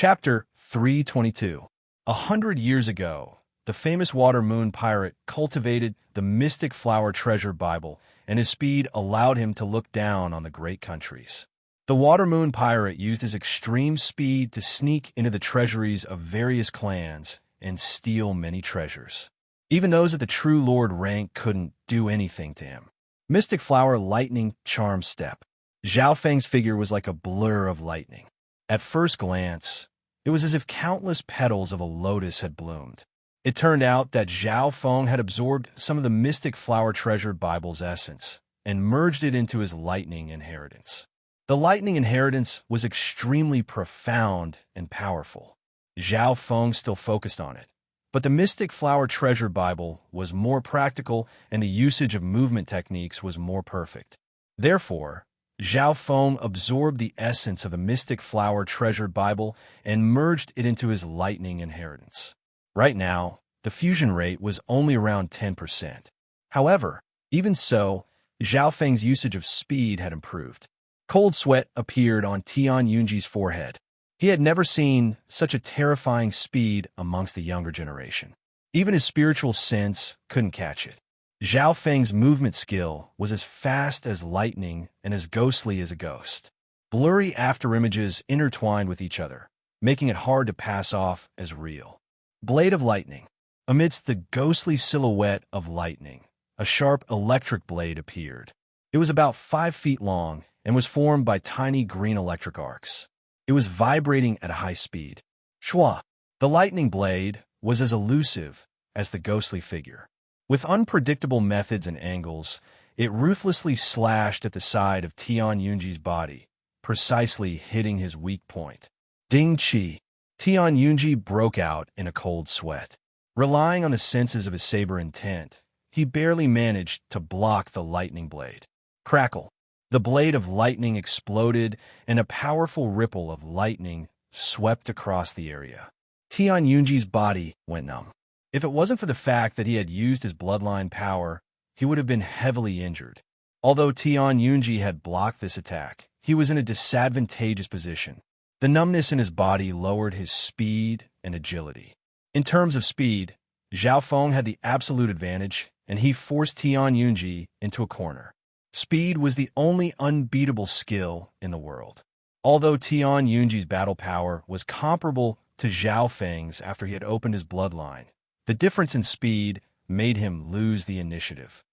Chapter 322. 100 years ago, the famous water-moon pirate cultivated the mystic flower treasure Bible, and his speed allowed him to look down on the great countries. The water-moon pirate used his extreme speed to sneak into the treasuries of various clans and steal many treasures. Even those at the true lord rank couldn't do anything to him. Mystic flower lightning charm step. Zhao Feng's figure was like a blur of lightning. At first glance, it was as if countless petals of a lotus had bloomed. It turned out that Zhao Feng had absorbed some of the mystic flower treasure Bible's essence and merged it into his lightning inheritance. The lightning inheritance was extremely profound and powerful. Zhao Feng still focused on it, but the mystic flower treasure Bible was more practical and the usage of movement techniques was more perfect. Therefore, Zhao Feng absorbed the essence of the mystic flower treasure Bible and merged it into his lightning inheritance. Right now, the fusion rate was only around 10%. However, even so, Zhao Feng's usage of speed had improved. Cold sweat appeared on Tian Yunji's forehead. He had never seen such a terrifying speed amongst the younger generation. Even his spiritual sense couldn't catch it. Zhao Feng's movement skill was as fast as lightning and as ghostly as a ghost. Blurry afterimages intertwined with each other, making it hard to pass off as real. Blade of lightning. Amidst the ghostly silhouette of lightning, a sharp electric blade appeared. It was about 5 feet long and was formed by tiny green electric arcs. It was vibrating at a high speed. Shua. The lightning blade was as elusive as the ghostly figure. With unpredictable methods and angles, it ruthlessly slashed at the side of Tian Yunji's body, precisely hitting his weak point. Ding Qi. Tian Yunji broke out in a cold sweat. Relying on the senses of his saber intent, he barely managed to block the lightning blade. Crackle. The blade of lightning exploded, and a powerful ripple of lightning swept across the area. Tian Yunji's body went numb. If it wasn't for the fact that he had used his bloodline power, he would have been heavily injured. Although Tian Yunji had blocked this attack, he was in a disadvantageous position. The numbness in his body lowered his speed and agility. In terms of speed, Zhao Feng had the absolute advantage, and he forced Tian Yunji into a corner. Speed was the only unbeatable skill in the world. Although Tian Yunji's battle power was comparable to Zhao Feng's after he had opened his bloodline, the difference in speed made him lose the initiative.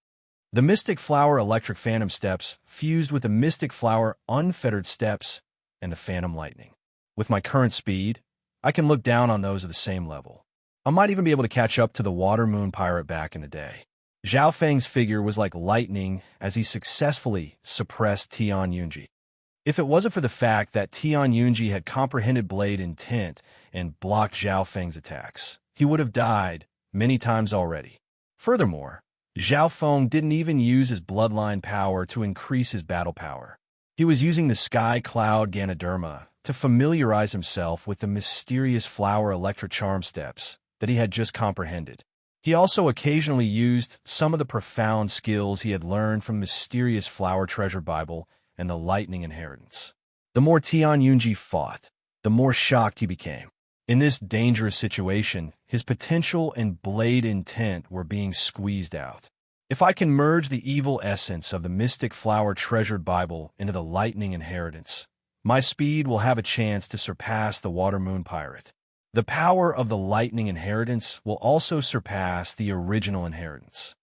The Mystic Flower Electric Phantom Steps fused with the Mystic Flower Unfettered Steps and the Phantom Lightning. With my current speed, I can look down on those of the same level. I might even be able to catch up to the Water Moon Pirate back in the day. Zhao Feng's figure was like lightning as he successfully suppressed Tian Yunji. If it wasn't for the fact that Tian Yunji had comprehended blade intent and blocked Zhao Feng's attacks, he would have died many times already. Furthermore, Zhao Feng didn't even use his bloodline power to increase his battle power. He was using the Sky Cloud Ganoderma to familiarize himself with the mysterious flower electric charm steps that he had just comprehended. He also occasionally used some of the profound skills he had learned from mysterious flower treasure Bible and the lightning inheritance. The more Tian Yunji fought, the more shocked he became. In this dangerous situation, his potential and blade intent were being squeezed out. If I can merge the evil essence of the mystic flower treasured Bible into the lightning inheritance, my speed will have a chance to surpass the Water Moon Pirate. The power of the lightning inheritance will also surpass the original inheritance.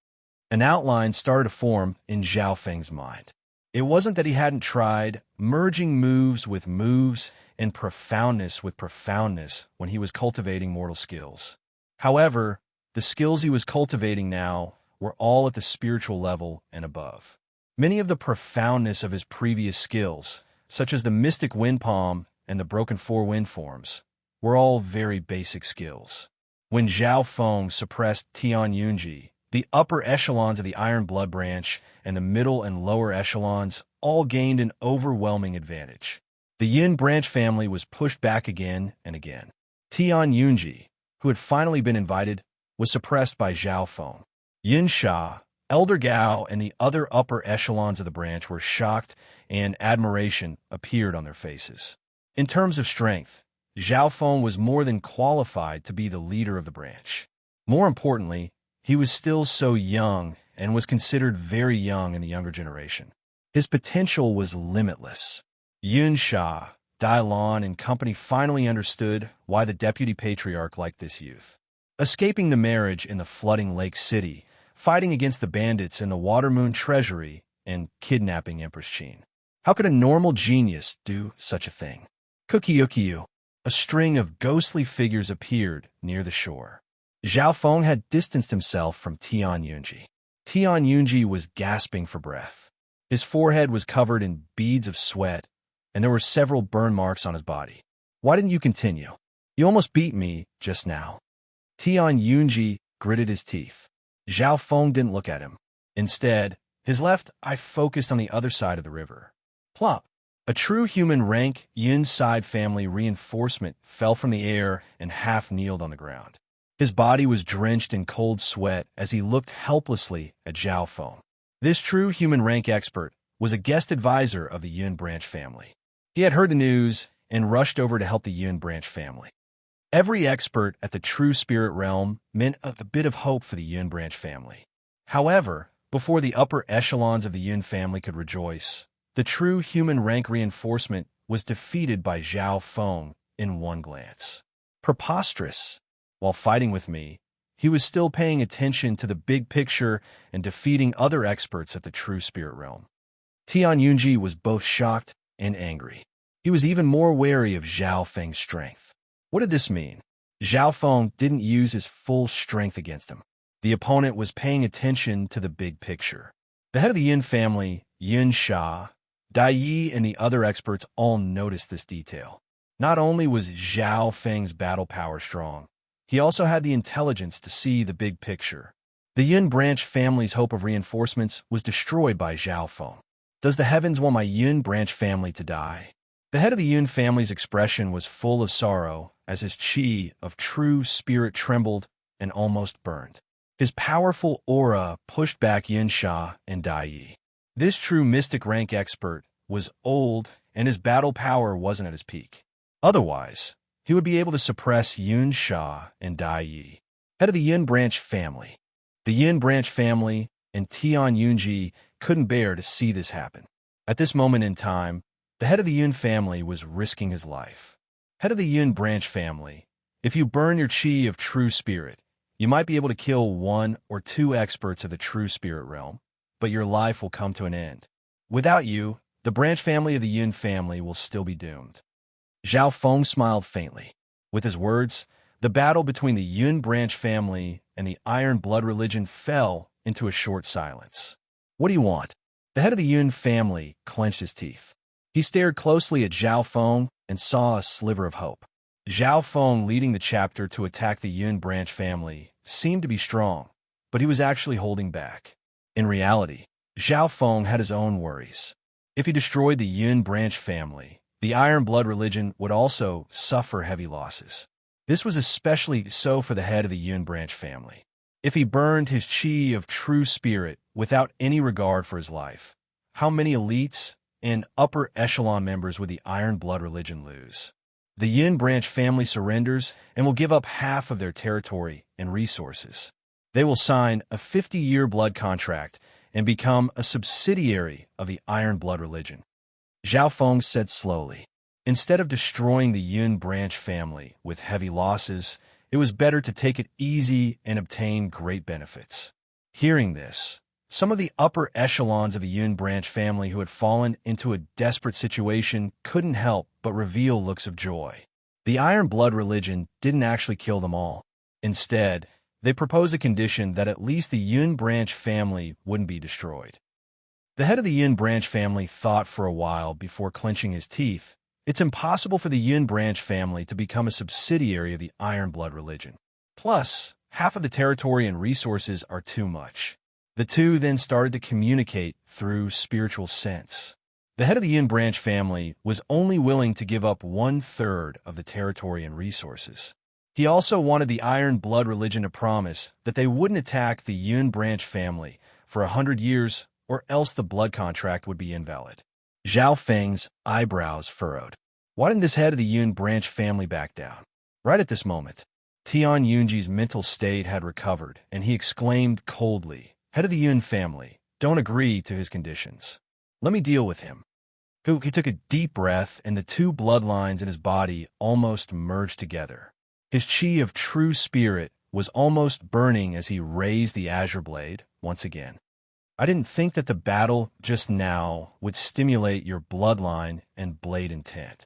An outline started to form in Zhao Feng's mind. It wasn't that he hadn't tried merging moves with moves and profoundness with profoundness when he was cultivating mortal skills. However, the skills he was cultivating now were all at the spiritual level and above. Many of the profoundness of his previous skills, such as the mystic wind palm and the broken four wind forms, were all very basic skills. When Zhao Feng suppressed Tian Yunji, the upper echelons of the Iron Blood Branch and the middle and lower echelons all gained an overwhelming advantage. The Yin branch family was pushed back again and again. Tian Yunji, who had finally been invited, was suppressed by Zhao Feng. Yin Sha, Elder Gao, and the other upper echelons of the branch were shocked, and admiration appeared on their faces. In terms of strength, Zhao Feng was more than qualified to be the leader of the branch. More importantly, he was still so young and was considered very young in the younger generation. His potential was limitless. Yun Sha, Dai Lan, and company finally understood why the deputy patriarch liked this youth. Escaping the marriage in the flooding Lake City, fighting against the bandits in the Watermoon Treasury, and kidnapping Empress Qin. How could a normal genius do such a thing? Kukiukiu. A string of ghostly figures appeared near the shore. Zhao Feng had distanced himself from Tian Yunji. Tian Yunji was gasping for breath. His forehead was covered in beads of sweat, and there were several burn marks on his body. Why didn't you continue? You almost beat me just now. Tian Yunji gritted his teeth. Zhao Feng didn't look at him. Instead, his left eye focused on the other side of the river. Plop! A true human rank Yun side family reinforcement fell from the air and half kneeled on the ground. His body was drenched in cold sweat as he looked helplessly at Zhao Feng. This true human rank expert was a guest advisor of the Yun branch family. He had heard the news and rushed over to help the Yun branch family. Every expert at the true spirit realm meant a bit of hope for the Yun branch family. However, before the upper echelons of the Yun family could rejoice, the true human rank reinforcement was defeated by Zhao Feng in one glance. Preposterous. While fighting with me, he was still paying attention to the big picture and defeating other experts at the true spirit realm. Tian Yunji was both shocked and angry. He was even more wary of Zhao Feng's strength. What did this mean? Zhao Feng didn't use his full strength against him. The opponent was paying attention to the big picture. The head of the Yin family, Yun Sha, Dai Yi, and the other experts all noticed this detail. Not only was Zhao Feng's battle power strong, he also had the intelligence to see the big picture. The Yun branch family's hope of reinforcements was destroyed by Zhao Feng. Does the heavens want my Yun branch family to die? The head of the Yun family's expression was full of sorrow as his chi of true spirit trembled and almost burned. His powerful aura pushed back Yun Sha and Dai Yi. This true mystic rank expert was old and his battle power wasn't at his peak. Otherwise, he would be able to suppress Yun Sha and Dai Yi, head of the Yun branch family. The Yun branch family and Tian Yunji couldn't bear to see this happen. At this moment in time, the head of the Yun family was risking his life. Head of the Yun branch family, if you burn your chi of true spirit, you might be able to kill one or two experts of the true spirit realm, but your life will come to an end. Without you, the branch family of the Yun family will still be doomed. Zhao Feng smiled faintly. With his words, the battle between the Yun branch family and the Iron Blood religion fell into a short silence. What do you want? The head of the Yun family clenched his teeth. He stared closely at Zhao Feng and saw a sliver of hope. Zhao Feng leading the chapter to attack the Yun branch family seemed to be strong, but he was actually holding back. In reality, Zhao Feng had his own worries. If he destroyed the Yun branch family, the Iron Blood religion would also suffer heavy losses. This was especially so for the head of the Yun branch family. If he burned his chi of true spirit without any regard for his life, how many elites and upper echelon members would the Iron Blood religion lose? The Yin branch family surrenders and will give up half of their territory and resources. They will sign a 50-year blood contract and become a subsidiary of the Iron Blood religion. Zhao Feng said slowly, instead of destroying the Yun branch family with heavy losses, it was better to take it easy and obtain great benefits. Hearing this, some of the upper echelons of the Yun branch family who had fallen into a desperate situation couldn't help but reveal looks of joy. The Iron Blood religion didn't actually kill them all. Instead, they proposed a condition that at least the Yun branch family wouldn't be destroyed. The head of the Yun branch family thought for a while before clenching his teeth. It's impossible for the Yun branch family to become a subsidiary of the Iron Blood religion. Plus, half of the territory and resources are too much. The two then started to communicate through spiritual sense. The head of the Yun branch family was only willing to give up 1/3 of the territory and resources. He also wanted the Iron Blood religion to promise that they wouldn't attack the Yun branch family for 100 years or else the blood contract would be invalid. Zhao Feng's eyebrows furrowed. Why didn't this head of the Yun branch family back down? Right at this moment, Tian Yunji's mental state had recovered, and he exclaimed coldly, "Head of the Yun family, don't agree to his conditions. Let me deal with him." He took a deep breath, and the two bloodlines in his body almost merged together. His chi of true spirit was almost burning as he raised the azure blade once again. "I didn't think that the battle just now would stimulate your bloodline and blade intent."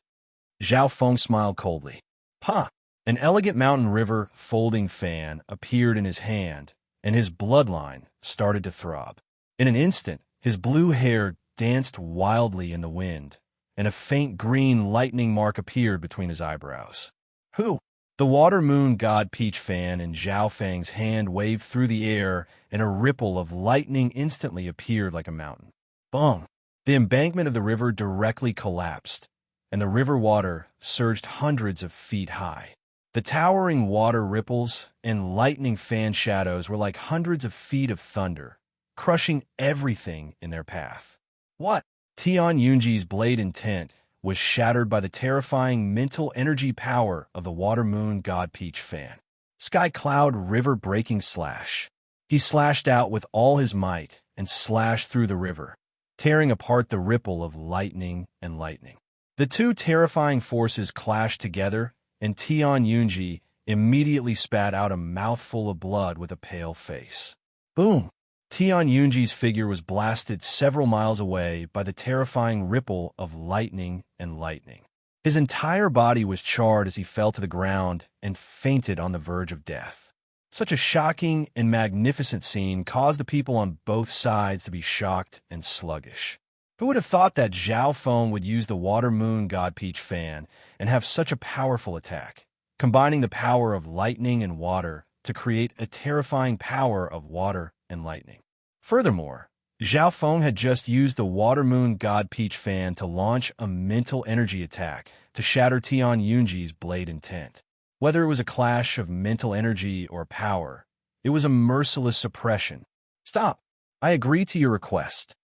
Zhao Feng smiled coldly. "Huh." An elegant mountain river folding fan appeared in his hand, and his bloodline started to throb. In an instant, his blue hair danced wildly in the wind, and a faint green lightning mark appeared between his eyebrows. "Who?" The water moon god peach fan in Zhao Feng's hand waved through the air, and a ripple of lightning instantly appeared like a mountain. Boom! The embankment of the river directly collapsed, and the river water surged hundreds of feet high. The towering water ripples and lightning fan shadows were like hundreds of feet of thunder, crushing everything in their path. What? Tian Yunji's blade intent was shattered by the terrifying mental energy power of the water moon god peach fan. Sky cloud river breaking slash. He slashed out with all his might and slashed through the river, tearing apart the ripple of lightning and lightning. The two terrifying forces clashed together, and Tian Yunji immediately spat out a mouthful of blood with a pale face. Boom! Tian Yunji's figure was blasted several miles away by the terrifying ripple of lightning and lightning. His entire body was charred as he fell to the ground and fainted on the verge of death. Such a shocking and magnificent scene caused the people on both sides to be shocked and sluggish. Who would have thought that Zhao Feng would use the water moon god peach fan and have such a powerful attack, combining the power of lightning and water to create a terrifying power of water and lightning. Furthermore, Zhao Feng had just used the water moon god peach fan to launch a mental energy attack to shatter Tian Yunji's blade intent. Whether it was a clash of mental energy or power, it was a merciless suppression. "Stop! I agree to your request."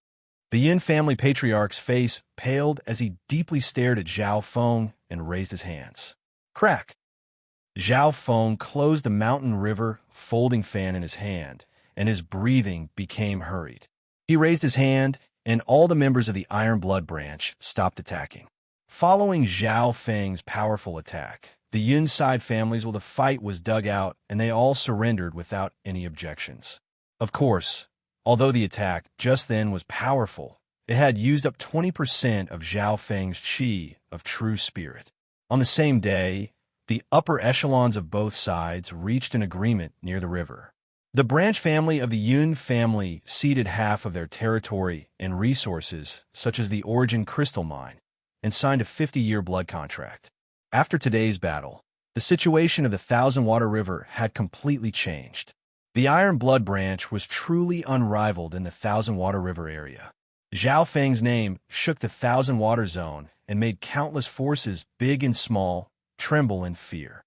The Yin family patriarch's face paled as he deeply stared at Zhao Feng and raised his hands. Crack! Zhao Feng closed the mountain river folding fan in his hand, and his breathing became hurried. He raised his hand, and all the members of the Iron Blood branch stopped attacking. Following Zhao Feng's powerful attack, the Yun side families, the fight was dug out, and they all surrendered without any objections. Of course, although the attack just then was powerful, it had used up 20% of Zhao Feng's chi of true spirit. On the same day, the upper echelons of both sides reached an agreement near the river. The branch family of the Yun family ceded half of their territory and resources, such as the Origin Crystal Mine, and signed a 50-year blood contract. After today's battle, the situation of the Thousand Water River had completely changed. The Iron Blood branch was truly unrivaled in the Thousand Water River area. Zhao Feng's name shook the Thousand Water Zone and made countless forces, big and small, tremble in fear.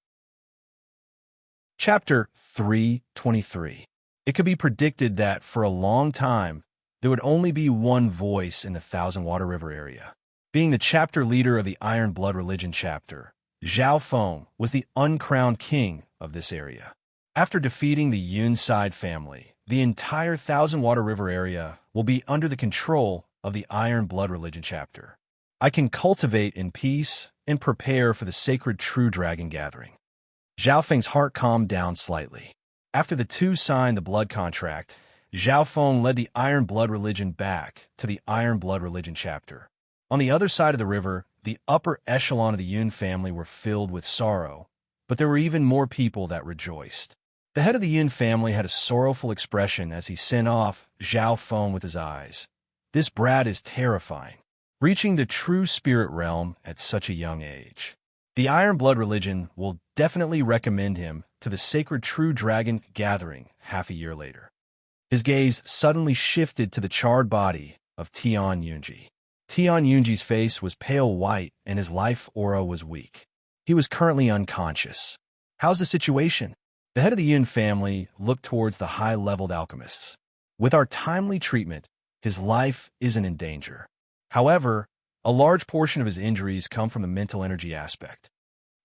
Chapter 3:23. It could be predicted that for a long time, there would only be one voice in the Thousand Water River area. Being the chapter leader of the Iron Blood Religion chapter, Zhao Feng was the uncrowned king of this area. After defeating the Yun side family, the entire Thousand Water River area will be under the control of the Iron Blood Religion chapter. I can cultivate in peace and prepare for the sacred True Dragon gathering. Zhao Feng's heart calmed down slightly. After the two signed the blood contract, Zhao Feng led the Iron Blood Religion back to the Iron Blood Religion chapter. On the other side of the river, the upper echelon of the Yun family were filled with sorrow, but there were even more people that rejoiced. The head of the Yun family had a sorrowful expression as he sent off Zhao Feng with his eyes. This brat is terrifying, reaching the true spirit realm at such a young age. The Iron Blood Religion will definitely recommend him to the sacred True Dragon gathering half a year later. His gaze suddenly shifted to the charred body of Tian Yunji. Tian Yunji's face was pale white and his life aura was weak. He was currently unconscious. How's the situation? The head of the Yun family looked towards the high-leveled alchemists. With our timely treatment, his life isn't in danger. However, A large portion of his injuries come from the mental energy aspect.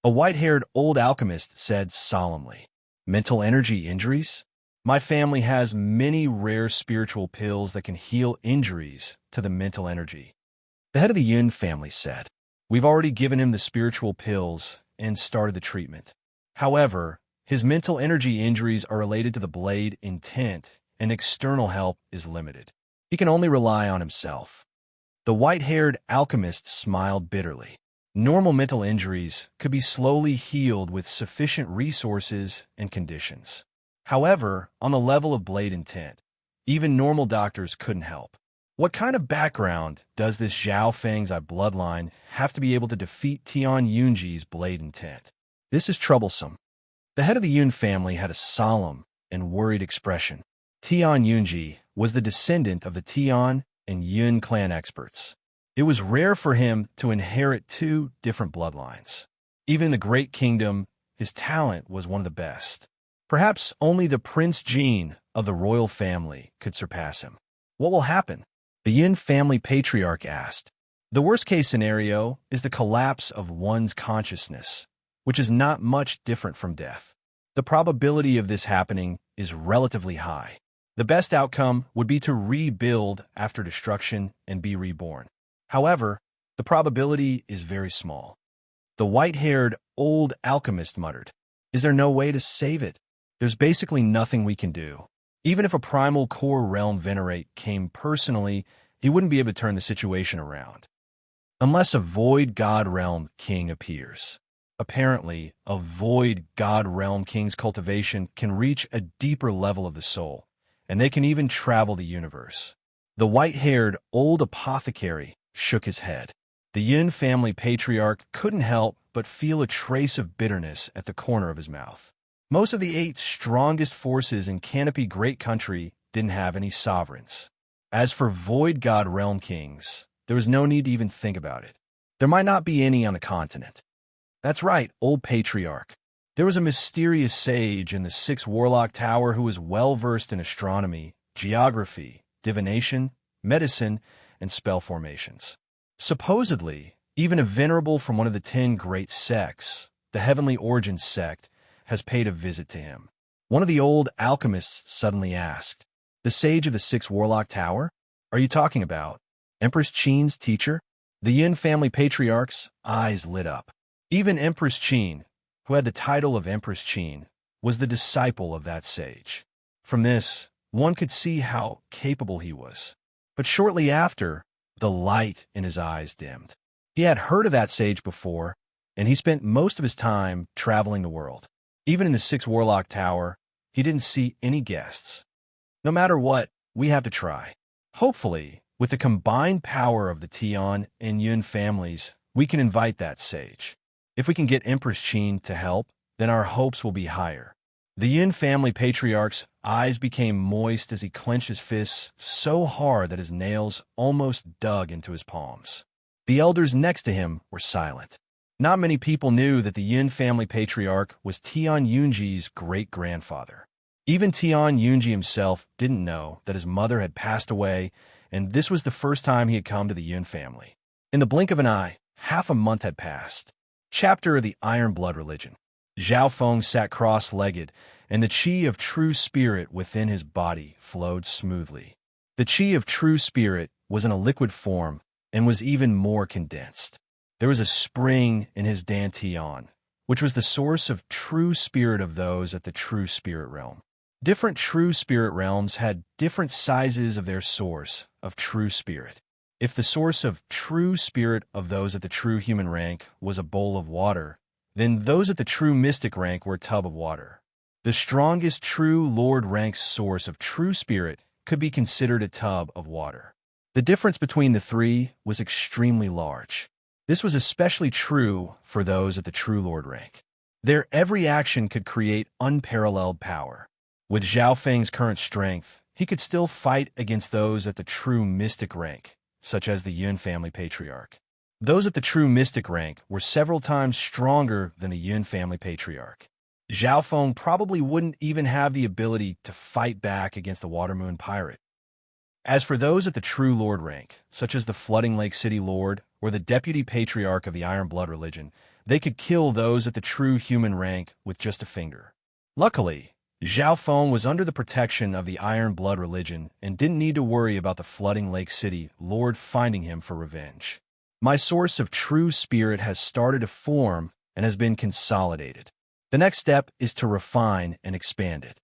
A white-haired old alchemist said solemnly, "Mental energy injuries? My family has many rare spiritual pills that can heal injuries to the mental energy." The head of the Yun family said, "We've already given him the spiritual pills and started the treatment. However, his mental energy injuries are related to the blade intent, and external help is limited. He can only rely on himself." The white-haired alchemist smiled bitterly. Normal mental injuries could be slowly healed with sufficient resources and conditions. However, on the level of blade intent, even normal doctors couldn't help. What kind of background does this Zhao Feng's bloodline have to be able to defeat Tian Yunji's blade intent? This is troublesome. The head of the Yun family had a solemn and worried expression. Tian Yunji was the descendant of the Tian and Yun clan experts. It was rare for him to inherit two different bloodlines. Even in the Great Kingdom, his talent was one of the best. Perhaps only the Prince Jean of the royal family could surpass him. What will happen? The Yin family patriarch asked. The worst-case scenario is the collapse of one's consciousness, which is not much different from death. The probability of this happening is relatively high. The best outcome would be to rebuild after destruction and be reborn. However, the probability is very small. The white-haired old alchemist muttered, "Is there no way to save it? There's basically nothing we can do. Even if a primal core realm venerate came personally, he wouldn't be able to turn the situation around. Unless a void god realm king appears." Apparently, a void god realm king's cultivation can reach a deeper level of the soul, and they can even travel the universe. The white-haired old apothecary shook his head. The Yin family patriarch couldn't help but feel a trace of bitterness at the corner of his mouth. Most of the 8 strongest forces in Canopy Great Country didn't have any sovereigns. As for void god realm kings, there was no need to even think about it. There might not be any on the continent. That's right, old patriarch. There was a mysterious sage in the 6 Warlock Tower who was well-versed in astronomy, geography, divination, medicine, and spell formations. Supposedly, even a venerable from one of the 10 great sects, the Heavenly Origin sect, has paid a visit to him. One of the old alchemists suddenly asked, "The sage of the 6 Warlock Tower? Are you talking about Empress Qin's teacher?" The Yin family patriarch's eyes lit up. Even Empress Qin, who had the title of Empress Qin, was the disciple of that sage. From this, one could see how capable he was. But shortly after, the light in his eyes dimmed. He had heard of that sage before, and he spent most of his time traveling the world. Even in the 6 Warlock Tower, he didn't see any guests. No matter what, we have to try. Hopefully, with the combined power of the Tian and Yun families, we can invite that sage. If we can get Empress Qin to help, then our hopes will be higher. The Yin family patriarch's eyes became moist as he clenched his fists so hard that his nails almost dug into his palms. The elders next to him were silent. Not many people knew that the Yin family patriarch was Tian Yunji's great-grandfather. Even Tian Yunji himself didn't know that his mother had passed away, and this was the first time he had come to the Yin family. In the blink of an eye, half a month had passed. Chapter of the Iron Blood Religion. Zhao Feng sat cross-legged, and the qi of true spirit within his body flowed smoothly. The qi of true spirit was in a liquid form and was even more condensed. There was a spring in his dantian, which was the source of true spirit of those at the true spirit realm. Different true spirit realms had different sizes of their source of true spirit. If the source of true spirit of those at the true human rank was a bowl of water, then those at the true mystic rank were a tub of water. The strongest true Lord rank's source of true spirit could be considered a tub of water. The difference between the three was extremely large. This was especially true for those at the true Lord rank. Their every action could create unparalleled power. With Zhao Feng's current strength, he could still fight against those at the true mystic rank, such as the Yun family patriarch. Those at the true mystic rank were several times stronger than the Yun family patriarch. Zhao Feng probably wouldn't even have the ability to fight back against the Water Moon pirate. As for those at the true Lord rank, such as the Flooding Lake City Lord or the deputy patriarch of the Iron Blood religion, they could kill those at the true human rank with just a finger. Luckily, Zhao Feng was under the protection of the Iron Blood religion and didn't need to worry about the flooding Lake City Lord finding him for revenge. My source of true spirit has started to form and has been consolidated. The next step is to refine and expand it.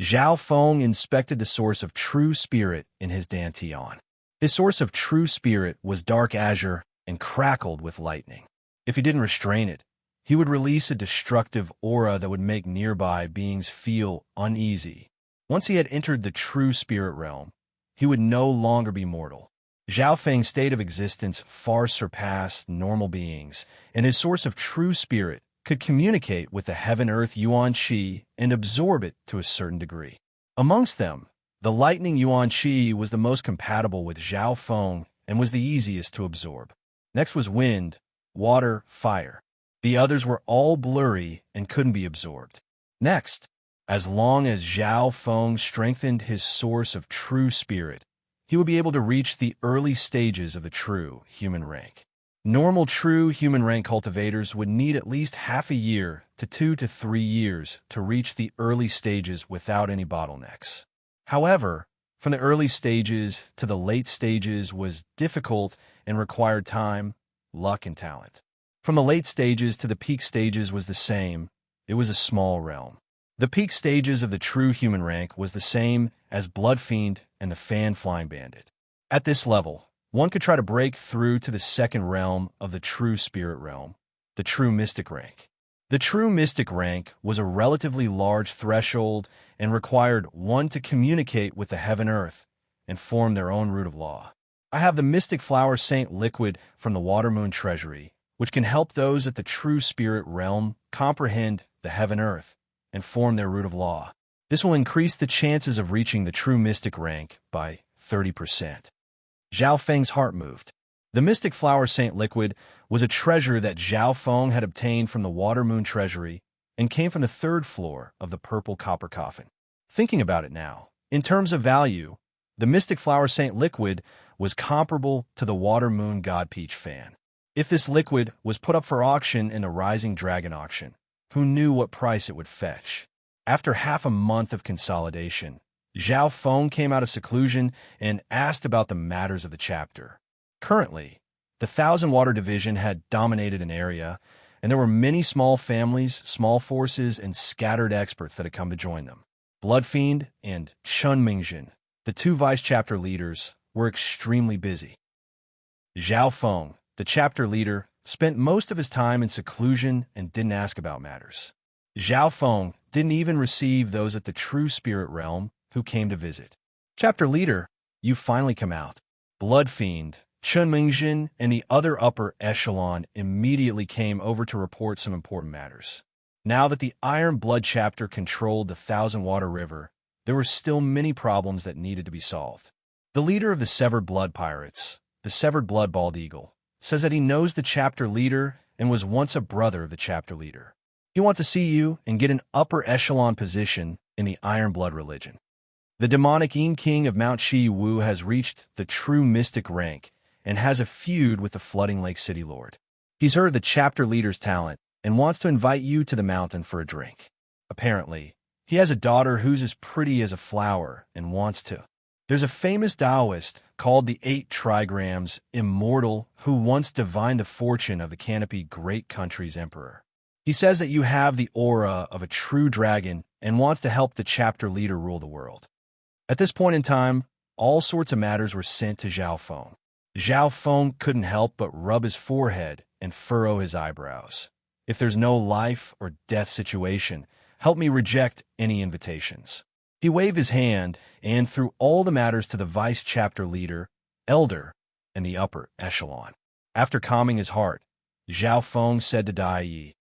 Zhao Feng inspected the source of true spirit in his dantian. His source of true spirit was dark azure and crackled with lightning. If he didn't restrain it, he would release a destructive aura that would make nearby beings feel uneasy. Once he had entered the true spirit realm, he would no longer be mortal. Zhao Feng's state of existence far surpassed normal beings, and his source of true spirit could communicate with the heaven-earth Yuan Qi and absorb it to a certain degree. Amongst them, the lightning Yuan Qi was the most compatible with Zhao Feng and was the easiest to absorb. Next was wind, water, fire. The others were all blurry and couldn't be absorbed. Next, as long as Zhao Feng strengthened his source of true spirit, he would be able to reach the early stages of the true human rank. Normal true human rank cultivators would need at least half a year to 2 to 3 years to reach the early stages without any bottlenecks. However, from the early stages to the late stages was difficult and required time, luck, and talent. From the late stages to the peak stages was the same. It was a small realm. The peak stages of the true human rank was the same as Blood Fiend and the Fan Flying Bandit. At this level, one could try to break through to the second realm of the true spirit realm, the true mystic rank. The true mystic rank was a relatively large threshold and required one to communicate with the heaven-earth and form their own root of law. I have the Mystic Flower Saint liquid from the Water Moon Treasury, which can help those at the true spirit realm comprehend the heaven-earth and form their root of law. This will increase the chances of reaching the true mystic rank by 30%. Zhao Feng's heart moved. The Mystic Flower Saint liquid was a treasure that Zhao Feng had obtained from the Water Moon Treasury and came from the 3rd floor of the purple copper coffin. Thinking about it now, in terms of value, the Mystic Flower Saint liquid was comparable to the Water Moon God Peach fan. If this liquid was put up for auction in a Rising Dragon auction, who knew what price it would fetch? After half a month of consolidation, Zhao Feng came out of seclusion and asked about the matters of the chapter. Currently, the Thousand Water Division had dominated an area, and there were many small families, small forces, and scattered experts that had come to join them. Blood Fiend and Chun Mingjin, the 2 vice-chapter leaders, were extremely busy. Zhao Feng, the chapter leader, spent most of his time in seclusion and didn't ask about matters. Zhao Feng didn't even receive those at the true spirit realm who came to visit. Chapter leader, you finally come out. Blood Fiend, Chun Mingjin, and the other upper echelon immediately came over to report some important matters. Now that the Iron Blood chapter controlled the Thousand Water River, there were still many problems that needed to be solved. The leader of the Severed Blood Pirates, the Severed Blood Bald Eagle, says that he knows the chapter leader and was once a brother of the chapter leader. He wants to see you and get an upper echelon position in the Iron Blood religion. The demonic Yin King of Mount Shi Wu has reached the true mystic rank and has a feud with the flooding Lake City Lord. He's heard the chapter leader's talent and wants to invite you to the mountain for a drink. Apparently, he has a daughter who's as pretty as a flower and wants to. There's a famous Taoist called the 8 Trigrams Immortal who once divined the fortune of the Canopy Great Country's emperor. He says that you have the aura of a true dragon and wants to help the chapter leader rule the world. At this point in time, all sorts of matters were sent to Zhao Feng. Zhao Feng couldn't help but rub his forehead and furrow his eyebrows. If there's no life or death situation, help me reject any invitations. He waved his hand and threw all the matters to the vice-chapter leader, elder, and the upper echelon. After calming his heart, Zhao Feng said to Dai Yi,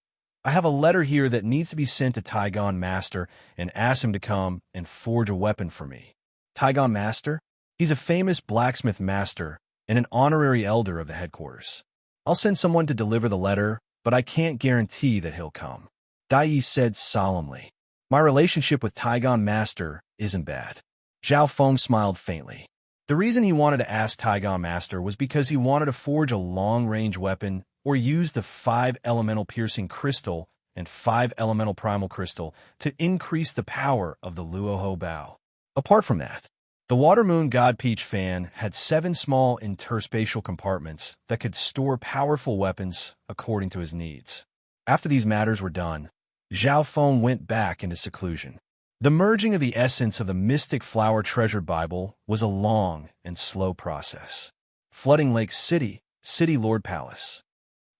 I have a letter here that needs to be sent to Taigon Master and ask him to come and forge a weapon for me. Taigon Master? He's a famous blacksmith master and an honorary elder of the headquarters. I'll send someone to deliver the letter, but I can't guarantee that he'll come. Dai Yi said solemnly. My relationship with Taigon Master isn't bad. Zhao Feng smiled faintly. The reason he wanted to ask Taigon Master was because he wanted to forge a long-range weapon or use the 5-elemental piercing crystal and 5-elemental primal crystal to increase the power of the Luoho Bao. Apart from that, the Water Moon God Peach fan had 7 small interspatial compartments that could store powerful weapons according to his needs. After these matters were done, Zhao Feng went back into seclusion. The merging of the essence of the mystic flower treasured Bible was a long and slow process. Flooding Lake City, City Lord Palace.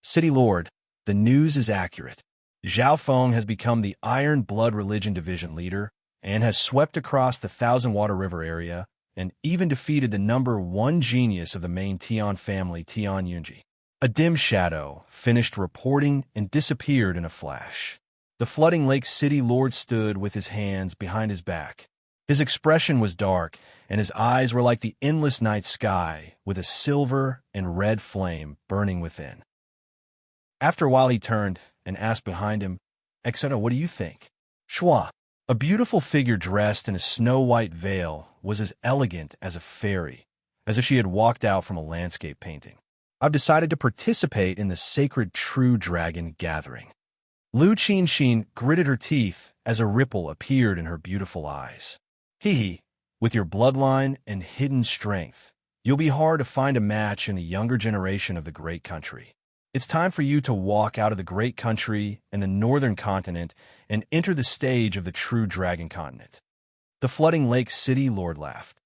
City Lord, the news is accurate. Zhao Feng has become the Iron Blood Religion Division leader and has swept across the Thousand Water River area and even defeated the number 1 genius of the main Tian family, Tian Yunji. A dim shadow finished reporting and disappeared in a flash. The Flooding Lake City Lord stood with his hands behind his back. His expression was dark, and his eyes were like the endless night sky with a silver and red flame burning within. After a while he turned and asked behind him, "Exeter, what do you think?" Shua, a beautiful figure dressed in a snow-white veil, was as elegant as a fairy, as if she had walked out from a landscape painting. "I've decided to participate in the sacred True Dragon gathering." Lu Qinxin gritted her teeth as a ripple appeared in her beautiful eyes. "Hee, with your bloodline and hidden strength, you'll be hard to find a match in the younger generation of the great country. It's time for you to walk out of the great country and the northern continent and enter the stage of the true dragon continent." The Flooding Lake City Lord laughed.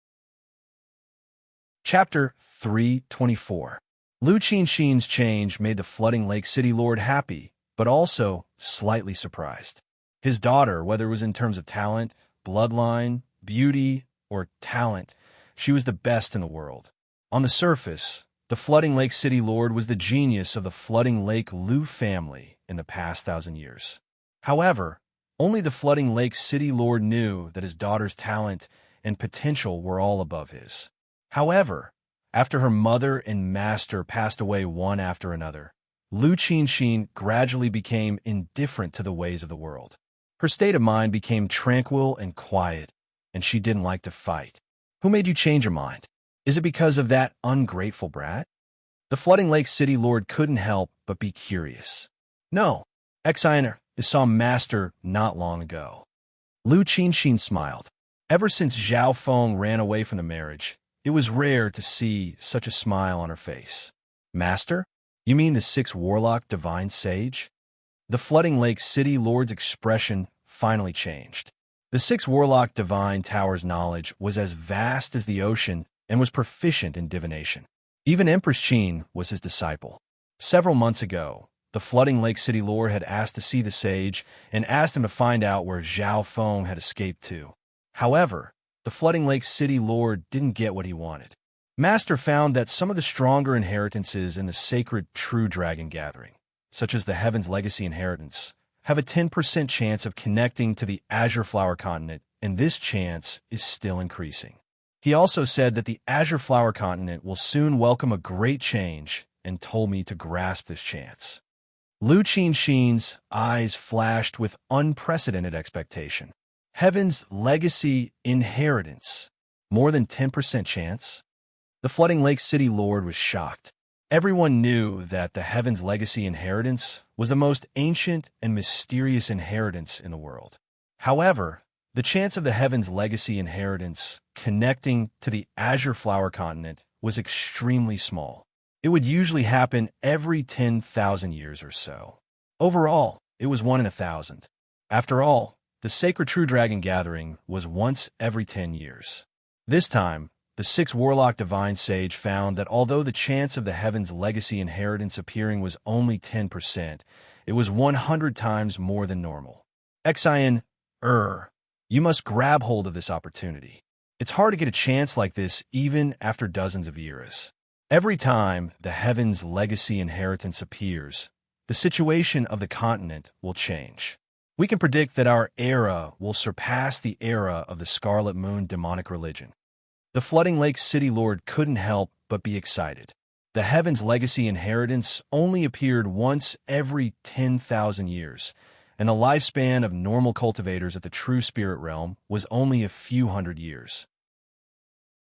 Chapter 324. Lu Qinxin's change made the Flooding Lake City Lord happy, but also slightly surprised. His daughter, whether it was in terms of talent, bloodline, beauty, or talent, she was the best in the world. On the surface, the Flooding Lake City Lord was the genius of the Flooding Lake Lu family in the past 1,000 years. However, only the Flooding Lake City Lord knew that his daughter's talent and potential were all above his. However, after her mother and master passed away one after another, Lu Qinxin gradually became indifferent to the ways of the world. Her state of mind became tranquil and quiet, and she didn't like to fight. "Who made you change your mind? Is it because of that ungrateful brat?" The Flooding Lake City Lord couldn't help but be curious. "No, Exiner saw Master not long ago." Lu Qinxin smiled. Ever since Zhao Feng ran away from the marriage, it was rare to see such a smile on her face. "Master? You mean the 6 Warlock Divine Sage?" The Flooding Lake City Lord's expression finally changed. The 6 Warlock Divine Tower's knowledge was as vast as the ocean and was proficient in divination. Even Empress Qin was his disciple. Several months ago, the Flooding Lake City Lord had asked to see the sage and asked him to find out where Zhao Feng had escaped to. However, the Flooding Lake City Lord didn't get what he wanted. Master found that some of the stronger inheritances in the sacred True Dragon gathering, such as the Heaven's Legacy inheritance, have a 10% chance of connecting to the Azure Flower continent, and this chance is still increasing. He also said that the Azure Flower continent will soon welcome a great change and told me to grasp this chance. Lu Qinxin's eyes flashed with unprecedented expectation. Heaven's Legacy inheritance. More than 10% chance? The Flooding Lake City Lord was shocked. Everyone knew that the Heaven's Legacy inheritance was the most ancient and mysterious inheritance in the world. However, the chance of the Heaven's Legacy inheritance connecting to the Azure Flower continent was extremely small. It would usually happen every 10,000 years or so. Overall, it was 1 in 1,000. After all, the Sacred True Dragon Gathering was once every 10 years. This time, the 6 Warlock Divine Sage found that although the chance of the Heaven's Legacy inheritance appearing was only 10%, it was 100 times more than normal. Xian, you must grab hold of this opportunity. It's hard to get a chance like this even after dozens of years. Every time the Heaven's Legacy inheritance appears, the situation of the continent will change. We can predict that our era will surpass the era of the Scarlet Moon demonic religion. The Flooding Lake City Lord couldn't help but be excited. The Heaven's Legacy inheritance only appeared once every 10,000 years, and the lifespan of normal cultivators at the True Spirit Realm was only a few hundred years.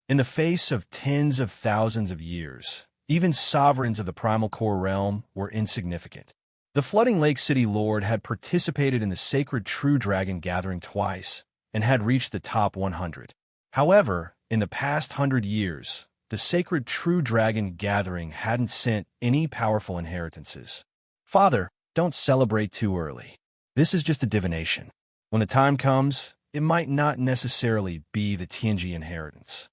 In the face of tens of thousands of years, even sovereigns of the primal core realm were insignificant. The Flooding Lake City Lord had participated in the sacred True Dragon Gathering twice and had reached the top 100. However, in the past 100 years, the sacred True Dragon Gathering hadn't sent any powerful inheritances. Father, don't celebrate too early. This is just a divination. When the time comes, it might not necessarily be the Tianji inheritance.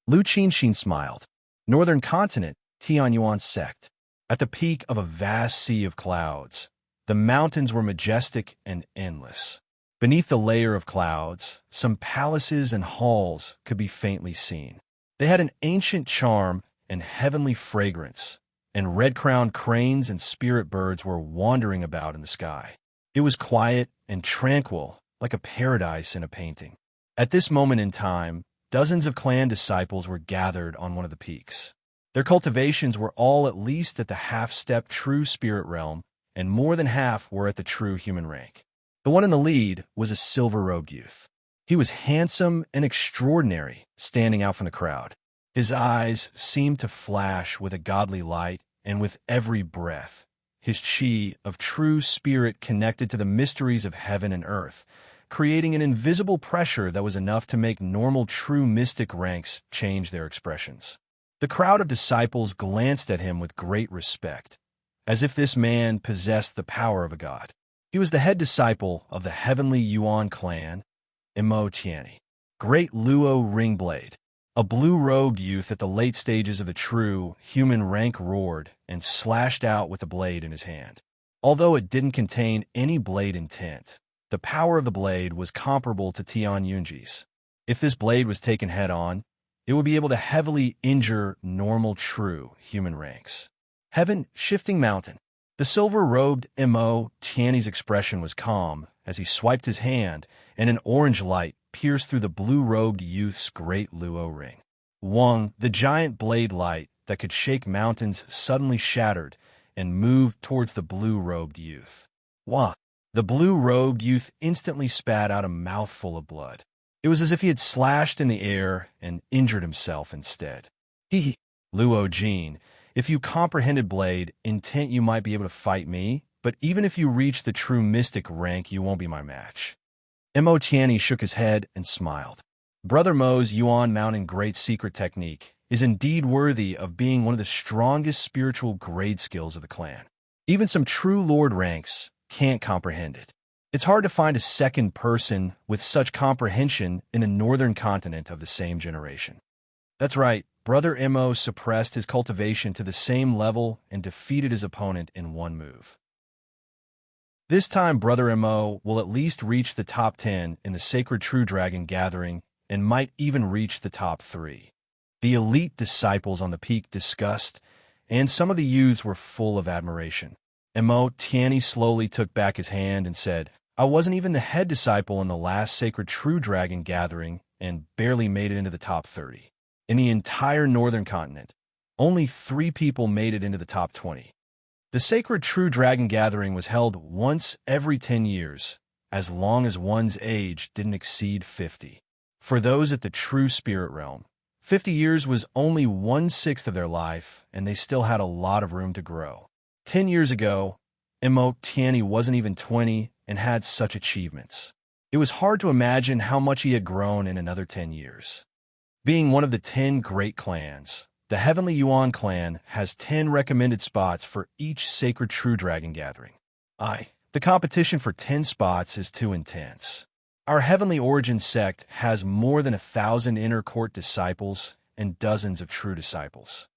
Lu Qinxin smiled. Northern continent, Tianyuan sect. At the peak of a vast sea of clouds, the mountains were majestic and endless. Beneath the layer of clouds, some palaces and halls could be faintly seen. They had an ancient charm and heavenly fragrance, and red-crowned cranes and spirit birds were wandering about in the sky. It was quiet and tranquil, like a paradise in a painting. At this moment in time, dozens of clan disciples were gathered on one of the peaks. Their cultivations were all at least at the half-step true spirit realm, and more than half were at the true human rank. The one in the lead was a silver-robed youth. He was handsome and extraordinary, standing out from the crowd. His eyes seemed to flash with a godly light, and with every breath, his chi of true spirit connected to the mysteries of heaven and earth, creating an invisible pressure that was enough to make normal true mystic ranks change their expressions. The crowd of disciples glanced at him with great respect, as if this man possessed the power of a god. He was the head disciple of the heavenly Yuan clan, Imo Tianyi, great Luo Ringblade. A blue-robed youth at the late stages of the true human rank roared and slashed out with a blade in his hand. Although it didn't contain any blade intent, the power of the blade was comparable to Tian Yunji's. If this blade was taken head-on, it would be able to heavily injure normal true human ranks. Heaven shifting mountain. The silver-robed Mo Tianyi's expression was calm as he swiped his hand, and an orange light pierced through the blue-robed youth's great Luo ring. Wang, the giant blade light that could shake mountains, suddenly shattered and moved towards the blue-robed youth. Wah! The blue-robed youth instantly spat out a mouthful of blood. It was as if he had slashed in the air and injured himself instead. He, Luo Jin, if you comprehended blade intent, you might be able to fight me, but even if you reach the true mystic rank, you won't be my match. Mo Tianyi shook his head and smiled. Brother Mo's Yuan Mountain Great Secret Technique is indeed worthy of being one of the strongest spiritual grade skills of the clan. Even some true lord ranks can't comprehend it. It's hard to find a second person with such comprehension in the northern continent of the same generation. That's right, Brother Mo suppressed his cultivation to the same level and defeated his opponent in one move. This time, Brother Mo will at least reach the top 10 in the Sacred True Dragon Gathering and might even reach the top 3. The elite disciples on the peak discussed, and some of the youths were full of admiration. Mo Tianyi slowly took back his hand and said, I wasn't even the head disciple in the last Sacred True Dragon Gathering and barely made it into the top 30. In the entire northern continent, only 3 people made it into the top 20. The Sacred True Dragon Gathering was held once every 10 years, as long as one's age didn't exceed 50. For those at the true spirit realm, 50 years was only 1/6 of their life, and they still had a lot of room to grow. 10 years ago, Mo Tianyi wasn't even 20 and had such achievements. It was hard to imagine how much he had grown in another 10 years. Being one of the 10 great clans, the Heavenly Yuan clan has 10 recommended spots for each Sacred True Dragon Gathering. The competition for 10 spots is too intense. Our Heavenly Origin sect has more than 1,000 inner court disciples and dozens of true disciples.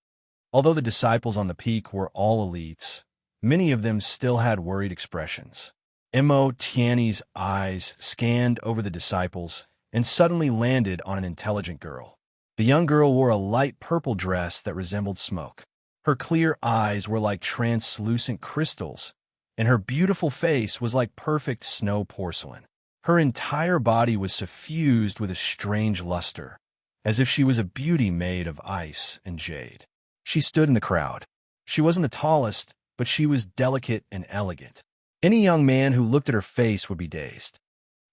Although the disciples on the peak were all elites, many of them still had worried expressions. Mo Tianyi's eyes scanned over the disciples and suddenly landed on an intelligent girl. The young girl wore a light purple dress that resembled smoke. Her clear eyes were like translucent crystals, and her beautiful face was like perfect snow porcelain. Her entire body was suffused with a strange luster, as if she was a beauty made of ice and jade. She stood in the crowd. She wasn't the tallest, but she was delicate and elegant. Any young man who looked at her face would be dazed.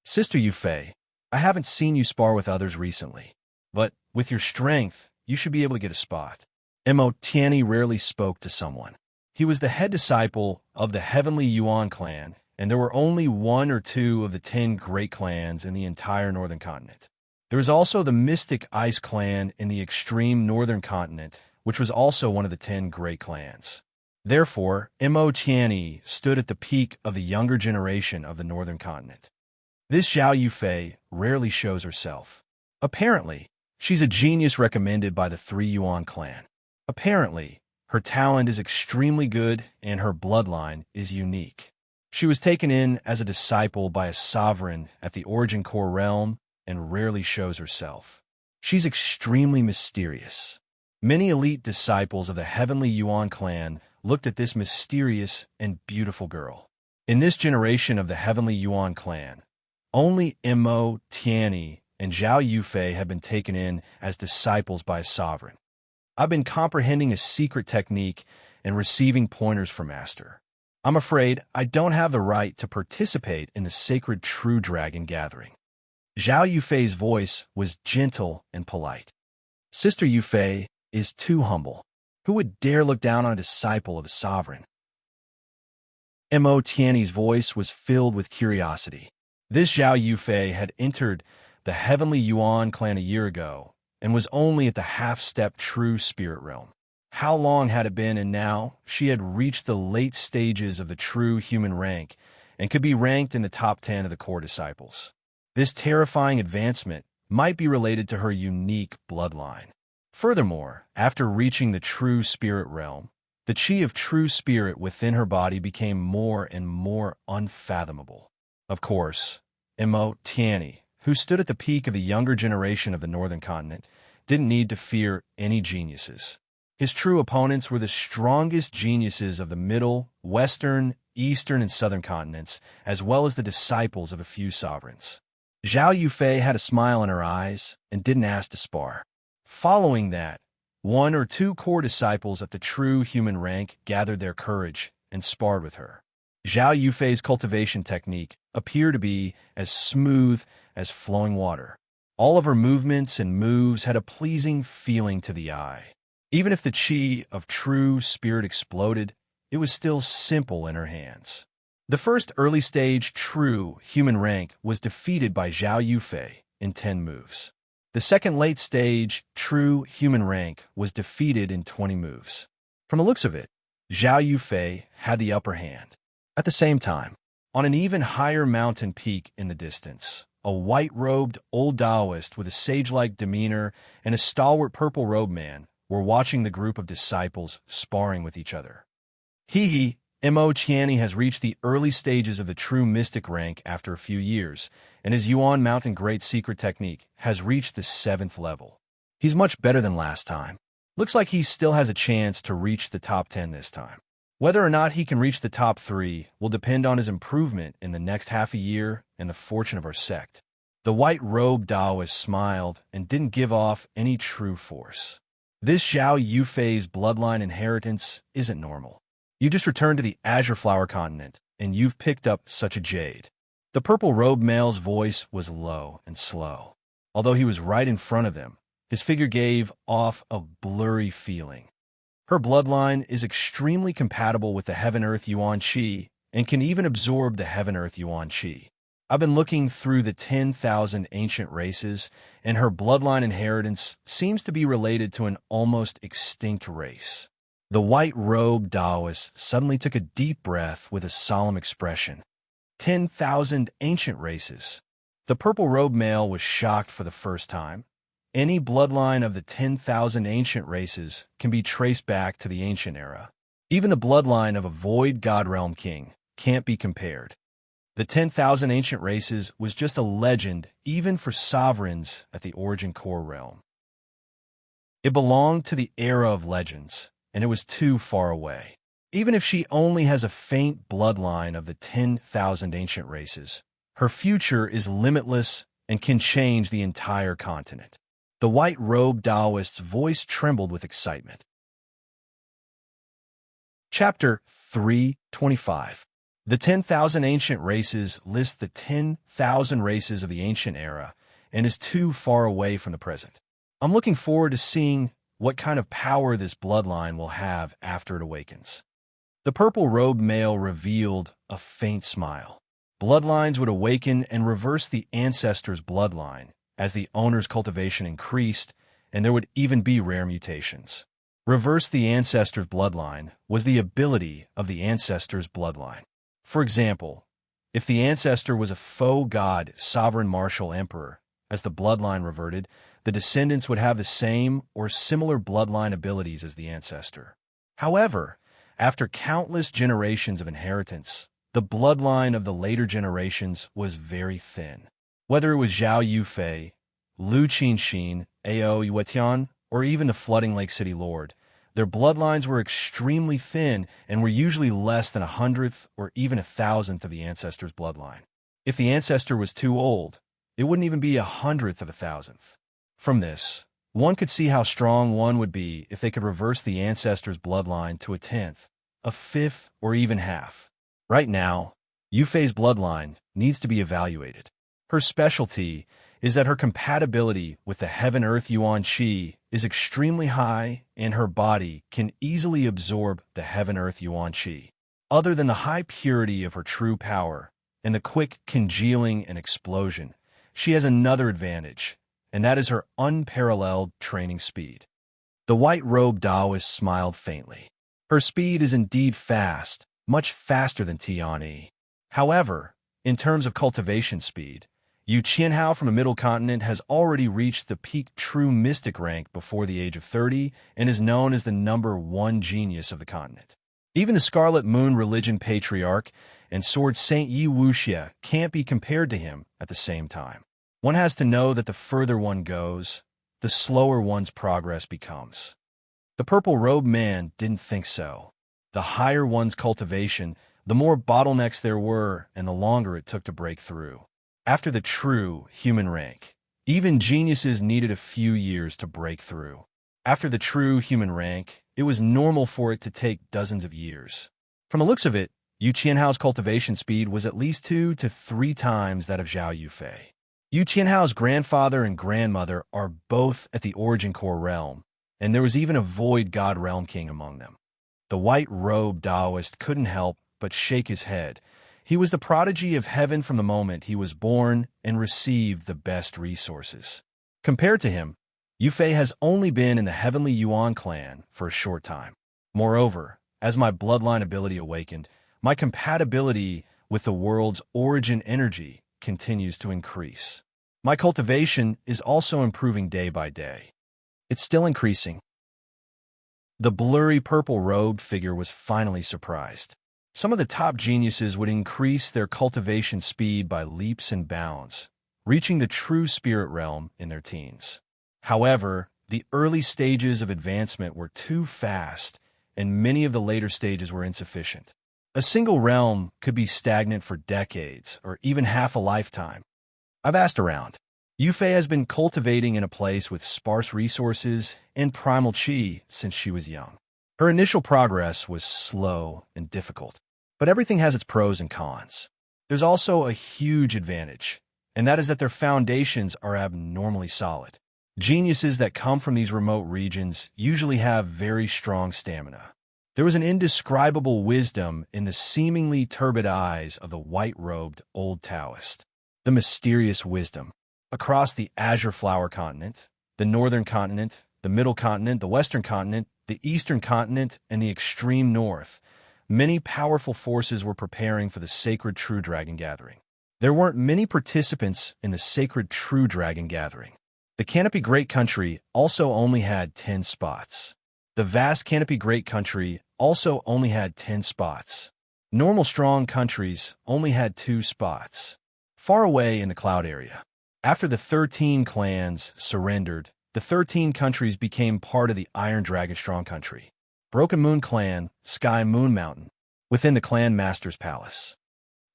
Sister Yufei, I haven't seen you spar with others recently. but with your strength, you should be able to get a spot. Tianyi rarely spoke to someone. He was the head disciple of the Heavenly Yuan clan, and there were only one or two of the 10 great clans in the entire northern continent. There was also the Mystic Ice clan in the extreme northern continent, which was also one of the 10 great clans. Therefore, Tianyi stood at the peak of the younger generation of the northern continent. This Zhao Yufei rarely shows herself. Apparently, she's a genius recommended by the 3 Yuan clan. Apparently, her talent is extremely good and her bloodline is unique. She was taken in as a disciple by a sovereign at the Origin Core realm and rarely shows herself. She's extremely mysterious. Many elite disciples of the Heavenly Yuan clan looked at this mysterious and beautiful girl. In this generation of the Heavenly Yuan clan, only Tianyi and Zhao Yufei have been taken in as disciples by a sovereign. I've been comprehending a secret technique and receiving pointers from Master. I'm afraid I don't have the right to participate in the sacred True Dragon gathering. Zhao Yufei's voice was gentle and polite. Sister Yufei is too humble. Who would dare look down on a disciple of a sovereign? Tianyi's voice was filled with curiosity. This Zhao Yufei had entered the Heavenly Yuan clan a year ago and was only at the half-step true spirit realm. How long had it been, and now she had reached the late stages of the true human rank and could be ranked in the top 10 of the core disciples. This terrifying advancement might be related to her unique bloodline. Furthermore, after reaching the true spirit realm, the chi of true spirit within her body became more and more unfathomable. Of course, Tianyi, who stood at the peak of the younger generation of the northern continent, didn't need to fear any geniuses. His true opponents were the strongest geniuses of the middle, western, eastern, and southern continents, as well as the disciples of a few sovereigns. Zhao Yufei had a smile in her eyes and didn't ask to spar. Following that, one or two core disciples at the true human rank gathered their courage and sparred with her. Zhao Yufei's cultivation technique appeared to be as smooth as flowing water. All of her movements and moves had a pleasing feeling to the eye. Even if the chi of true spirit exploded, it was still simple in her hands. The first early-stage true human rank was defeated by Zhao Yufei in 10 moves. The second late-stage true human rank was defeated in 20 moves. From the looks of it, Zhao Yufei had the upper hand. At the same time, on an even higher mountain peak in the distance, a white-robed old Taoist with a sage-like demeanor and a stalwart purple-robed man were watching the group of disciples sparring with each other. Tianyi has reached the early stages of the true mystic rank after a few years, and his Yuan Mountain Great Secret Technique has reached the 7th level. He's much better than last time. Looks like he still has a chance to reach the top 10 this time. Whether or not he can reach the top 3 will depend on his improvement in the next half a year and the fortune of our sect. The white-robed Taoist smiled and didn't give off any true force. This Zhao Yufei's bloodline inheritance isn't normal. You just returned to the Azure Flower continent, and you've picked up such a jade. The purple-robed male's voice was low and slow. Although he was right in front of them, his figure gave off a blurry feeling. Her bloodline is extremely compatible with the Heaven-Earth Yuan Qi and can even absorb the Heaven-Earth Yuan Qi. I've been looking through the 10,000 ancient races, and her bloodline inheritance seems to be related to an almost extinct race. The white-robed Taoist suddenly took a deep breath with a solemn expression. 10,000 ancient races. The purple-robed male was shocked for the first time. Any bloodline of the 10,000 ancient races can be traced back to the ancient era. Even the bloodline of a void god realm king can't be compared. The 10,000 ancient races was just a legend even for sovereigns at the Origin Core realm. It belonged to the era of legends, and it was too far away. Even if she only has a faint bloodline of the 10,000 ancient races, her future is limitless and can change the entire continent. The white-robed Taoist's voice trembled with excitement. Chapter 325. The 10,000 Ancient Races lists the 10,000 races of the ancient era and is too far away from the present. I'm looking forward to seeing what kind of power this bloodline will have after it awakens. The purple-robed male revealed a faint smile. Bloodlines would awaken and reverse the ancestor's bloodline as the owner's cultivation increased, and there would even be rare mutations. Reverse the ancestor's bloodline was the ability of the ancestor's bloodline. For example, if the ancestor was a faux god, sovereign, martial, emperor, as the bloodline reverted, the descendants would have the same or similar bloodline abilities as the ancestor. However, after countless generations of inheritance, the bloodline of the later generations was very thin. Whether it was Zhao Yufei, Lu Qinxin, Ao Yuetian, or even the flooding Lake City Lord, their bloodlines were extremely thin and were usually less than 100th or even 1,000th of the ancestor's bloodline. If the ancestor was too old, it wouldn't even be 100th of 1,000th. From this, one could see how strong one would be if they could reverse the ancestor's bloodline to 1/10, 1/5, or even half. Right now, Yufei's bloodline needs to be evaluated. Her specialty is that her compatibility with the Heaven-Earth Yuan Qi is extremely high, and her body can easily absorb the Heaven-Earth Yuan Qi. Other than the high purity of her true power and the quick congealing and explosion, she has another advantage, and that is her unparalleled training speed. The white-robed Taoist smiled faintly. Her speed is indeed fast, much faster than Tianyi. However, in terms of cultivation speed, Yu Qianhao from the Middle Continent has already reached the peak true mystic rank before the age of 30 and is known as the #1 genius of the continent. Even the Scarlet Moon religion patriarch and sword Saint Yi Wuxia can't be compared to him at the same time. One has to know that the further one goes, the slower one's progress becomes. The purple-robed man didn't think so. The higher one's cultivation, the more bottlenecks there were and the longer it took to break through. After the true human rank, even geniuses needed a few years to break through. After the true human rank, it was normal for it to take dozens of years. From the looks of it, Yu Qianhao's cultivation speed was at least 2 to 3 times that of Zhao Yufei. Yu Qianhao's grandfather and grandmother are both at the origin core realm, and there was even a void god realm king among them. The white-robed Taoist couldn't help but shake his head. He was the prodigy of heaven from the moment he was born and received the best resources. Compared to him, Yufei has only been in the heavenly Yuan clan for a short time. Moreover, as my bloodline ability awakened, my compatibility with the world's origin energy continues to increase. My cultivation is also improving day by day. It's still increasing. The blurry purple-robed figure was finally surprised. Some of the top geniuses would increase their cultivation speed by leaps and bounds, reaching the true spirit realm in their teens. However, the early stages of advancement were too fast, and many of the later stages were insufficient. A single realm could be stagnant for decades, or even half a lifetime. I've asked around. Yufei has been cultivating in a place with sparse resources and primal qi since she was young. Her initial progress was slow and difficult, but everything has its pros and cons. There's also a huge advantage, and that is that their foundations are abnormally solid. Geniuses that come from these remote regions usually have very strong stamina. There was an indescribable wisdom in the seemingly turbid eyes of the white-robed old Taoist. The mysterious wisdom. Across the azure flower continent, the northern continent, the middle continent, the western continent, the eastern continent, and the extreme north, many powerful forces were preparing for the sacred True Dragon Gathering. There weren't many participants in the sacred True Dragon Gathering. The Canopy Great Country also only had 10 spots. The vast Canopy Great Country also only had 10 spots. Normal strong countries only had 2 spots. Far away in the cloud area. After the 13 clans surrendered, the 13 countries became part of the Iron Dragon Strong Country. Broken Moon Clan, Sky Moon Mountain, within the Clan Master's Palace.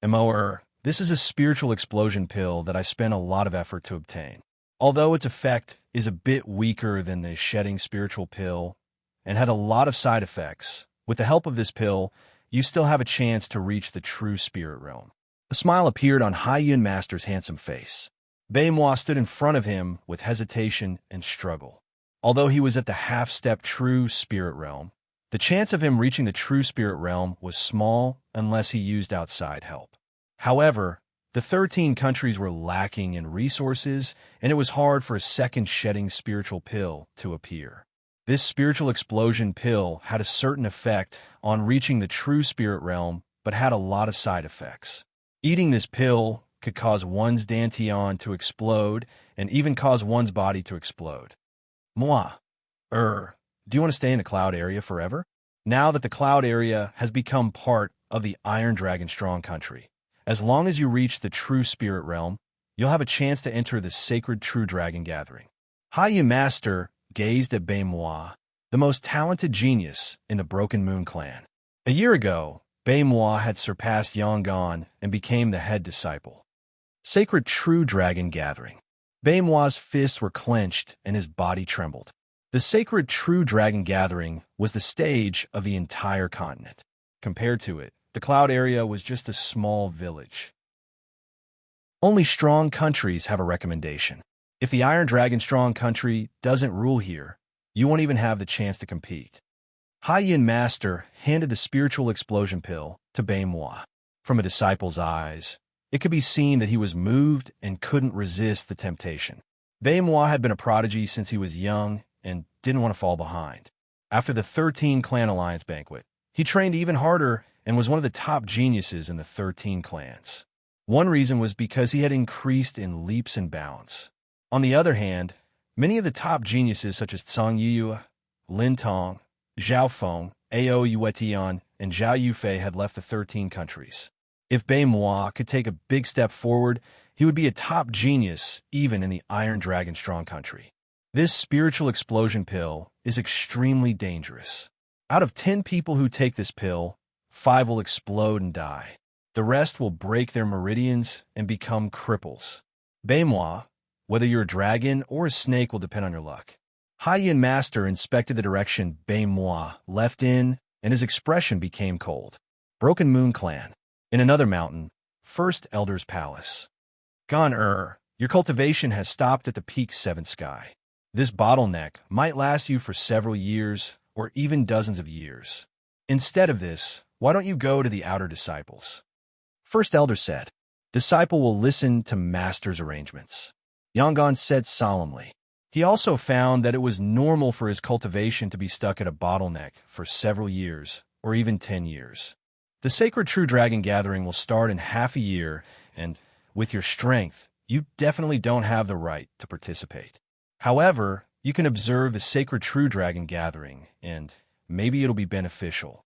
This is a spiritual explosion pill that I spent a lot of effort to obtain. Although its effect is a bit weaker than the shedding spiritual pill and had a lot of side effects, with the help of this pill, you still have a chance to reach the true spirit realm. A smile appeared on Hai Yun Master's handsome face. Baimois stood in front of him with hesitation and struggle. Although he was at the half-step true spirit realm, the chance of him reaching the true spirit realm was small unless he used outside help. However, the 13 countries were lacking in resources, and it was hard for a second shedding spiritual pill to appear. This spiritual explosion pill had a certain effect on reaching the true spirit realm, but had a lot of side effects. Eating this pill could cause one's dantian to explode and even cause one's body to explode. Moi. Do you want to stay in the cloud area forever? Now that the cloud area has become part of the Iron Dragon Strong Country, as long as you reach the true spirit realm, you'll have a chance to enter the sacred true dragon gathering. Haiyan Master gazed at Baimois, the most talented genius in the Broken Moon clan. A year ago, Baimois had surpassed Yangon and became the head disciple. Sacred True Dragon Gathering. Baimois' fists were clenched and his body trembled. The Sacred True Dragon Gathering was the stage of the entire continent. Compared to it, the cloud area was just a small village. Only strong countries have a recommendation. If the Iron Dragon Strong Country doesn't rule here, you won't even have the chance to compete. Haiyan Master handed the spiritual explosion pill to Baimois. From a disciple's eyes, it could be seen that he was moved and couldn't resist the temptation. Baimois had been a prodigy since he was young and didn't want to fall behind. After the 13 Clan Alliance banquet, he trained even harder and was one of the top geniuses in the 13 clans. One reason was because he had increased in leaps and bounds. On the other hand, many of the top geniuses such as Zhang Yiyue, Lin Tong, Zhao Feng, Ao Yuetian, and Zhao Yufei had left the 13 countries. If Baimois could take a big step forward, he would be a top genius even in the Iron Dragon Strong Country. This spiritual explosion pill is extremely dangerous. Out of 10 people who take this pill, 5 will explode and die. The rest will break their meridians and become cripples. Baimois, whether you're a dragon or a snake, will depend on your luck. Haiyan Master inspected the direction Baimois left in, and his expression became cold. Broken Moon Clan. In another mountain, First Elder's Palace. Your cultivation has stopped at the peak 7th sky. This bottleneck might last you for several years or even dozens of years. Instead of this, why don't you go to the outer disciples? First Elder said, Disciple will listen to Master's arrangements. Yangon said solemnly. He also found that it was normal for his cultivation to be stuck at a bottleneck for several years or even 10 years. The Sacred True Dragon Gathering will start in half a year, and with your strength, you definitely don't have the right to participate. However, you can observe the Sacred True Dragon Gathering, and maybe it'll be beneficial.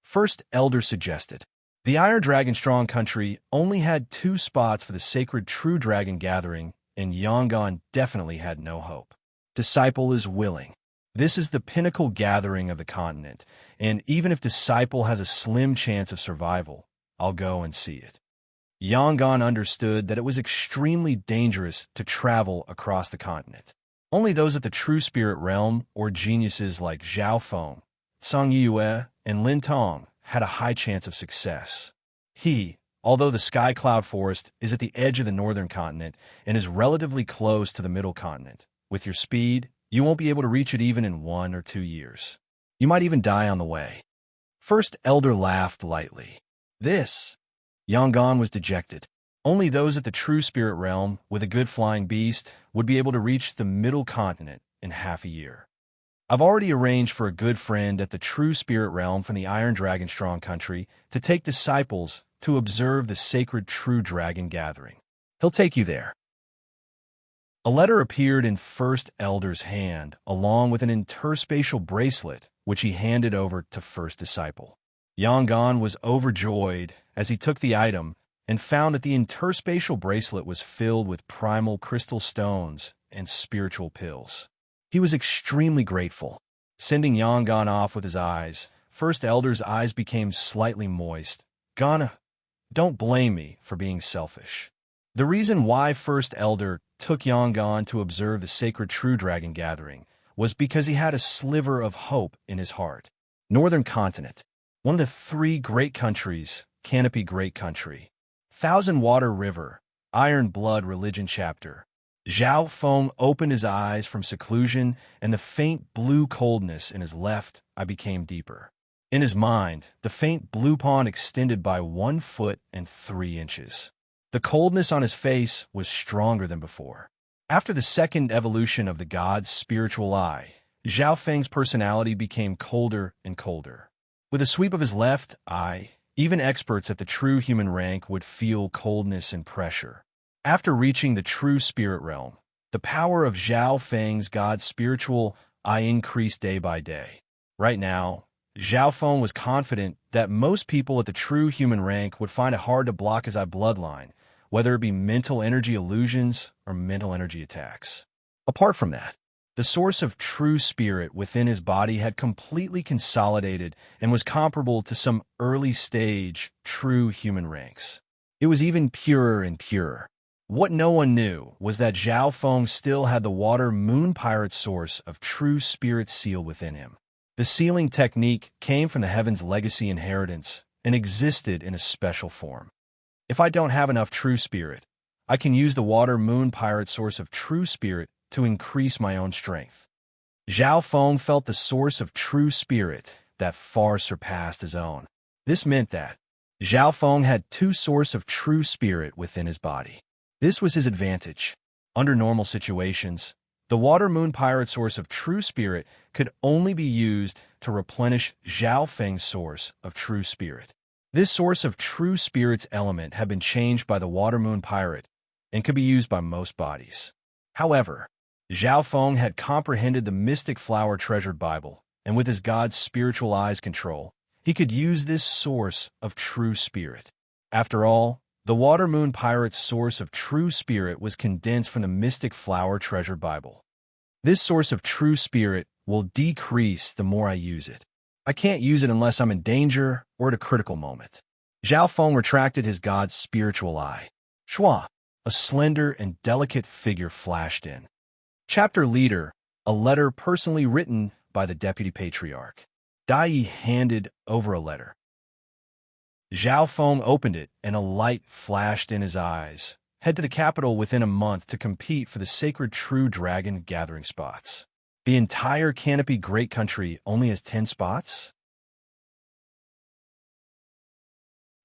First Elder suggested. The Iron Dragon Strong Country only had 2 spots for the Sacred True Dragon Gathering, and Yangon definitely had no hope. Disciple is willing. This is the pinnacle gathering of the continent, and even if Disciple has a slim chance of survival, I'll go and see it. Yangon understood that it was extremely dangerous to travel across the continent. Only those at the true spirit realm or geniuses like Zhao Feng, Zhang Yiyue, and Lin Tong had a high chance of success. Although the Sky Cloud Forest is at the edge of the northern continent and is relatively close to the middle continent, with your speed, you won't be able to reach it even in 1 or 2 years. You might even die on the way. First Elder laughed lightly. Yangon was dejected. Only those at the true spirit realm with a good flying beast would be able to reach the middle continent in half a year. I've already arranged for a good friend at the true spirit realm from the Iron Dragon Strong Country to take disciples to observe the Sacred True Dragon Gathering. He'll take you there. A letter appeared in First Elder's hand, along with an interspatial bracelet, which he handed over to First Disciple. Yangon was overjoyed as he took the item and found that the interspatial bracelet was filled with primal crystal stones and spiritual pills. He was extremely grateful. Sending Yangon off with his eyes, First Elder's eyes became slightly moist. Ghana, don't blame me for being selfish. The reason why First Elder took Yangon to observe the Sacred True Dragon Gathering was because he had a sliver of hope in his heart. Northern Continent, one of the 3 great countries, Canopy Great Country, Thousand Water River, Iron Blood Religion Chapter. Zhao Feng opened his eyes from seclusion, and the faint blue coldness in his left eye became deeper. In his mind, the faint blue pond extended by 1 foot and 3 inches. The coldness on his face was stronger than before. After the second evolution of the god's spiritual eye, Zhao Feng's personality became colder and colder. With a sweep of his left eye, even experts at the true human rank would feel coldness and pressure. After reaching the true spirit realm, the power of Zhao Feng's god's spiritual eye increased day by day. Right now, Zhao Feng was confident that most people at the true human rank would find it hard to block his eye bloodline, whether it be mental energy illusions or mental energy attacks. Apart from that, the source of true spirit within his body had completely consolidated and was comparable to some early-stage true human ranks. It was even purer and purer. What no one knew was that Zhao Feng still had the water moon pirate source of true spirit sealed within him. The sealing technique came from the Heaven's legacy inheritance and existed in a special form. If I don't have enough true spirit, I can use the water moon pirate source of true spirit to increase my own strength. Zhao Feng felt the source of true spirit that far surpassed his own. This meant that Zhao Feng had 2 sources of true spirit within his body. This was his advantage. Under normal situations, the water moon pirate source of true spirit could only be used to replenish Zhao Feng's source of true spirit. This source of true spirit's element had been changed by the water moon pirate and could be used by most bodies. However, Zhao Feng had comprehended the mystic flower treasured Bible, and with his god's spiritual eyes control, he could use this source of true spirit. After all, the water moon pirate's source of true spirit was condensed from the mystic flower treasured Bible. This source of true spirit will decrease the more I use it. I can't use it unless I'm in danger or at a critical moment. Zhao Feng retracted his god's spiritual eye. Shua, a slender and delicate figure, flashed in. Chapter Leader, a letter personally written by the Deputy Patriarch. Dai handed over a letter. Zhao Feng opened it, and a light flashed in his eyes. Head to the capital within a month to compete for the sacred True Dragon gathering spots. The entire Canopy Great Country only has 10 spots?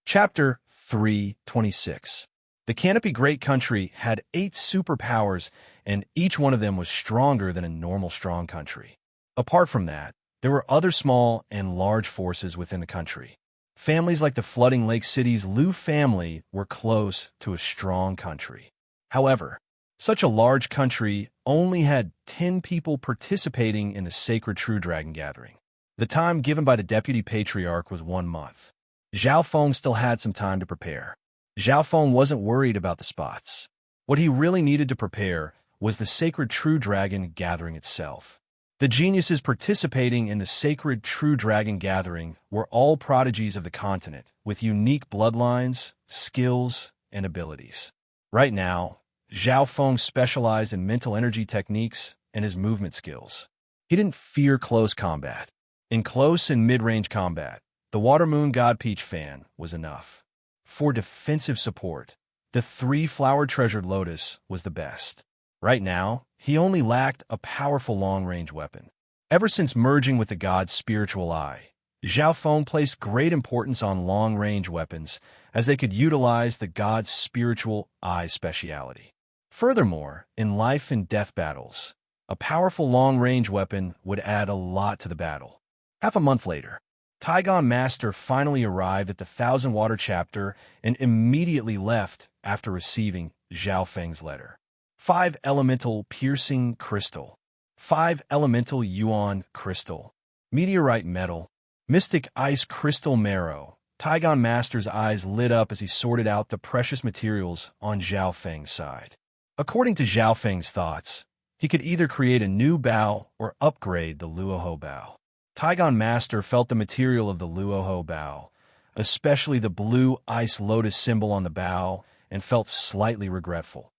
Chapter 3:26. The Canopy Great Country had 8 superpowers, and each one of them was stronger than a normal strong country. Apart from that, there were other small and large forces within the country. Families like the flooding Lake City's Liu family were close to a strong country. However, such a large country only had 10 people participating in the sacred True Dragon gathering. The time given by the Deputy Patriarch was 1 month. Zhao Feng still had some time to prepare. Zhao Feng wasn't worried about the spots. What he really needed to prepare was the sacred True Dragon gathering itself. The geniuses participating in the sacred True Dragon gathering were all prodigies of the continent, with unique bloodlines, skills, and abilities. Right now, Zhao Feng specialized in mental energy techniques and his movement skills. He didn't fear close combat. In close and mid-range combat, the Water Moon God Peach fan was enough. For defensive support, the 3-flower treasured lotus was the best. Right now, he only lacked a powerful long-range weapon. Ever since merging with the god's spiritual eye, Zhao Feng placed great importance on long-range weapons, as they could utilize the god's spiritual eye speciality. Furthermore, in life and death battles, a powerful long-range weapon would add a lot to the battle. Half a month later, Taigon Master finally arrived at the Thousand Water chapter and immediately left after receiving Zhao Feng's letter. 5 elemental piercing crystal, 5 elemental yuan crystal, meteorite metal, mystic ice crystal marrow. Taigon Master's eyes lit up as he sorted out the precious materials on Zhao Feng's side. According to Zhao Feng's thoughts, he could either create a new bow or upgrade the Luoho bow. Taigon Master felt the material of the Luoho bow, especially the blue ice lotus symbol on the bow, and felt slightly regretful.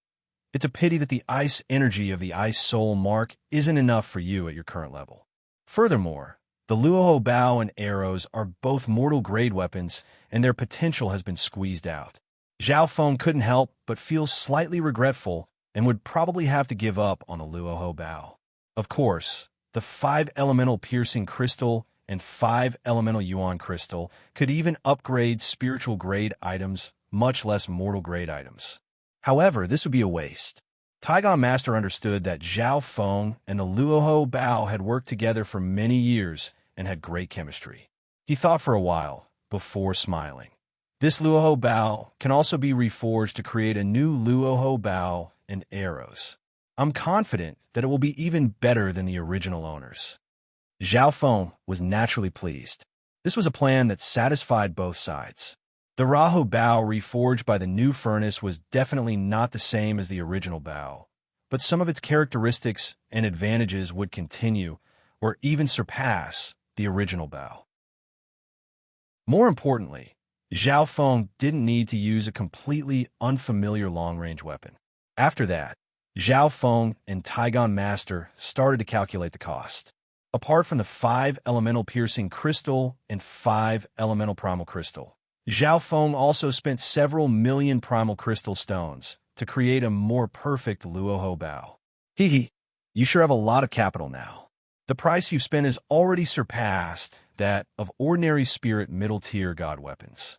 It's a pity that the ice energy of the ice soul mark isn't enough for you at your current level. Furthermore, the Luoho bow and arrows are both mortal grade weapons, and their potential has been squeezed out. Zhao Feng couldn't help but feel slightly regretful and would probably have to give up on the Luoho Bao. Of course, the 5-elemental piercing crystal and 5-elemental yuan crystal could even upgrade spiritual grade items, much less mortal grade items. However, this would be a waste. Taigon Master understood that Zhao Feng and the Luoho Bao had worked together for many years and had great chemistry. He thought for a while, before smiling. This Luoho Bao can also be reforged to create a new Luoho Bao and arrows. I'm confident that it will be even better than the original owners. Zhao Feng was naturally pleased. This was a plan that satisfied both sides. The Rahu Bao reforged by the new furnace was definitely not the same as the original Bao, but some of its characteristics and advantages would continue or even surpass the original Bao. More importantly, Zhao Feng didn't need to use a completely unfamiliar long-range weapon. After that, Zhao Feng and Taigon Master started to calculate the cost. Apart from the 5-elemental piercing crystal and 5-elemental primal crystal, Zhao Feng also spent several million primal crystal stones to create a more perfect Luoho Bao. You sure have a lot of capital now. The price you've spent has already surpassed that of ordinary spirit middle-tier god weapons.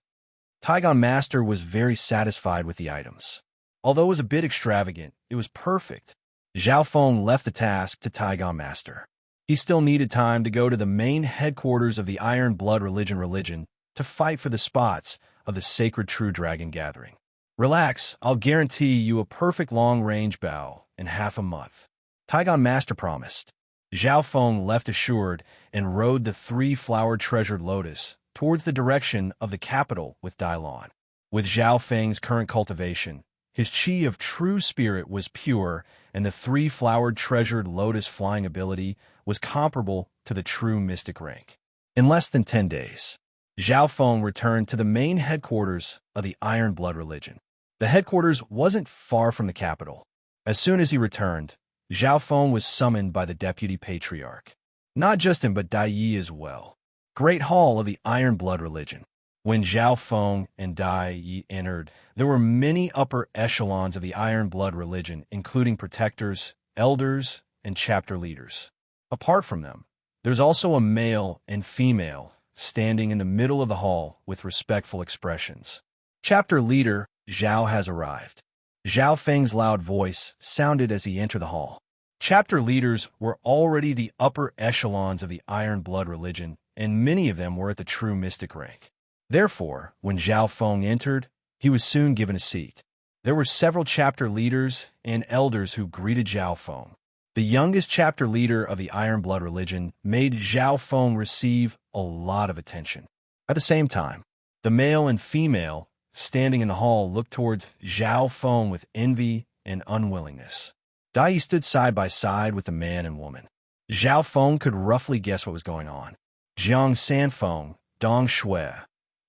Taigon Master was very satisfied with the items. Although it was a bit extravagant, it was perfect. Zhao Feng left the task to Taigon Master. He still needed time to go to the main headquarters of the Iron Blood Religion to fight for the spots of the sacred True Dragon Gathering. Relax, I'll guarantee you a perfect long-range Bao in half a month. Taigon Master promised. Zhao Feng left assured and rode the 3-flowered treasured lotus towards the direction of the capital with Dai Lan. With Zhao Feng's current cultivation, his chi of true spirit was pure, and the 3-flowered treasured lotus flying ability was comparable to the true mystic rank. In less than 10 days, Zhao Feng returned to the main headquarters of the Iron Blood Religion. The headquarters wasn't far from the capital. As soon as he returned, Zhao Feng was summoned by the Deputy Patriarch. Not just him, but Dai Yi as well. Great Hall of the Iron Blood Religion. When Zhao Feng and Dai Yi entered, there were many upper echelons of the Iron Blood Religion, including protectors, elders, and chapter leaders. Apart from them, there's also a male and female standing in the middle of the hall with respectful expressions. Chapter leader Zhao has arrived. Zhao Feng's loud voice sounded as he entered the hall. Chapter leaders were already the upper echelons of the Iron Blood Religion, and many of them were at the true mystic rank. Therefore, when Zhao Feng entered, he was soon given a seat. There were several chapter leaders and elders who greeted Zhao Feng. The youngest chapter leader of the Iron Blood Religion made Zhao Feng receive a lot of attention. At the same time, the male and female standing in the hall looked towards Zhao Feng with envy and unwillingness. Dai Yi stood side by side with the man and woman. Zhao Feng could roughly guess what was going on. Jiang Sanfeng, Dong Shui,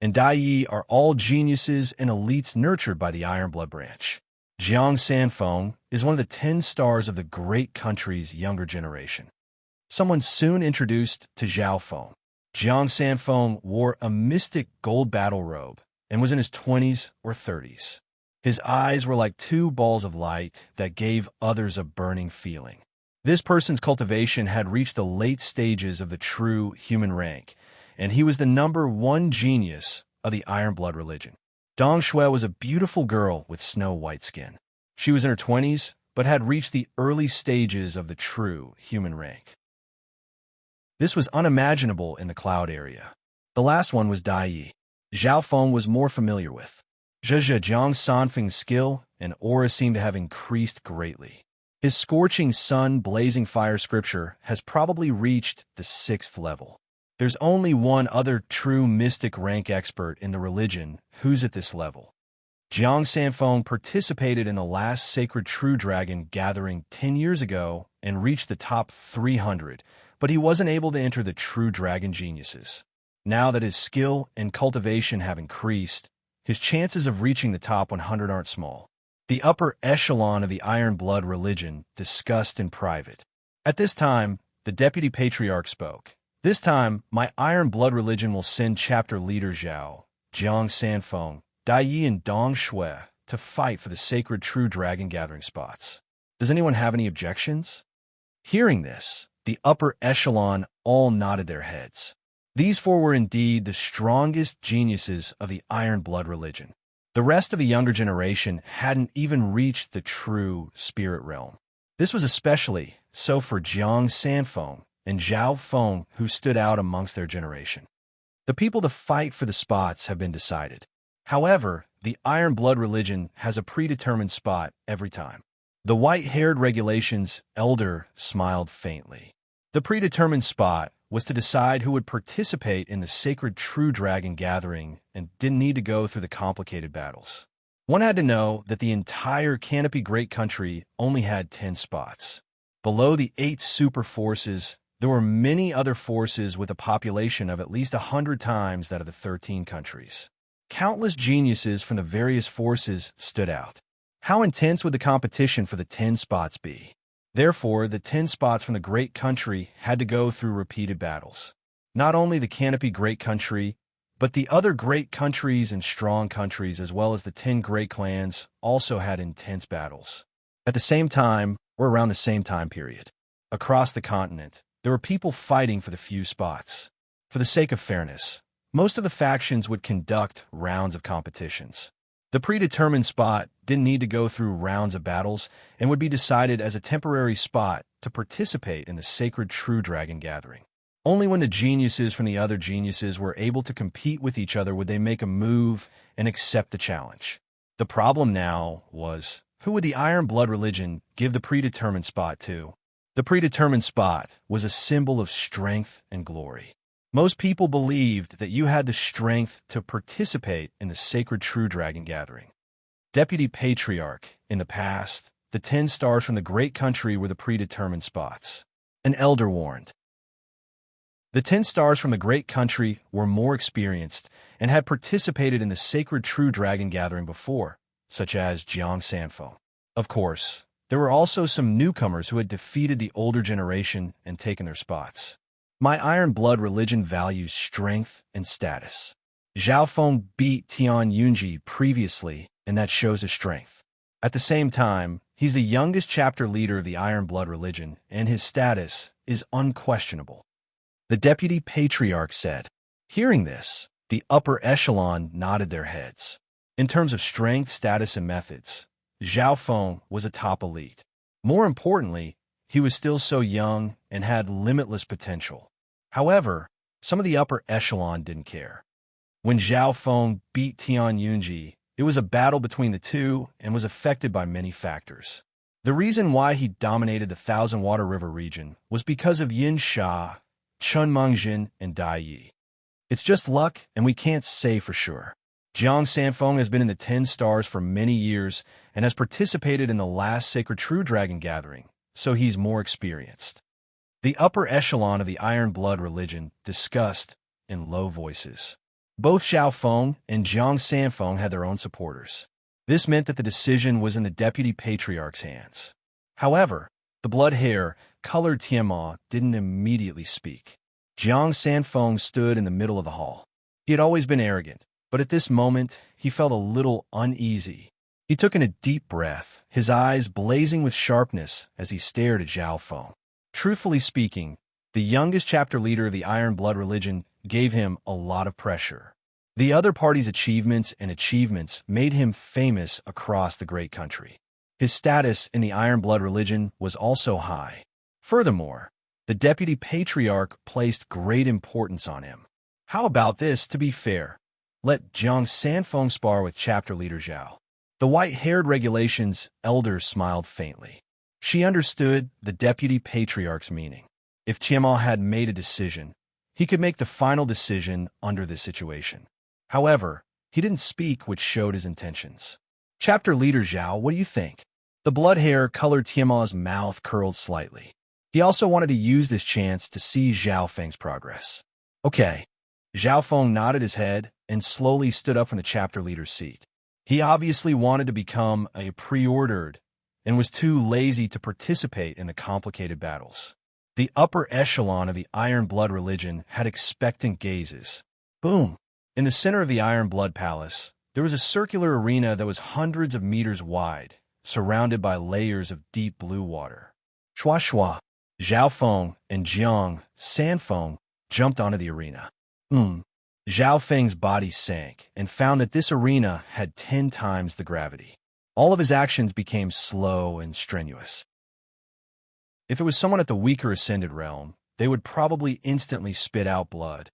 and Dai Yi are all geniuses and elites nurtured by the Iron Blood branch. Jiang Sanfeng is one of the 10 stars of the great country's younger generation. Someone soon introduced to Zhao Feng. Jiang Sanfeng wore a mystic gold battle robe and was in his 20s or 30s. His eyes were like 2 balls of light that gave others a burning feeling. This person's cultivation had reached the late stages of the true human rank, and he was the #1 genius of the Iron Blood Religion. Dong Shui was a beautiful girl with snow-white skin. She was in her 20s, but had reached the early stages of the true human rank. This was unimaginable in the cloud area. The last one was Dai Yi. Zhao Feng was more familiar with. Zhejiang Sanfeng's skill and aura seemed to have increased greatly. His scorching sun blazing fire scripture has probably reached the 6th level. There's only one other true mystic rank expert in the religion who's at this level. Jiang Sanfeng participated in the last sacred True Dragon gathering 10 years ago and reached the top 300, but he wasn't able to enter the True Dragon Geniuses. Now that his skill and cultivation have increased, his chances of reaching the top 100 aren't small. The upper echelon of the Iron Blood Religion discussed in private. At this time, the Deputy Patriarch spoke. This time, my Iron Blood Religion will send chapter leader Jiang Sanfeng, Dai Yi and Dong Shui, to fight for the sacred true dragon gathering spots. Does anyone have any objections? Hearing this, the upper echelon all nodded their heads. These four were indeed the strongest geniuses of the Iron Blood religion. The rest of the younger generation hadn't even reached the true spirit realm. This was especially so for Jiang Sanfeng and Zhao Feng, who stood out amongst their generation. The people to fight for the spots have been decided. However, the Iron Blood religion has a predetermined spot every time. The white-haired regulations elder smiled faintly. The predetermined spot was to decide who would participate in the sacred true dragon gathering and didn't need to go through the complicated battles. One had to know that the entire Canopy Great Country only had 10 spots. Below the 8 super forces, there were many other forces with a population of at least 100 times that of the 13 countries. Countless geniuses from the various forces stood out. How intense would the competition for the 10 spots be? Therefore, the 10 spots from the Great Country had to go through repeated battles. Not only the Canopy Great Country, but the other great countries and strong countries, as well as the 10 great clans, also had intense battles. At the same time, or around the same time period, across the continent, there were people fighting for the few spots. For the sake of fairness, most of the factions would conduct rounds of competitions. The predetermined spot didn't need to go through rounds of battles and would be decided as a temporary spot to participate in the sacred true dragon gathering. Only when the geniuses from the other geniuses were able to compete with each other would they make a move and accept the challenge. The problem now was, who would the Iron Blood religion give the predetermined spot to? The predetermined spot was a symbol of strength and glory. Most people believed that you had the strength to participate in the sacred true dragon gathering. Deputy Patriarch, in the past, the 10 stars from the Great Country were the predetermined spots. An elder warned. The 10 stars from the Great Country were more experienced and had participated in the sacred true dragon gathering before, such as Jiang Sanfeng. Of course, there were also some newcomers who had defeated the older generation and taken their spots. My Iron Blood religion values strength and status. Zhao Feng beat Tian Yunji previously, and that shows his strength. At the same time, he's the youngest chapter leader of the Iron Blood religion, and his status is unquestionable. The Deputy Patriarch said. Hearing this, the upper echelon nodded their heads. In terms of strength, status, and methods, Zhao Feng was a top elite. More importantly, he was still so young and had limitless potential. However, some of the upper echelon didn't care. When Zhao Feng beat Tian Yunji, it was a battle between the two and was affected by many factors. The reason why he dominated the Thousand Water River region was because of Yin Sha, Chun Mengjin, and Dai Yi. It's just luck, and we can't say for sure. Jiang Sanfeng has been in the 10 stars for many years and has participated in the last Sacred True Dragon gathering, so he's more experienced. The upper echelon of the Iron Blood religion discussed in low voices. Both Zhao Feng and Jiang Sanfeng had their own supporters. This meant that the decision was in the Deputy Patriarch's hands. However, the blood-hair-colored Tianma didn't immediately speak. Jiang Sanfeng stood in the middle of the hall. He had always been arrogant, but at this moment, he felt a little uneasy. He took in a deep breath, his eyes blazing with sharpness as he stared at Zhao Feng. Truthfully speaking, the youngest chapter leader of the Iron Blood religion gave him a lot of pressure. The other party's achievements made him famous across the great country. His status in the Iron Blood religion was also high. Furthermore, the Deputy Patriarch placed great importance on him. How about this, to be fair? Let Jiang Sanfeng spar with chapter leader Zhao. The white-haired regulations elder smiled faintly. She understood the Deputy Patriarch's meaning. If Tianma had made a decision, he could make the final decision under this situation. However, he didn't speak, which showed his intentions. Chapter leader Zhao, what do you think? The blood-hair-colored Tianma's mouth curled slightly. He also wanted to use this chance to see Zhao Feng's progress. Okay. Zhao Feng nodded his head and slowly stood up from the chapter leader's seat. He obviously wanted to become a pre-ordered and was too lazy to participate in the complicated battles. The upper echelon of the Iron Blood religion had expectant gazes. Boom! In the center of the Iron Blood Palace, There was a circular arena that was hundreds of meters wide, surrounded by layers of deep blue water. Shua Shua, Zhao Feng, and Jiang Sanfeng jumped onto the arena. Zhao Feng's body sank and found that this arena had 10 times the gravity. All of his actions became slow and strenuous. If it was someone at the weaker ascended realm, they would probably instantly spit out blood.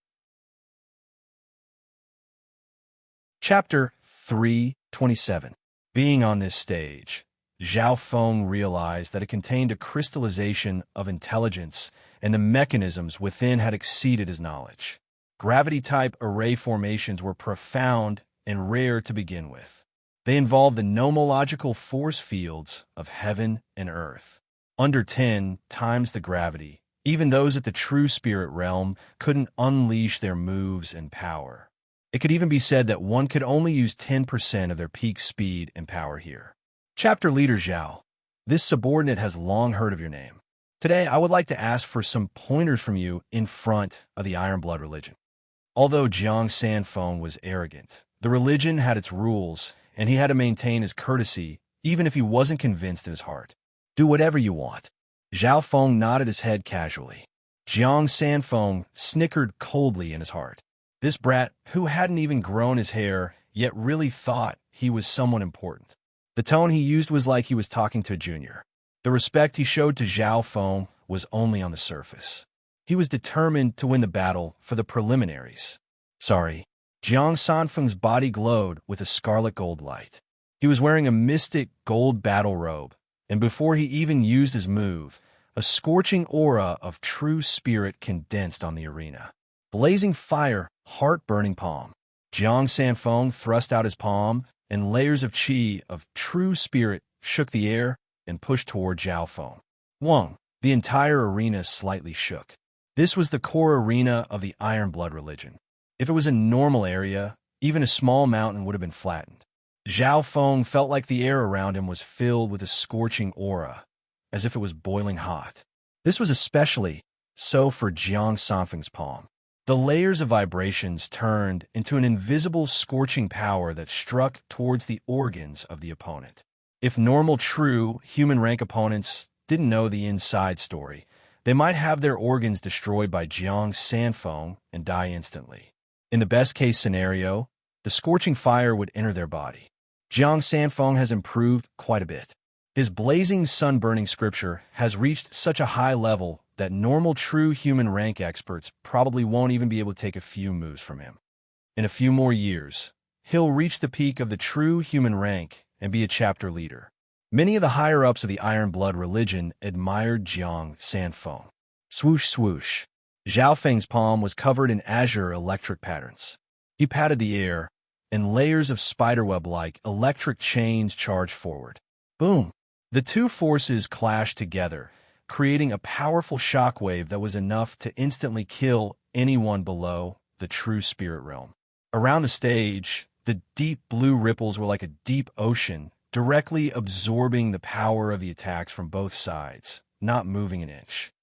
Chapter 327. Being on this stage, Zhao Feng realized that it contained a crystallization of intelligence, and the mechanisms within had exceeded his knowledge. Gravity-type array formations were profound and rare to begin with. They involved the nomological force fields of heaven and earth. Under 10 times the gravity, even those at the true spirit realm couldn't unleash their moves and power. It could even be said that one could only use 10% of their peak speed and power here. Chapter Leader Zhao, this subordinate has long heard of your name. Today, I would like to ask for some pointers from you in front of the Iron Blood religion. Although Jiang Sanfeng was arrogant, the religion had its rules, and he had to maintain his courtesy even if he wasn't convinced in his heart. Do whatever you want. Zhao Feng nodded his head casually. Jiang Sanfeng snickered coldly in his heart. This brat, who hadn't even grown his hair, yet really thought he was someone important. The tone he used was like he was talking to a junior. The respect he showed to Zhao Feng was only on the surface. He was determined to win the battle for the preliminaries. Sorry. Jiang Sanfeng's body glowed with a scarlet gold light. He was wearing a mystic gold battle robe, and before he even used his move, a scorching aura of true spirit condensed on the arena. Blazing fire, heart-burning palm. Jiang Sanfeng thrust out his palm, and layers of qi of true spirit shook the air and pushed toward Zhao Feng. Wang, the entire arena slightly shook. This was the core arena of the Iron Blood religion. If it was a normal area, even a small mountain would have been flattened. Zhao Feng felt like the air around him was filled with a scorching aura, as if it was boiling hot. This was especially so for Jiang Sanfeng's palm. The layers of vibrations turned into an invisible scorching power that struck towards the organs of the opponent. If normal, true, human rank opponents didn't know the inside story, they might have their organs destroyed by Jiang Sanfeng and die instantly. In the best-case scenario, the scorching fire would enter their body. Jiang Sanfeng has improved quite a bit. His blazing sun-burning scripture has reached such a high level that normal true human rank experts probably won't even be able to take a few moves from him. In a few more years, he'll reach the peak of the true human rank and be a chapter leader. Many of the higher-ups of the Iron Blood religion admired Jiang Sanfeng. Swoosh, swoosh. Zhao Feng's palm was covered in azure electric patterns. He patted the air, and layers of spiderweb-like electric chains charged forward. Boom! The two forces clashed together, creating a powerful shockwave that was enough to instantly kill anyone below the true spirit realm. Around the stage, the deep blue ripples were like a deep ocean, directly absorbing the power of the attacks from both sides, not moving an inch.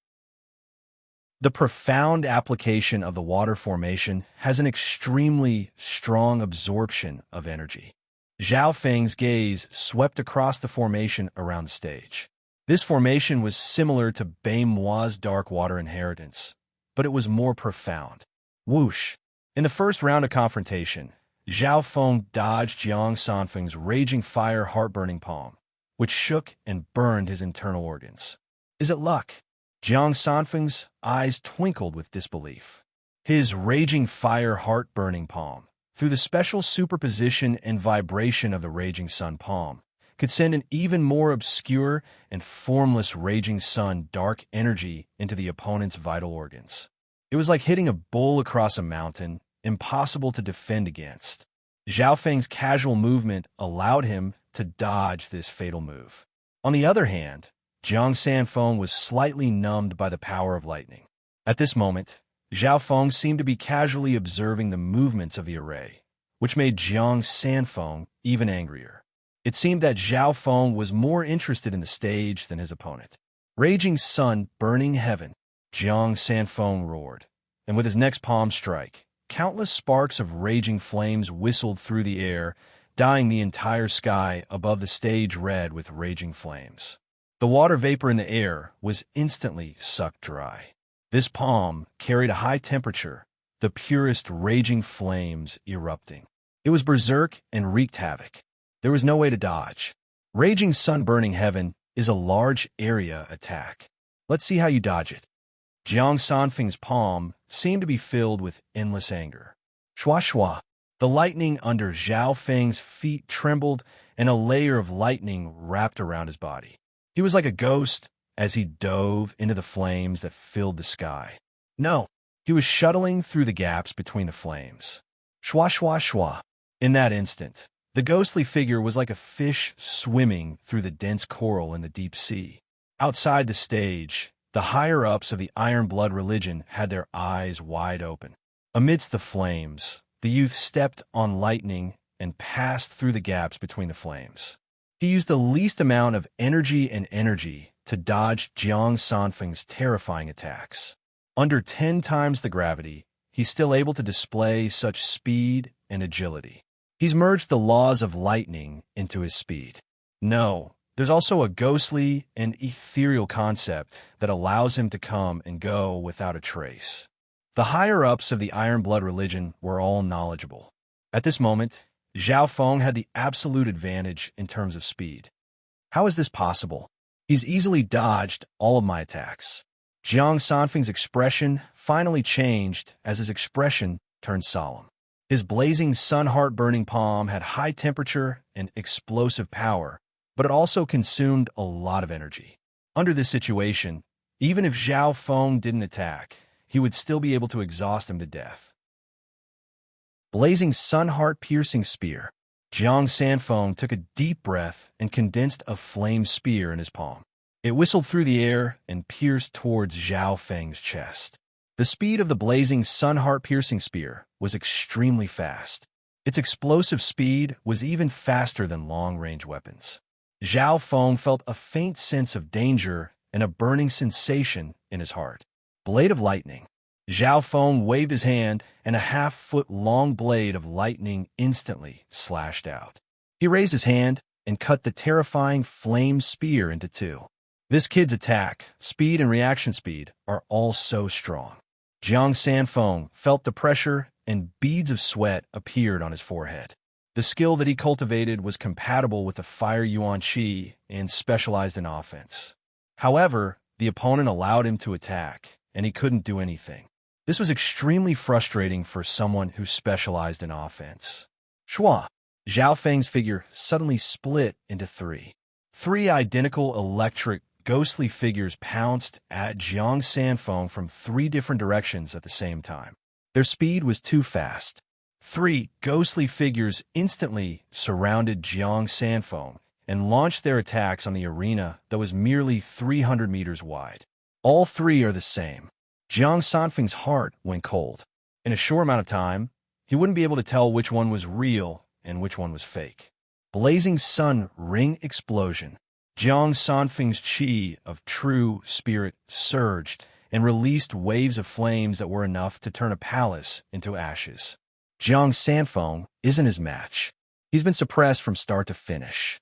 The profound application of the water formation has an extremely strong absorption of energy. Zhao Feng's gaze swept across the formation around the stage. This formation was similar to Baimuo's dark water inheritance, but it was more profound. Whoosh! In the first round of confrontation, Zhao Feng dodged Jiang Sanfeng's raging fire heart-burning palm, which shook and burned his internal organs. Is it luck? Jiang Sanfeng's eyes twinkled with disbelief. His raging fire heart-burning palm, through the special superposition and vibration of the raging sun palm, could send an even more obscure and formless raging sun dark energy into the opponent's vital organs. It was like hitting a bull across a mountain, impossible to defend against. Zhao Feng's casual movement allowed him to dodge this fatal move. On the other hand, Jiang Sanfeng was slightly numbed by the power of lightning. At this moment, Zhao Feng seemed to be casually observing the movements of the array, which made Jiang Sanfeng even angrier. It seemed that Zhao Feng was more interested in the stage than his opponent. Raging sun, burning heaven, Jiang Sanfeng roared, and with his next palm strike, countless sparks of raging flames whistled through the air, dyeing the entire sky above the stage red with raging flames. The water vapor in the air was instantly sucked dry. This palm carried a high temperature, the purest raging flames erupting. It was berserk and wreaked havoc. There was no way to dodge. Raging sun-burning heaven is a large area attack. Let's see how you dodge it. Jiang Sanfeng's palm seemed to be filled with endless anger. Shua shua. The lightning under Zhao Feng's feet trembled, and a layer of lightning wrapped around his body. He was like a ghost as he dove into the flames that filled the sky. No, he was shuttling through the gaps between the flames. Shua shua shua. In that instant, the ghostly figure was like a fish swimming through the dense coral in the deep sea. Outside the stage, the higher-ups of the Iron Blood religion had their eyes wide open. Amidst the flames, the youth stepped on lightning and passed through the gaps between the flames. He used the least amount of energy to dodge Jiang Sanfeng's terrifying attacks. Under 10 times the gravity, he's still able to display such speed and agility. He's merged the laws of lightning into his speed. No, there's also a ghostly and ethereal concept that allows him to come and go without a trace. The higher-ups of the Iron Blood religion were all knowledgeable. At this moment, Zhao Feng had the absolute advantage in terms of speed. How is this possible? He's easily dodged all of my attacks. Jiang Sanfeng's expression finally changed as his expression turned solemn. His blazing sun-heart-burning palm had high temperature and explosive power, but it also consumed a lot of energy. Under this situation, even if Zhao Feng didn't attack, he would still be able to exhaust him to death. Blazing sun-heart-piercing spear. Jiang Sanfeng took a deep breath and condensed a flame spear in his palm. It whistled through the air and pierced towards Zhao Feng's chest. The speed of the blazing sun-heart-piercing spear was extremely fast. Its explosive speed was even faster than long-range weapons. Zhao Feng felt a faint sense of danger and a burning sensation in his heart. Blade of lightning. Zhao Feng waved his hand, and a half-foot-long blade of lightning instantly slashed out. He raised his hand and cut the terrifying flame spear into two. This kid's attack, speed, and reaction speed are all so strong. Jiang Sanfeng felt the pressure, and beads of sweat appeared on his forehead. The skill that he cultivated was compatible with the Fire Yuan Qi and specialized in offense. However, the opponent allowed him to attack, and he couldn't do anything. This was extremely frustrating for someone who specialized in offense. Shua. Zhao Feng's figure suddenly split into three. Three identical electric, ghostly figures pounced at Jiang Sanfeng from 3 different directions at the same time. Their speed was too fast. 3 ghostly figures instantly surrounded Jiang Sanfeng and launched their attacks on the arena that was merely 300 meters wide. All 3 are the same. Jiang Sanfeng's heart went cold. In a short amount of time, he wouldn't be able to tell which one was real and which one was fake. Blazing sun ring explosion. Jiang Sanfeng's qi of true spirit surged and released waves of flames that were enough to turn a palace into ashes. Jiang Sanfeng isn't his match. He's been suppressed from start to finish.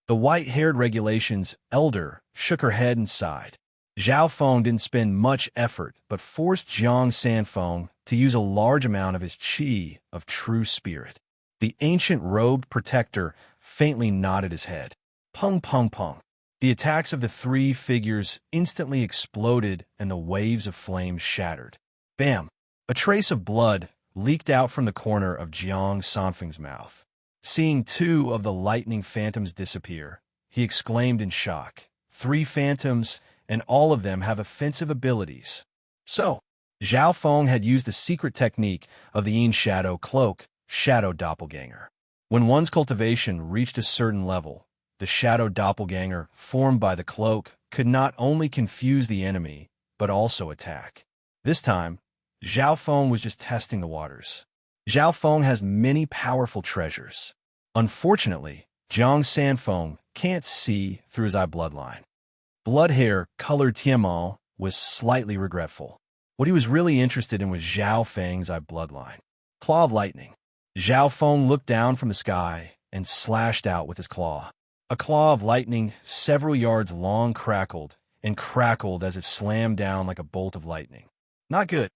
The white-haired regulation's elder shook her head and sighed. Zhao Feng didn't spend much effort but forced Jiang Sanfeng to use a large amount of his qi of true spirit. The ancient robed protector faintly nodded his head. Pung pung pung. The attacks of the 3 figures instantly exploded and the waves of flames shattered. Bam! A trace of blood leaked out from the corner of Jiang Sanfeng's mouth. Seeing 2 of the lightning phantoms disappear, he exclaimed in shock. 3 phantoms, and all of them have offensive abilities. So, Zhao Feng had used the secret technique of the Yin Shadow Cloak, Shadow Doppelganger. When one's cultivation reached a certain level, the Shadow Doppelganger formed by the cloak could not only confuse the enemy, but also attack. This time, Zhao Feng was just testing the waters. Zhao Feng has many powerful treasures. Unfortunately, Jiang Sanfeng can't see through his eye bloodline. Blood hair colored Tianmao was slightly regretful. What he was really interested in was Zhao Feng's eye bloodline. Claw of lightning. Zhao Feng looked down from the sky and slashed out with his claw. A claw of lightning several yards long crackled and crackled as it slammed down like a bolt of lightning. Not good.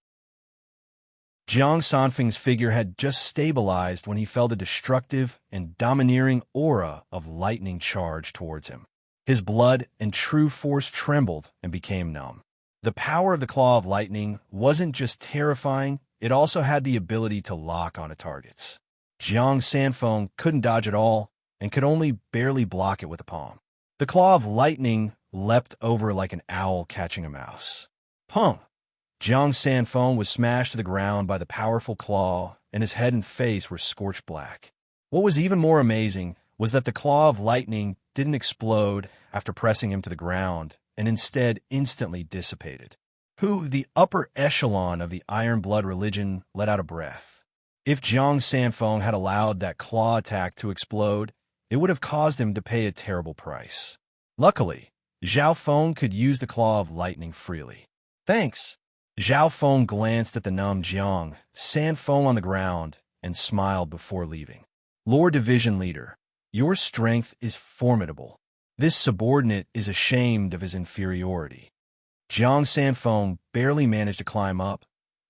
Jiang Sanfeng's figure had just stabilized when he felt a destructive and domineering aura of lightning charge towards him. His blood and true force trembled and became numb. The power of the claw of lightning wasn't just terrifying, it also had the ability to lock onto targets. Jiang Sanfeng couldn't dodge at all and could only barely block it with a palm. The claw of lightning leapt over like an owl catching a mouse. Pung! Jiang Sanfeng was smashed to the ground by the powerful claw, and his head and face were scorched black. What was even more amazing was that the claw of lightning didn't explode after pressing him to the ground, and instead instantly dissipated. The upper echelon of the Iron Blood religion, let out a breath. If Jiang Sanfeng had allowed that claw attack to explode, it would have caused him to pay a terrible price. Luckily, Zhao Feng could use the claw of lightning freely. Thanks. Zhao Feng glanced at the numb Jiang Sanfeng on the ground and smiled before leaving. Lord Division Leader, your strength is formidable. This subordinate is ashamed of his inferiority. Jiang Sanfeng barely managed to climb up,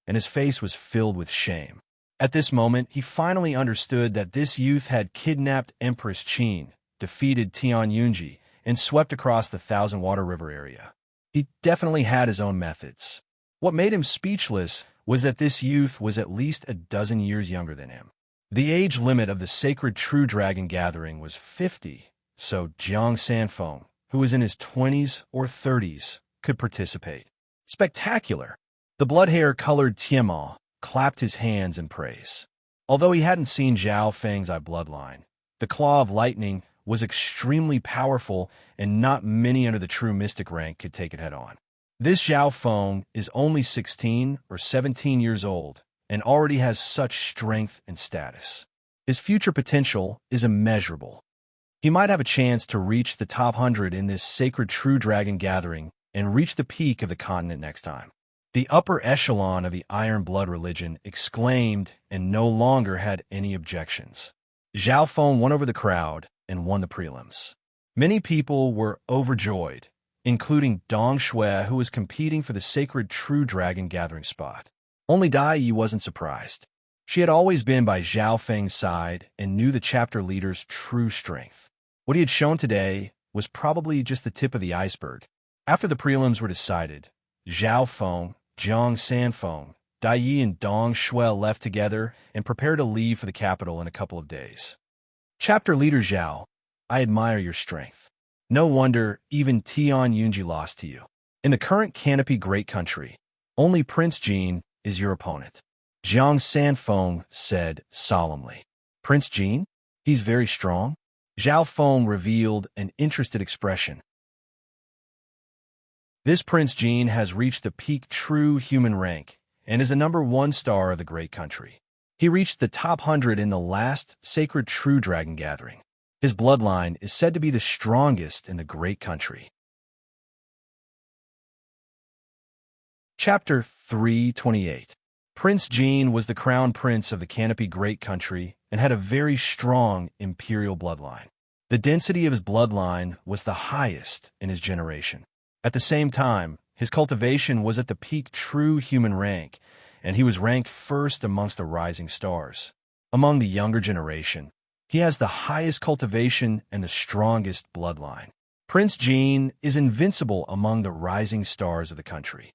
and his face was filled with shame. At this moment, he finally understood that this youth had kidnapped Empress Qin, defeated Tian Yunji, and swept across the Thousand Water River area. He definitely had his own methods. What made him speechless was that this youth was at least a dozen years younger than him. The age limit of the sacred True Dragon Gathering was 50, so Jiang Sanfeng, who was in his 20s or 30s, could participate. Spectacular! The blood-hair-colored Tiamat clapped his hands in praise. Although he hadn't seen Zhao Feng's bloodline, the Claw of Lightning was extremely powerful, and not many under the true mystic rank could take it head-on. This Zhao Feng is only 16 or 17 years old and already has such strength and status. His future potential is immeasurable. He might have a chance to reach the top 100 in this sacred True Dragon Gathering and reach the peak of the continent next time. The upper echelon of the Iron Blood religion exclaimed and no longer had any objections. Zhao Feng won over the crowd and won the prelims. Many people were overjoyed, including Dong Shui, who was competing for the sacred True Dragon Gathering spot. Only Dai Yi wasn't surprised. She had always been by Zhao Feng's side and knew the chapter leader's true strength. What he had shown today was probably just the tip of the iceberg. After the prelims were decided, Zhao Feng, Jiang Sanfeng, Dai Yi, and Dong Shui left together and prepared to leave for the capital in a couple of days. Chapter Leader Zhao, I admire your strength. No wonder even Tian Yunji lost to you. In the current Canopy Great Country, only Prince Jin is your opponent. Jiang Sanfeng said solemnly. Prince Jin? He's very strong? Zhao Feng revealed an interested expression. This Prince Jin has reached the peak true human rank and is the #1 star of the Great Country. He reached the top 100 in the last sacred True Dragon Gathering. His bloodline is said to be the strongest in the Great Country. Chapter 328. Prince Jin was the crown prince of the Canopy Great Country and had a very strong imperial bloodline. The density of his bloodline was the highest in his generation. At the same time, his cultivation was at the peak true human rank, and he was ranked first amongst the rising stars. Among the younger generation, he has the highest cultivation and the strongest bloodline. Prince Jin is invincible among the rising stars of the country.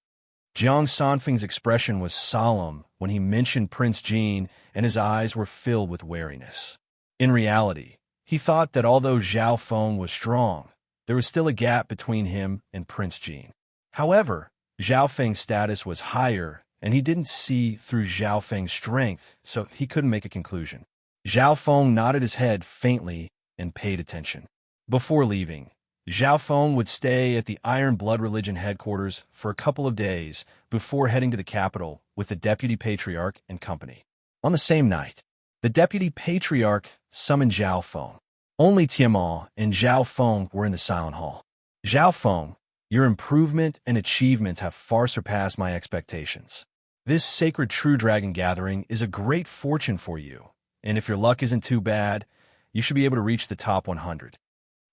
Jiang Sanfeng's expression was solemn when he mentioned Prince Jin, and his eyes were filled with wariness. In reality, he thought that although Zhao Feng was strong, there was still a gap between him and Prince Jin. However, Zhao Feng's status was higher, and he didn't see through Zhao Feng's strength, so he couldn't make a conclusion. Zhao Feng nodded his head faintly and paid attention. Before leaving, Zhao Feng would stay at the Iron Blood Religion headquarters for a couple of days before heading to the capital with the Deputy Patriarch and company. On the same night, the Deputy Patriarch summoned Zhao Feng. Only Tiamat and Zhao Feng were in the Silent Hall. Zhao Feng, your improvement and achievements have far surpassed my expectations. This sacred true dragon gathering is a great fortune for you, and if your luck isn't too bad, you should be able to reach the top 100.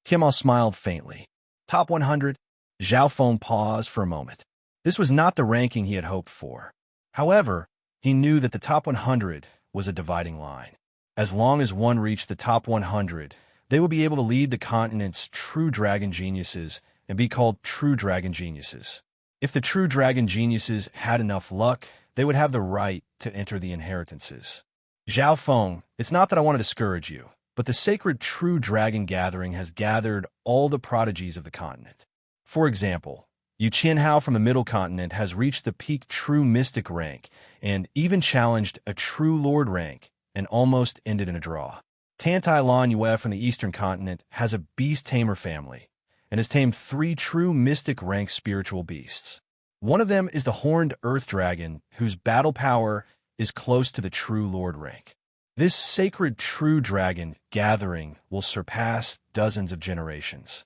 Tiamat smiled faintly. Top 100? Zhao Feng paused for a moment. This was not the ranking he had hoped for. However, he knew that the top 100 was a dividing line. As long as one reached the top 100, they would be able to lead the continent's true dragon geniuses and be called true dragon geniuses. If the true dragon geniuses had enough luck, they would have the right to enter the inheritances. Zhao Feng, it's not that I want to discourage you, but the sacred true dragon gathering has gathered all the prodigies of the continent. For example, Yu Qianhao from the Middle Continent has reached the peak true mystic rank and even challenged a true lord rank and almost ended in a draw. Tantai Lan Yue from the Eastern Continent has a beast tamer family and has tamed 3 true mystic rank spiritual beasts. One of them is the horned earth dragon, whose battle power is close to the true lord rank. This sacred true dragon gathering will surpass dozens of generations.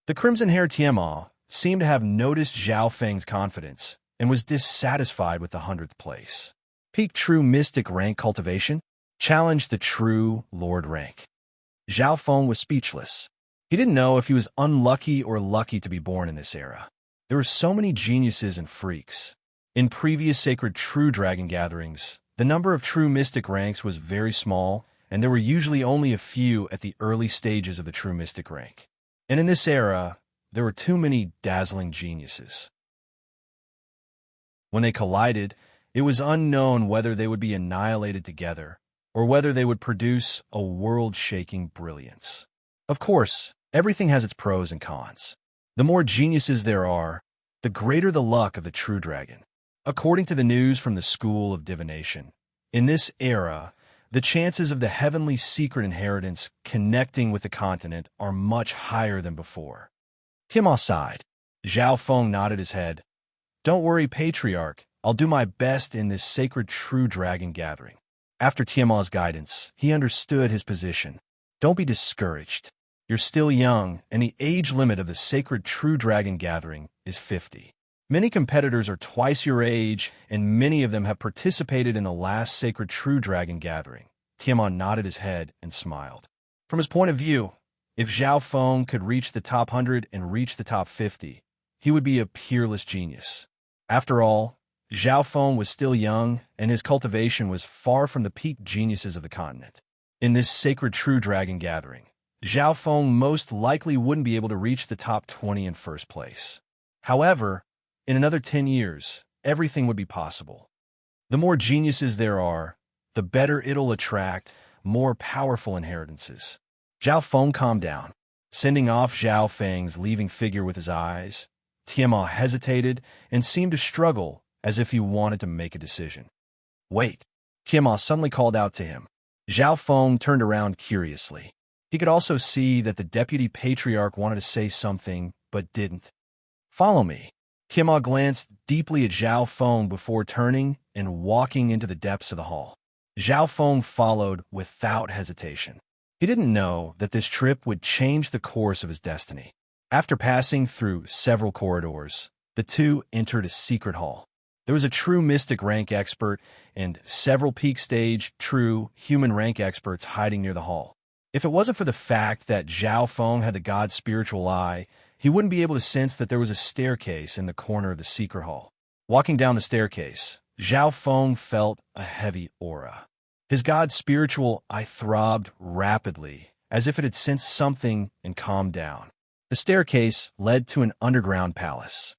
The crimson-haired Tiamat seemed to have noticed Zhao Feng's confidence and was dissatisfied with the 100th place. Peak true mystic rank cultivation challenged the true lord rank. Zhao Feng was speechless. He didn't know if he was unlucky or lucky to be born in this era. There were so many geniuses and freaks. In previous sacred true dragon gatherings, the number of true mystic ranks was very small, and there were usually only a few at the early stages of the true mystic rank. And in this era, there were too many dazzling geniuses. When they collided, it was unknown whether they would be annihilated together or whether they would produce a world-shaking brilliance. Of course, everything has its pros and cons. The more geniuses there are, the greater the luck of the true dragon. According to the news from the School of Divination, in this era, the chances of the heavenly secret inheritance connecting with the continent are much higher than before. Tiamat sighed. Zhao Feng nodded his head. Don't worry, Patriarch. I'll do my best in this sacred true dragon gathering. After Tiamat's guidance, he understood his position. Don't be discouraged. You're still young, and the age limit of the sacred true dragon gathering is 50. Many competitors are twice your age, and many of them have participated in the last sacred true dragon gathering. Tiamat nodded his head and smiled. From his point of view, if Zhao Feng could reach the top 100 and reach the top 50, he would be a peerless genius. After all, Zhao Feng was still young, and his cultivation was far from the peak geniuses of the continent. In this sacred true dragon gathering, Zhao Feng most likely wouldn't be able to reach the top 20 in first place. However, in another 10 years, everything would be possible. The more geniuses there are, the better it'll attract more powerful inheritances. Zhao Feng calmed down, sending off Zhao Feng's leaving figure with his eyes. Tiamat hesitated and seemed to struggle as if he wanted to make a decision. Wait, Tiamat suddenly called out to him. Zhao Feng turned around curiously. He could also see that the deputy patriarch wanted to say something, but didn't. Follow me. Tiamat glanced deeply at Zhao Feng before turning and walking into the depths of the hall. Zhao Feng followed without hesitation. He didn't know that this trip would change the course of his destiny. After passing through several corridors, the two entered a secret hall. There was a true mystic rank expert and several peak stage true human rank experts hiding near the hall. If it wasn't for the fact that Zhao Feng had the god's spiritual eye, he wouldn't be able to sense that there was a staircase in the corner of the secret hall. Walking down the staircase, Zhao Feng felt a heavy aura. His god's spiritual eye throbbed rapidly, as if it had sensed something and calmed down. The staircase led to an underground palace.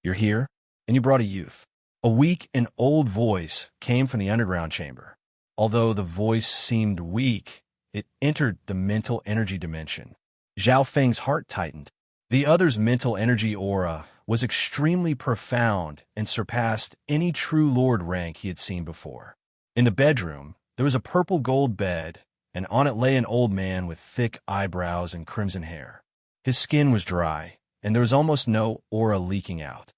You're here, and you brought a youth. A weak and old voice came from the underground chamber. Although the voice seemed weak, it entered the mental energy dimension. Zhao Feng's heart tightened. The other's mental energy aura was extremely profound and surpassed any true lord rank he had seen before. In the bedroom, there was a purple gold bed, and on it lay an old man with thick eyebrows and crimson hair. His skin was dry, and there was almost no aura leaking out.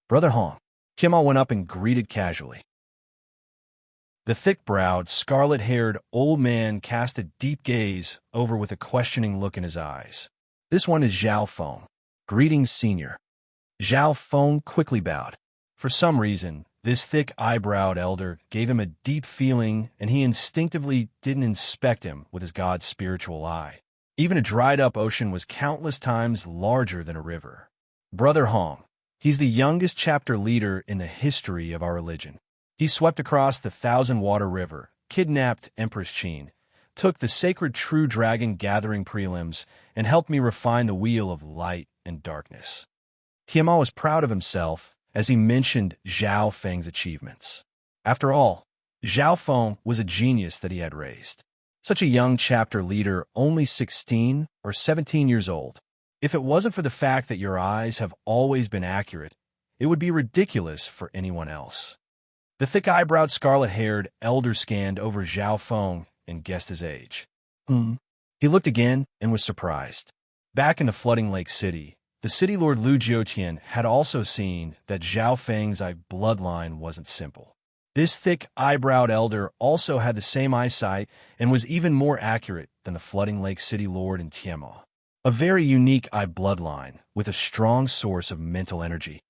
Brother Hong. Tiamat went up and greeted casually. The thick-browed, scarlet-haired old man cast a deep gaze over with a questioning look in his eyes. This one is Zhao Feng. Greetings, senior. Zhao Feng quickly bowed. For some reason, This thick-eyebrowed elder gave him a deep feeling, and he instinctively didn't inspect him with his god's spiritual eye. Even a dried-up ocean was countless times larger than a river. Brother Hong. He's the youngest chapter leader in the history of our religion. He swept across the Thousand-Water River, kidnapped Empress Qin, took the sacred True Dragon Gathering prelims, and helped me refine the wheel of light and darkness. Tiamat was proud of himself as he mentioned Zhao Feng's achievements. After all, Zhao Feng was a genius that he had raised. Such a young chapter leader, only 16 or 17 years old. If it wasn't for the fact that your eyes have always been accurate, it would be ridiculous for anyone else. The thick-eyebrowed, scarlet-haired elder scanned over Zhao Feng and guessed his age. He looked again and was surprised. Back in the flooding lake city, the city lord Lu Jiutian had also seen that Zhao Feng's bloodline wasn't simple. This thick-eyebrowed elder also had the same eyesight and was even more accurate than the flooding lake city lord in Tiamat. A very unique bloodline with a strong source of mental energy.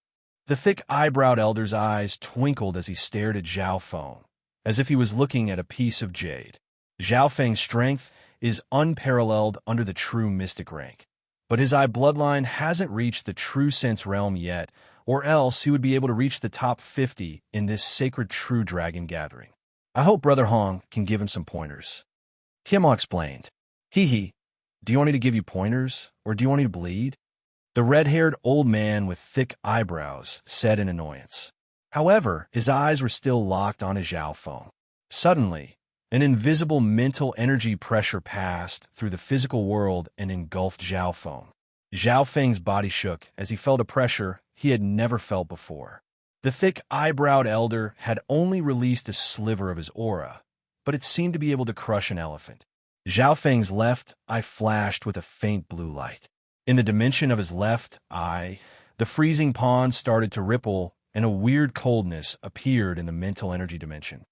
The thick-eyebrowed elder's eyes twinkled as he stared at Zhao Feng, as if he was looking at a piece of jade. Zhao Feng's strength is unparalleled under the true mystic rank. But his bloodline hasn't reached the true sense realm yet, or else he would be able to reach the top 50 in this sacred True Dragon Gathering. I hope Brother Hong can give him some pointers. Tiamat explained. Hee, do you want me to give you pointers, or do you want me to bleed? The red-haired old man with thick eyebrows said in annoyance. However, his eyes were still locked on Zhao Feng. Suddenly, an invisible mental energy pressure passed through the physical world and engulfed Zhao Feng. Zhao Feng's body shook as he felt a pressure he had never felt before. The thick-eyebrowed elder had only released a sliver of his aura, but it seemed to be able to crush an elephant. Zhao Feng's left eye flashed with a faint blue light. In the dimension of his left eye, the freezing pond started to ripple, and a weird coldness appeared in the mental energy dimension.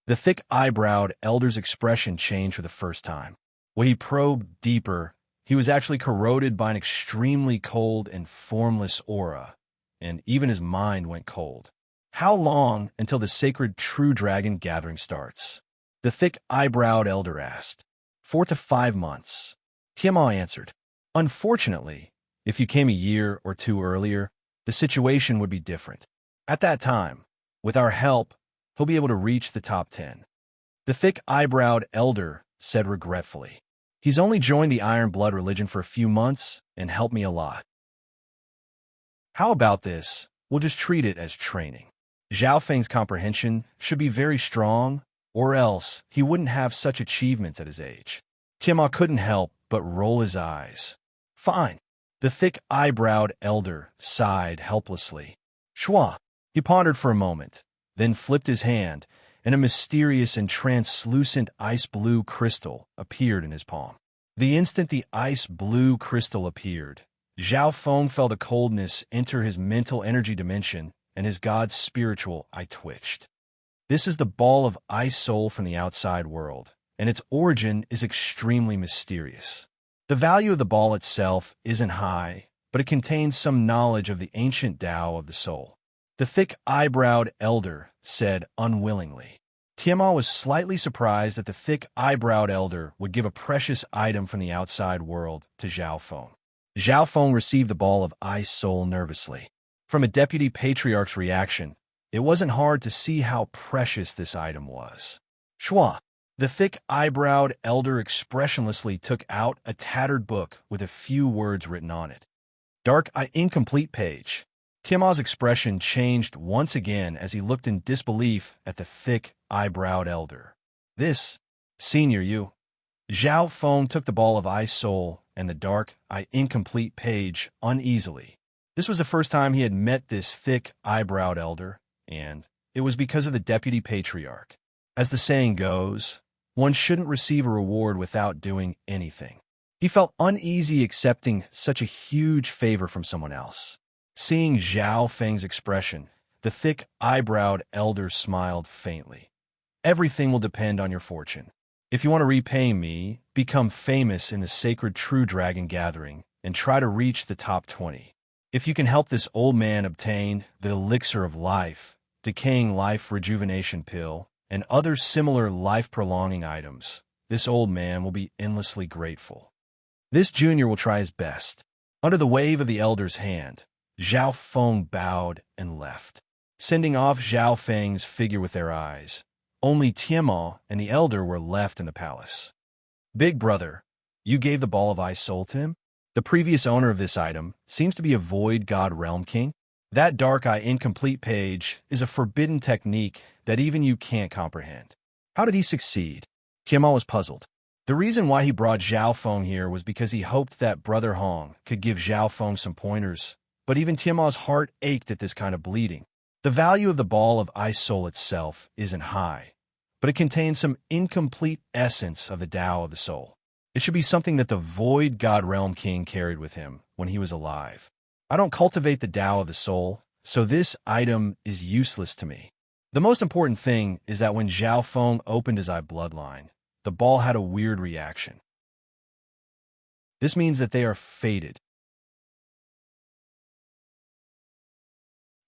The thick-eyebrowed elder's expression changed for the first time. When he probed deeper, he was actually corroded by an extremely cold and formless aura, and even his mind went cold. How long until the sacred True Dragon Gathering starts? The thick-eyebrowed elder asked. 4 to 5 months. Tiamat answered. Unfortunately, if you came a year or two earlier, the situation would be different. At that time, with our help, he'll be able to reach the top 10. The thick-eyebrowed elder said regretfully. He's only joined the Iron Blood religion for a few months and helped me a lot. How about this? We'll just treat it as training. Zhao Feng's comprehension should be very strong, or else he wouldn't have such achievements at his age. Tiamat couldn't help but roll his eyes. Fine. The thick-eyebrowed elder sighed helplessly. Shua. He pondered for a moment, then flipped his hand, and a mysterious and translucent ice-blue crystal appeared in his palm. The instant the ice-blue crystal appeared, Zhao Feng felt a coldness enter his mental energy dimension, and his god's spiritual eye twitched. This is the ball of ice soul from the outside world, and its origin is extremely mysterious. The value of the ball itself isn't high, but it contains some knowledge of the ancient Tao of the soul. The thick-eyebrowed elder said unwillingly. Tiamat was slightly surprised that the thick-eyebrowed elder would give a precious item from the outside world to Zhao Feng. Zhao Feng received the ball of ice soul nervously. From a deputy patriarch's reaction, it wasn't hard to see how precious this item was. Shua. The thick-eyebrowed elder expressionlessly took out a tattered book with a few words written on it. Dark incomplete page. Tiamat's expression changed once again as he looked in disbelief at the thick-eyebrowed elder. This, senior you. Zhao Feng took the ball of ice soul and the dark incomplete page uneasily. This was the first time he had met this thick-eyebrowed elder, and it was because of the deputy patriarch. As the saying goes, one shouldn't receive a reward without doing anything. He felt uneasy accepting such a huge favor from someone else. Seeing Zhao Feng's expression, the thick-eyebrowed elder smiled faintly. Everything will depend on your fortune. If you want to repay me, become famous in the sacred True Dragon Gathering and try to reach the top 20. If you can help this old man obtain the elixir of life, decaying life rejuvenation pill, and other similar life-prolonging items, this old man will be endlessly grateful. This junior will try his best. Under the wave of the elder's hand, Zhao Feng bowed and left, sending off Zhao Feng's figure with their eyes. Only Tianma and the elder were left in the palace. Big brother, you gave the ball of ice soul to him? The previous owner of this item seems to be a void god realm king. That dark eye incomplete page is a forbidden technique that even you can't comprehend. How did he succeed? Tianma was puzzled. The reason why he brought Zhao Feng here was because he hoped that Brother Hong could give Zhao Feng some pointers, but even Tianma's heart ached at this kind of bleeding. The value of the ball of ice soul itself isn't high, but it contains some incomplete essence of the Tao of the soul. It should be something that the void god realm king carried with him when he was alive. I don't cultivate the Tao of the soul, so this item is useless to me. The most important thing is that when Zhao Feng opened his eye bloodline, the ball had a weird reaction. This means that they are fated.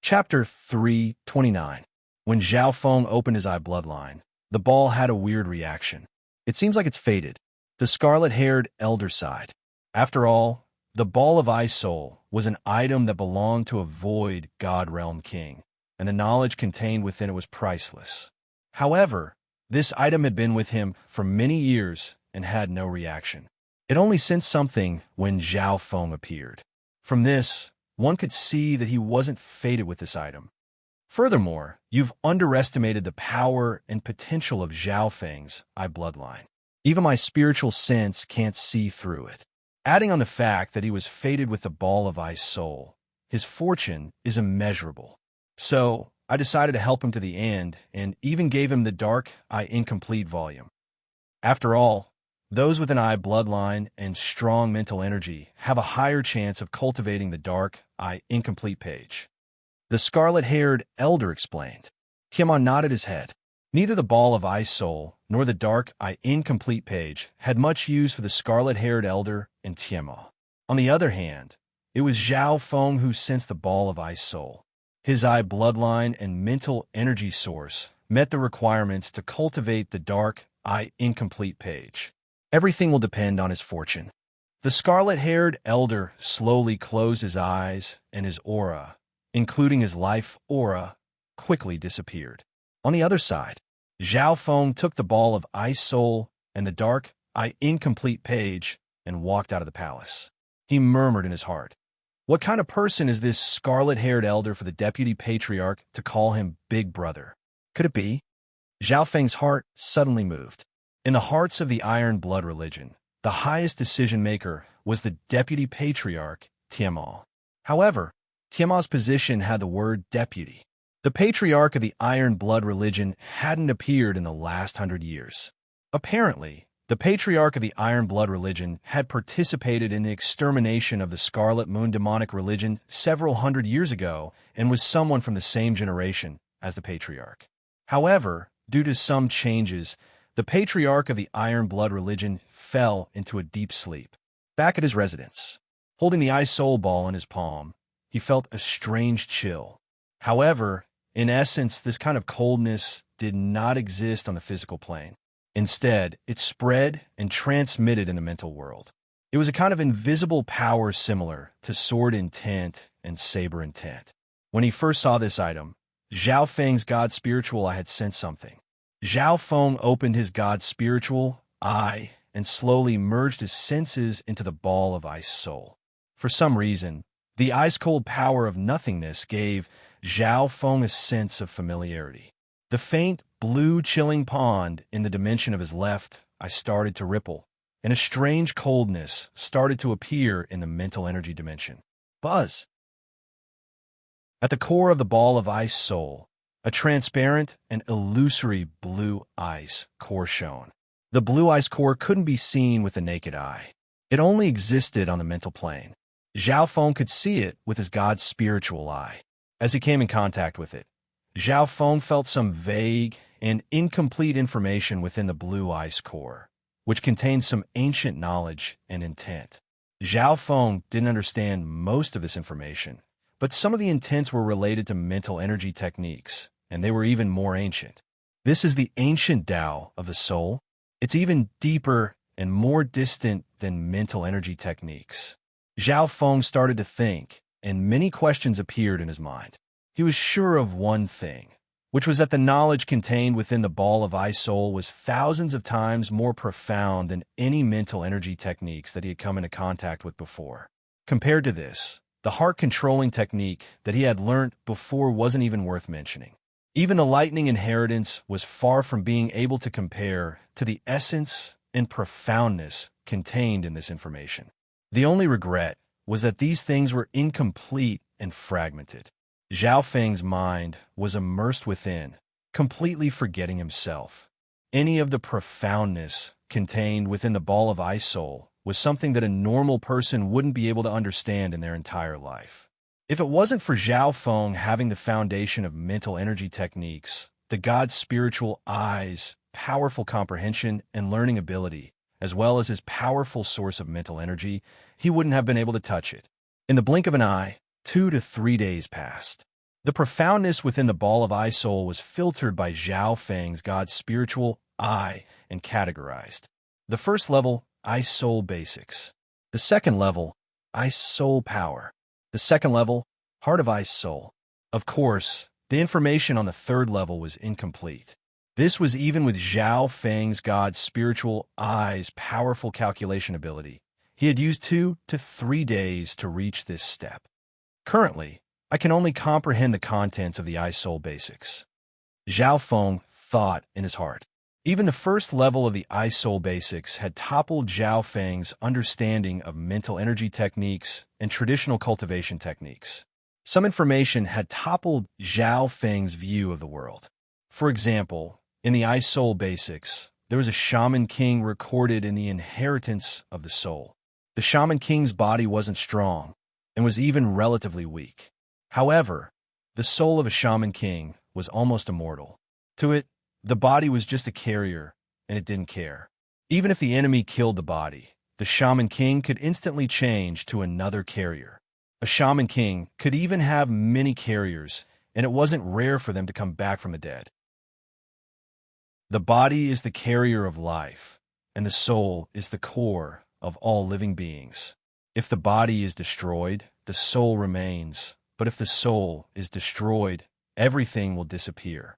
Chapter 329. When Zhao Feng opened his eye bloodline, the ball had a weird reaction. It seems like it's fated. The scarlet-haired elder sighed. After all, the ball of ice soul was an item that belonged to a void god realm king, and the knowledge contained within it was priceless. However, this item had been with him for many years and had no reaction. It only sensed something when Zhao Feng appeared. From this, one could see that he wasn't fated with this item. Furthermore, you've underestimated the power and potential of Zhao Feng's eye bloodline. Even my spiritual sense can't see through it. Adding on the fact that he was fated with the ball of ice soul, his fortune is immeasurable. So, I decided to help him to the end and even gave him the Dark Eye Incomplete volume. After all, those with an eye bloodline and strong mental energy have a higher chance of cultivating the Dark Eye Incomplete page. The scarlet-haired elder explained. Tianma nodded his head. Neither the ball of ice soul nor the Dark Eye Incomplete page had much use for the scarlet-haired elder and Tianma. On the other hand, it was Zhao Feng who sensed the ball of ice soul. His eye bloodline and mental energy source met the requirements to cultivate the Dark Eye Incomplete page. Everything will depend on his fortune. The scarlet-haired elder slowly closed his eyes, and his aura, including his life aura, quickly disappeared. On the other side, Zhao Feng took the ball of ice soul and the Dark Eye Incomplete page and walked out of the palace. He murmured in his heart, "What kind of person is this scarlet-haired elder for the deputy patriarch to call him Big Brother? Could it be?" Zhao Feng's heart suddenly moved. In the hearts of the Iron Blood religion, the highest decision-maker was the deputy patriarch, Tianma. However, Tianma's position had the word deputy. The patriarch of the Iron Blood religion hadn't appeared in the last 100 years. Apparently, the patriarch of the Iron Blood religion had participated in the extermination of the Scarlet Moon demonic religion several hundred years ago and was someone from the same generation as the patriarch. However, due to some changes, the patriarch of the Iron Blood religion fell into a deep sleep. Back at his residence, holding the ice soul ball in his palm, he felt a strange chill. However, in essence, this kind of coldness did not exist on the physical plane. Instead, it spread and transmitted in the mental world. It was a kind of invisible power similar to sword intent and saber intent. When he first saw this item, Zhao Feng's god spiritual eye had sensed something. Zhao Feng opened his god spiritual eye and slowly merged his senses into the ball of ice soul. For some reason, the ice-cold power of nothingness gave Zhao Feng a sense of familiarity. The faint, blue, chilling pond in the dimension of his left eye started to ripple, and a strange coldness started to appear in the mental energy dimension. Buzz! At the core of the ball of ice soul, a transparent and illusory blue ice core shone. The blue ice core couldn't be seen with the naked eye. It only existed on the mental plane. Zhao Feng could see it with his god's spiritual eye. As he came in contact with it, Zhao Feng felt some vague and incomplete information within the blue ice core, which contained some ancient knowledge and intent. Zhao Feng didn't understand most of this information, but some of the intents were related to mental energy techniques and they were even more ancient. This is the ancient Tao of the soul. It's even deeper and more distant than mental energy techniques. Zhao Feng started to think, and many questions appeared in his mind. He was sure of one thing, which was that the knowledge contained within the ball of ice soul was thousands of times more profound than any mental energy techniques that he had come into contact with before. Compared to this, the heart-controlling technique that he had learnt before wasn't even worth mentioning. Even the lightning inheritance was far from being able to compare to the essence and profoundness contained in this information. The only regret was that these things were incomplete and fragmented. Zhao Feng's mind was immersed within, completely forgetting himself. Any of the profoundness contained within the ball of ice soul was something that a normal person wouldn't be able to understand in their entire life. If it wasn't for Zhao Feng having the foundation of mental energy techniques, the god's spiritual eyes, powerful comprehension, and learning ability, as well as his powerful source of mental energy, he wouldn't have been able to touch it. In the blink of an eye, 2 to 3 days passed. The profoundness within the ball of ice soul was filtered by Zhao Feng's god's spiritual eye and categorized. The first level, ice soul basics. The second level, ice soul power. The second level, heart of ice soul. Of course, the information on the third level was incomplete. This was even with Zhao Feng's god's spiritual eye's powerful calculation ability. He had used 2 to 3 days to reach this step. Currently, I can only comprehend the contents of the ice soul basics. Zhao Feng thought in his heart. Even the first level of the ice soul basics had toppled Zhao Feng's understanding of mental energy techniques and traditional cultivation techniques. Some information had toppled Zhao Feng's view of the world. For example, in the ice soul basics, there was a shaman king recorded in the inheritance of the soul. The shaman king's body wasn't strong and was even relatively weak. However, the soul of a shaman king was almost immortal. To it, the body was just a carrier, and it didn't care. Even if the enemy killed the body, the shaman king could instantly change to another carrier. A shaman king could even have many carriers, and it wasn't rare for them to come back from the dead. The body is the carrier of life, and the soul is the core of all living beings. If the body is destroyed, the soul remains, but if the soul is destroyed, everything will disappear.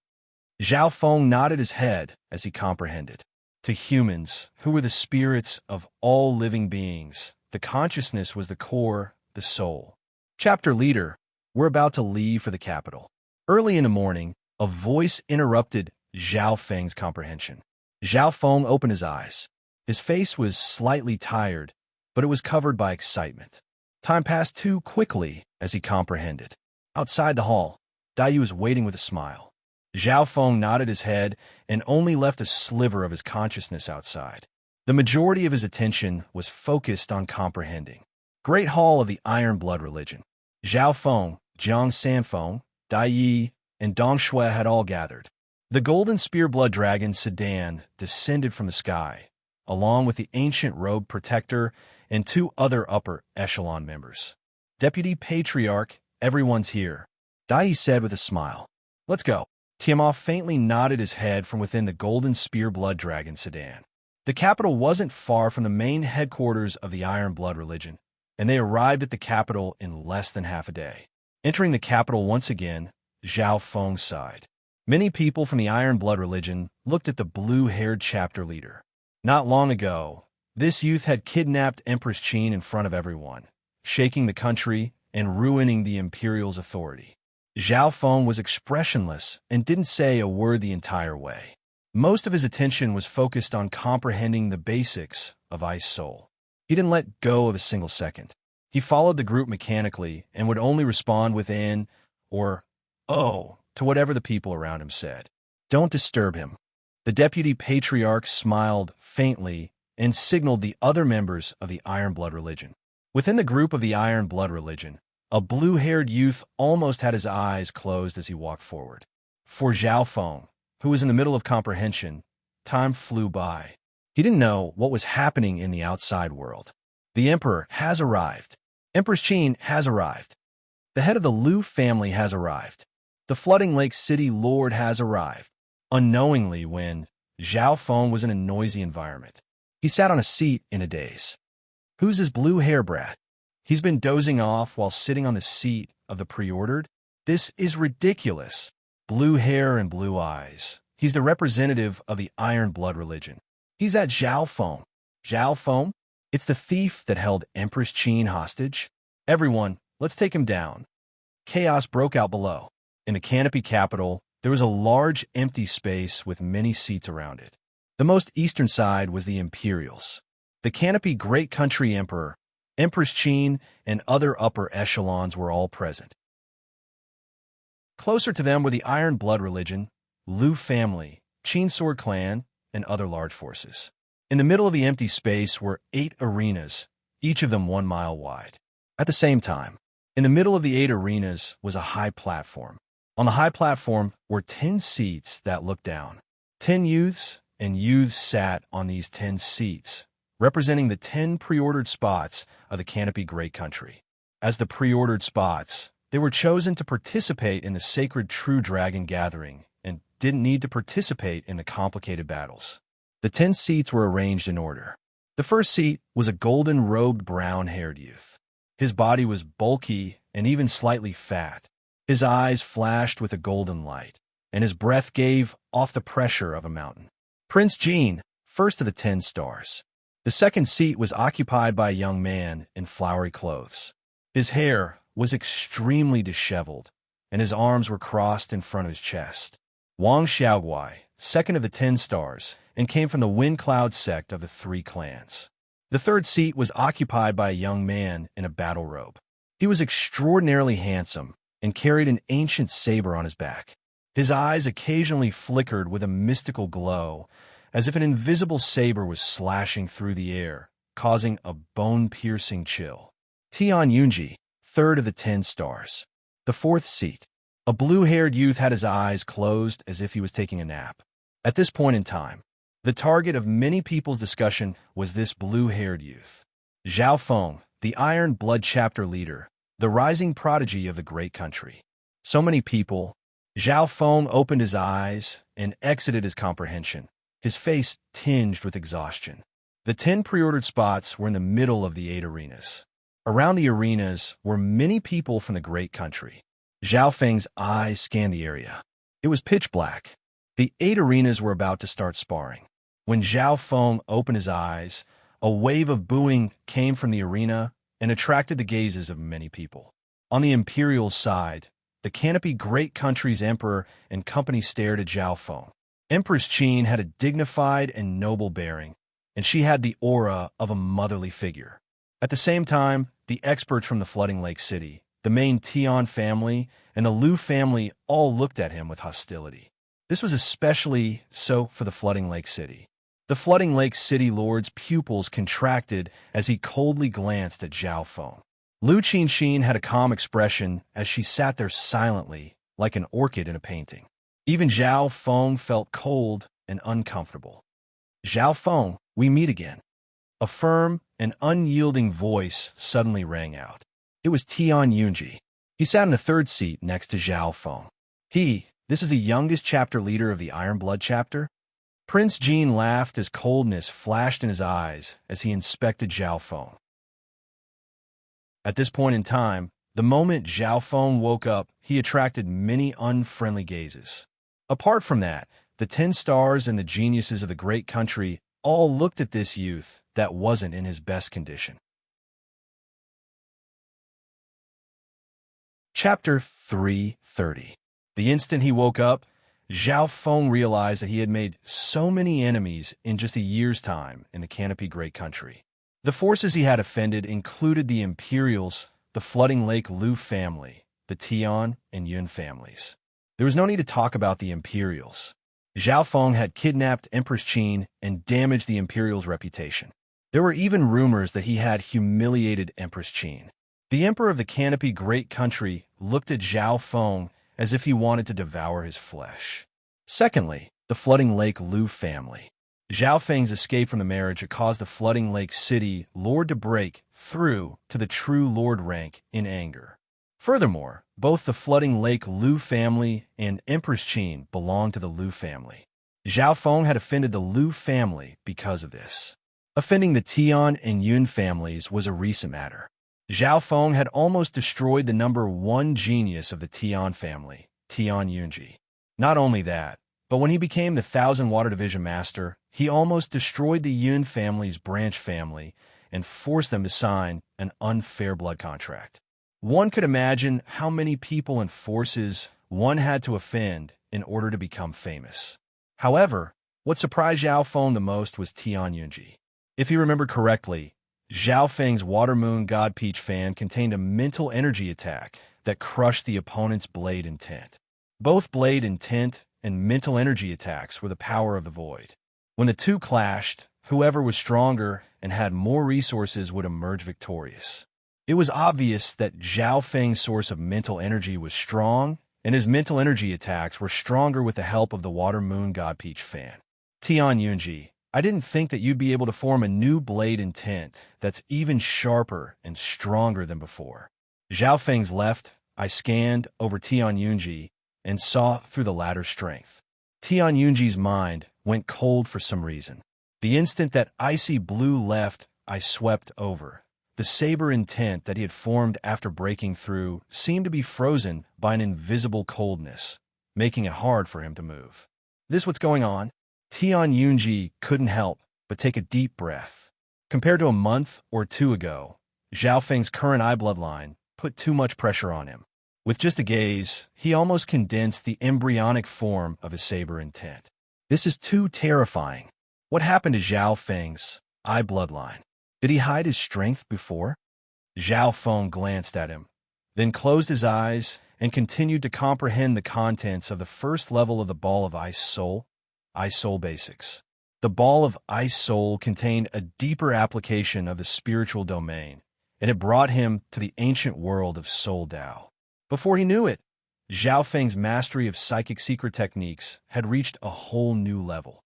Zhao Feng nodded his head as he comprehended. To humans, who were the spirits of all living beings, the consciousness was the core, the soul. Chapter leader, we're about to leave for the capital. Early in the morning, a voice interrupted Zhao Feng's comprehension. Zhao Feng opened his eyes. His face was slightly tired, but it was covered by excitement. Time passed too quickly as he comprehended. Outside the hall, Dai was waiting with a smile. Zhao Feng nodded his head and only left a sliver of his consciousness outside. The majority of his attention was focused on comprehending. Great Hall of the Iron Blood Religion. Zhao Feng, Jiang Sanfeng, Dai Yi, and Dong Shui had all gathered. The golden spear blood dragon sedan descended from the sky, along with the ancient robe protector and 2 other upper echelon members. Deputy Patriarch, everyone's here, Dai said with a smile. Let's go. Tiamat faintly nodded his head from within the golden spear blood dragon sedan. The capital wasn't far from the main headquarters of the Iron Blood Religion, and they arrived at the capital in less than half a day. Entering the capital once again, Zhao Feng sighed. Many people from the Iron Blood Religion looked at the blue-haired chapter leader. Not long ago, this youth had kidnapped Empress Qin in front of everyone, shaking the country and ruining the Imperial's authority. Zhao Feng was expressionless and didn't say a word the entire way. Most of his attention was focused on comprehending the basics of Ice Soul. He didn't let go of a single second. He followed the group mechanically and would only respond with an or "oh" to whatever the people around him said. Don't disturb him. The Deputy Patriarch smiled faintly and signaled the other members of the Iron Blood Religion. Within the group of the Iron Blood Religion, a blue-haired youth almost had his eyes closed as he walked forward. For Zhao Feng, who was in the middle of comprehension, time flew by. He didn't know what was happening in the outside world. The Emperor has arrived. Empress Qin has arrived. The head of the Liu family has arrived. The flooding lake city lord has arrived. Unknowingly, when Zhao Feng was in a noisy environment, he sat on a seat in a daze. Who's his blue hair brat? He's been dozing off while sitting on the seat of the pre-ordered? This is ridiculous. Blue hair and blue eyes. He's the representative of the iron blood religion. He's that Zhao Feng. Zhao Feng? It's the thief that held Empress Qin hostage. Everyone, let's take him down. Chaos broke out below. In the canopy capital, there was a large empty space with many seats around it. The most eastern side was the Imperials. The canopy Great Country Emperor, Empress Qin, and other upper echelons were all present. Closer to them were the Iron Blood religion, Liu family, Qin Sword clan, and other large forces. In the middle of the empty space were 8 arenas, each of them 1 mile wide. At the same time, in the middle of the 8 arenas was a high platform. On the high platform were 10 seats that looked down. 10 youths and youths sat on these 10 seats, representing the 10 pre-ordered spots of the Canopy Great Country. As the pre-ordered spots, they were chosen to participate in the sacred True Dragon gathering and didn't need to participate in the complicated battles. The 10 seats were arranged in order. The first seat was a golden-robed brown-haired youth. His body was bulky and even slightly fat. His eyes flashed with a golden light, and his breath gave off the pressure of a mountain. Prince Jean, first of the 10 stars. The second seat was occupied by a young man in flowery clothes. His hair was extremely disheveled, and his arms were crossed in front of his chest. Wang Xiaoguai, second of the 10 stars, and came from the Wind Cloud sect of the 3 clans. The third seat was occupied by a young man in a battle robe. He was extraordinarily handsome and carried an ancient saber on his back. His eyes occasionally flickered with a mystical glow, as if an invisible saber was slashing through the air, causing a bone-piercing chill. Tian Yunji, third of the 10 stars. The fourth seat. A blue-haired youth had his eyes closed as if he was taking a nap. At this point in time, the target of many people's discussion was this blue-haired youth. Zhao Feng, the Iron Blood chapter leader, the rising prodigy of the great country. So many people. Zhao Feng opened his eyes and exited his comprehension, his face tinged with exhaustion. The 10 pre-ordered spots were in the middle of the 8 arenas. Around the arenas were many people from the great country. Zhao Feng's eyes scanned the area. It was pitch black. The 8 arenas were about to start sparring. When Zhao Feng opened his eyes, a wave of booing came from the arena and attracted the gazes of many people. On the Imperial side, the Canopy Great Country's emperor and company stared at Zhao Feng. Empress Qin had a dignified and noble bearing, and she had the aura of a motherly figure. At the same time, the experts from the Flooding Lake City, the main Tian family, and the Liu family all looked at him with hostility. This was especially so for the Flooding Lake City. The Flooding Lake City lord's pupils contracted as he coldly glanced at Zhao Feng. Liu Qinxin had a calm expression as she sat there silently, like an orchid in a painting. Even Zhao Feng felt cold and uncomfortable. Zhao Feng, we meet again. A firm and unyielding voice suddenly rang out. It was Tian Yunji. He sat in the 3rd seat next to Zhao Feng. This is the youngest chapter leader of the Iron Blood chapter? Prince Jean laughed as coldness flashed in his eyes as he inspected Zhao Feng. At this point in time, the moment Zhao Feng woke up, he attracted many unfriendly gazes. Apart from that, the 10 stars and the geniuses of the great country all looked at this youth that wasn't in his best condition. Chapter 330. The instant he woke up, Zhao Feng realized that he had made so many enemies in just a year's time in the Canopy Great Country. The forces he had offended included the Imperials, the Flooding Lake Liu family, the Tian and Yun families. There was no need to talk about the Imperials. Zhao Feng had kidnapped Empress Qin and damaged the Imperials' reputation. There were even rumors that he had humiliated Empress Qin. The Emperor of the Canopy Great Country looked at Zhao Feng as if he wanted to devour his flesh. Secondly, the Flooding Lake Liu family. Zhao Feng's escape from the marriage had caused the Flooding Lake City Lord to break through to the true Lord rank in anger. Furthermore, both the flooding Lake Lu family and Empress Qin belonged to the Lu family. Zhao Feng had offended the Lu family because of this. Offending the Tian and Yun families was a recent matter. Zhao Feng had almost destroyed the number one genius of the Tian family, Tian Yunji. Not only that, but when he became the Thousand Water Division Master, he almost destroyed the Yun family's branch family and forced them to sign an unfair blood contract. One could imagine how many people and forces one had to offend in order to become famous. However, what surprised Zhao Feng the most was Tian Yunji. If he remembered correctly, Zhao Feng's Water Moon God Peach fan contained a mental energy attack that crushed the opponent's blade intent. Both blade intent and mental energy attacks were the power of the void. When the two clashed, whoever was stronger and had more resources would emerge victorious. It was obvious that Zhao Feng's source of mental energy was strong, and his mental energy attacks were stronger with the help of the Water Moon God Peach fan. Tian Yunji, I didn't think that you'd be able to form a new blade intent that's even sharper and stronger than before. Zhao Feng's left, I scanned over Tian Yunji and saw through the latter's strength. Tian Yunji's mind went cold for some reason. The instant that icy blue left, I swept over. The saber intent that he had formed after breaking through seemed to be frozen by an invisible coldness, making it hard for him to move. This what's going on? Tian Yunji couldn't help but take a deep breath. Compared to a month or two ago, Zhao Feng's current eye bloodline put too much pressure on him. With just a gaze, he almost condensed the embryonic form of his saber intent. This is too terrifying. What happened to Zhao Feng's eye bloodline? Did he hide his strength before? Zhao Feng glanced at him, then closed his eyes and continued to comprehend the contents of the first level of the Ball of Ice Soul Basics. The Ball of Ice Soul contained a deeper application of the spiritual domain, and it brought him to the ancient world of Soul Dao. Before he knew it, Zhao Feng's mastery of psychic secret techniques had reached a whole new level.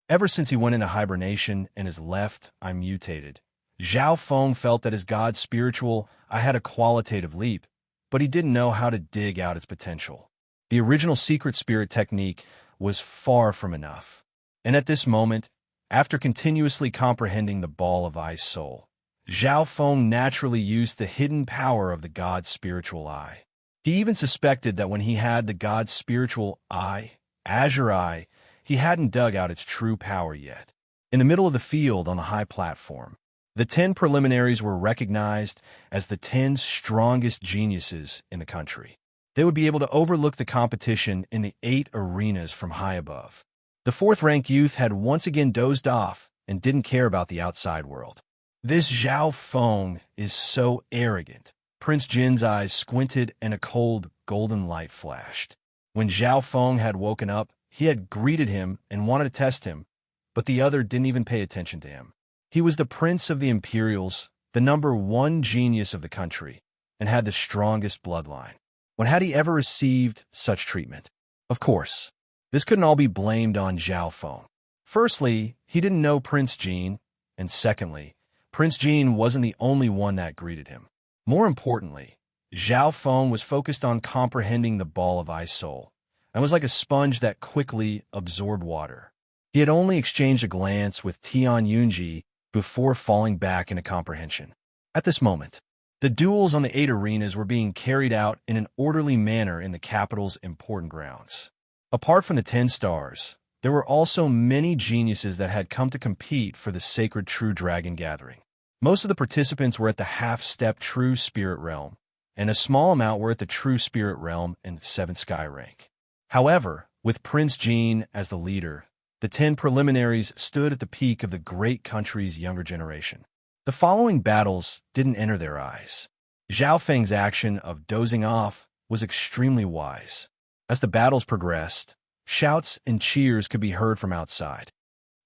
Ever since he went into hibernation and his left eye mutated, Zhao Feng felt that his God's spiritual eye had a qualitative leap, but he didn't know how to dig out its potential. The original secret spirit technique was far from enough. And at this moment, after continuously comprehending the Ball of Ice Soul, Zhao Feng naturally used the hidden power of the God's spiritual eye. He even suspected that when he had the God's spiritual eye, Azure Eye, he hadn't dug out its true power yet. In the middle of the field on the high platform, the 10 preliminaries were recognized as the 10 strongest geniuses in the country. They would be able to overlook the competition in the 8 arenas from high above. The 4th-ranked youth had once again dozed off and didn't care about the outside world. This Zhao Feng is so arrogant. Prince Jin's eyes squinted and a cold, golden light flashed. When Zhao Feng had woken up, he had greeted him and wanted to test him, but the other didn't even pay attention to him. He was the prince of the Imperials, the number one genius of the country, and had the strongest bloodline. When had he ever received such treatment? Of course, this couldn't all be blamed on Zhao Feng. Firstly, he didn't know Prince Jin, and secondly, Prince Jin wasn't the only one that greeted him. More importantly, Zhao Feng was focused on comprehending the Ball of Ice Soul, and was like a sponge that quickly absorbed water. He had only exchanged a glance with Tian Yunji before falling back into comprehension. At this moment, the duels on the 8 arenas were being carried out in an orderly manner in the capital's important grounds. Apart from the 10 stars, there were also many geniuses that had come to compete for the sacred True Dragon Gathering. Most of the participants were at the half-step True Spirit Realm, and a small amount were at the True Spirit Realm and 7th Sky rank. However, with Prince Jin as the leader, the 10 preliminaries stood at the peak of the great country's younger generation. The following battles didn't enter their eyes. Zhao Feng's action of dozing off was extremely wise. As the battles progressed, shouts and cheers could be heard from outside.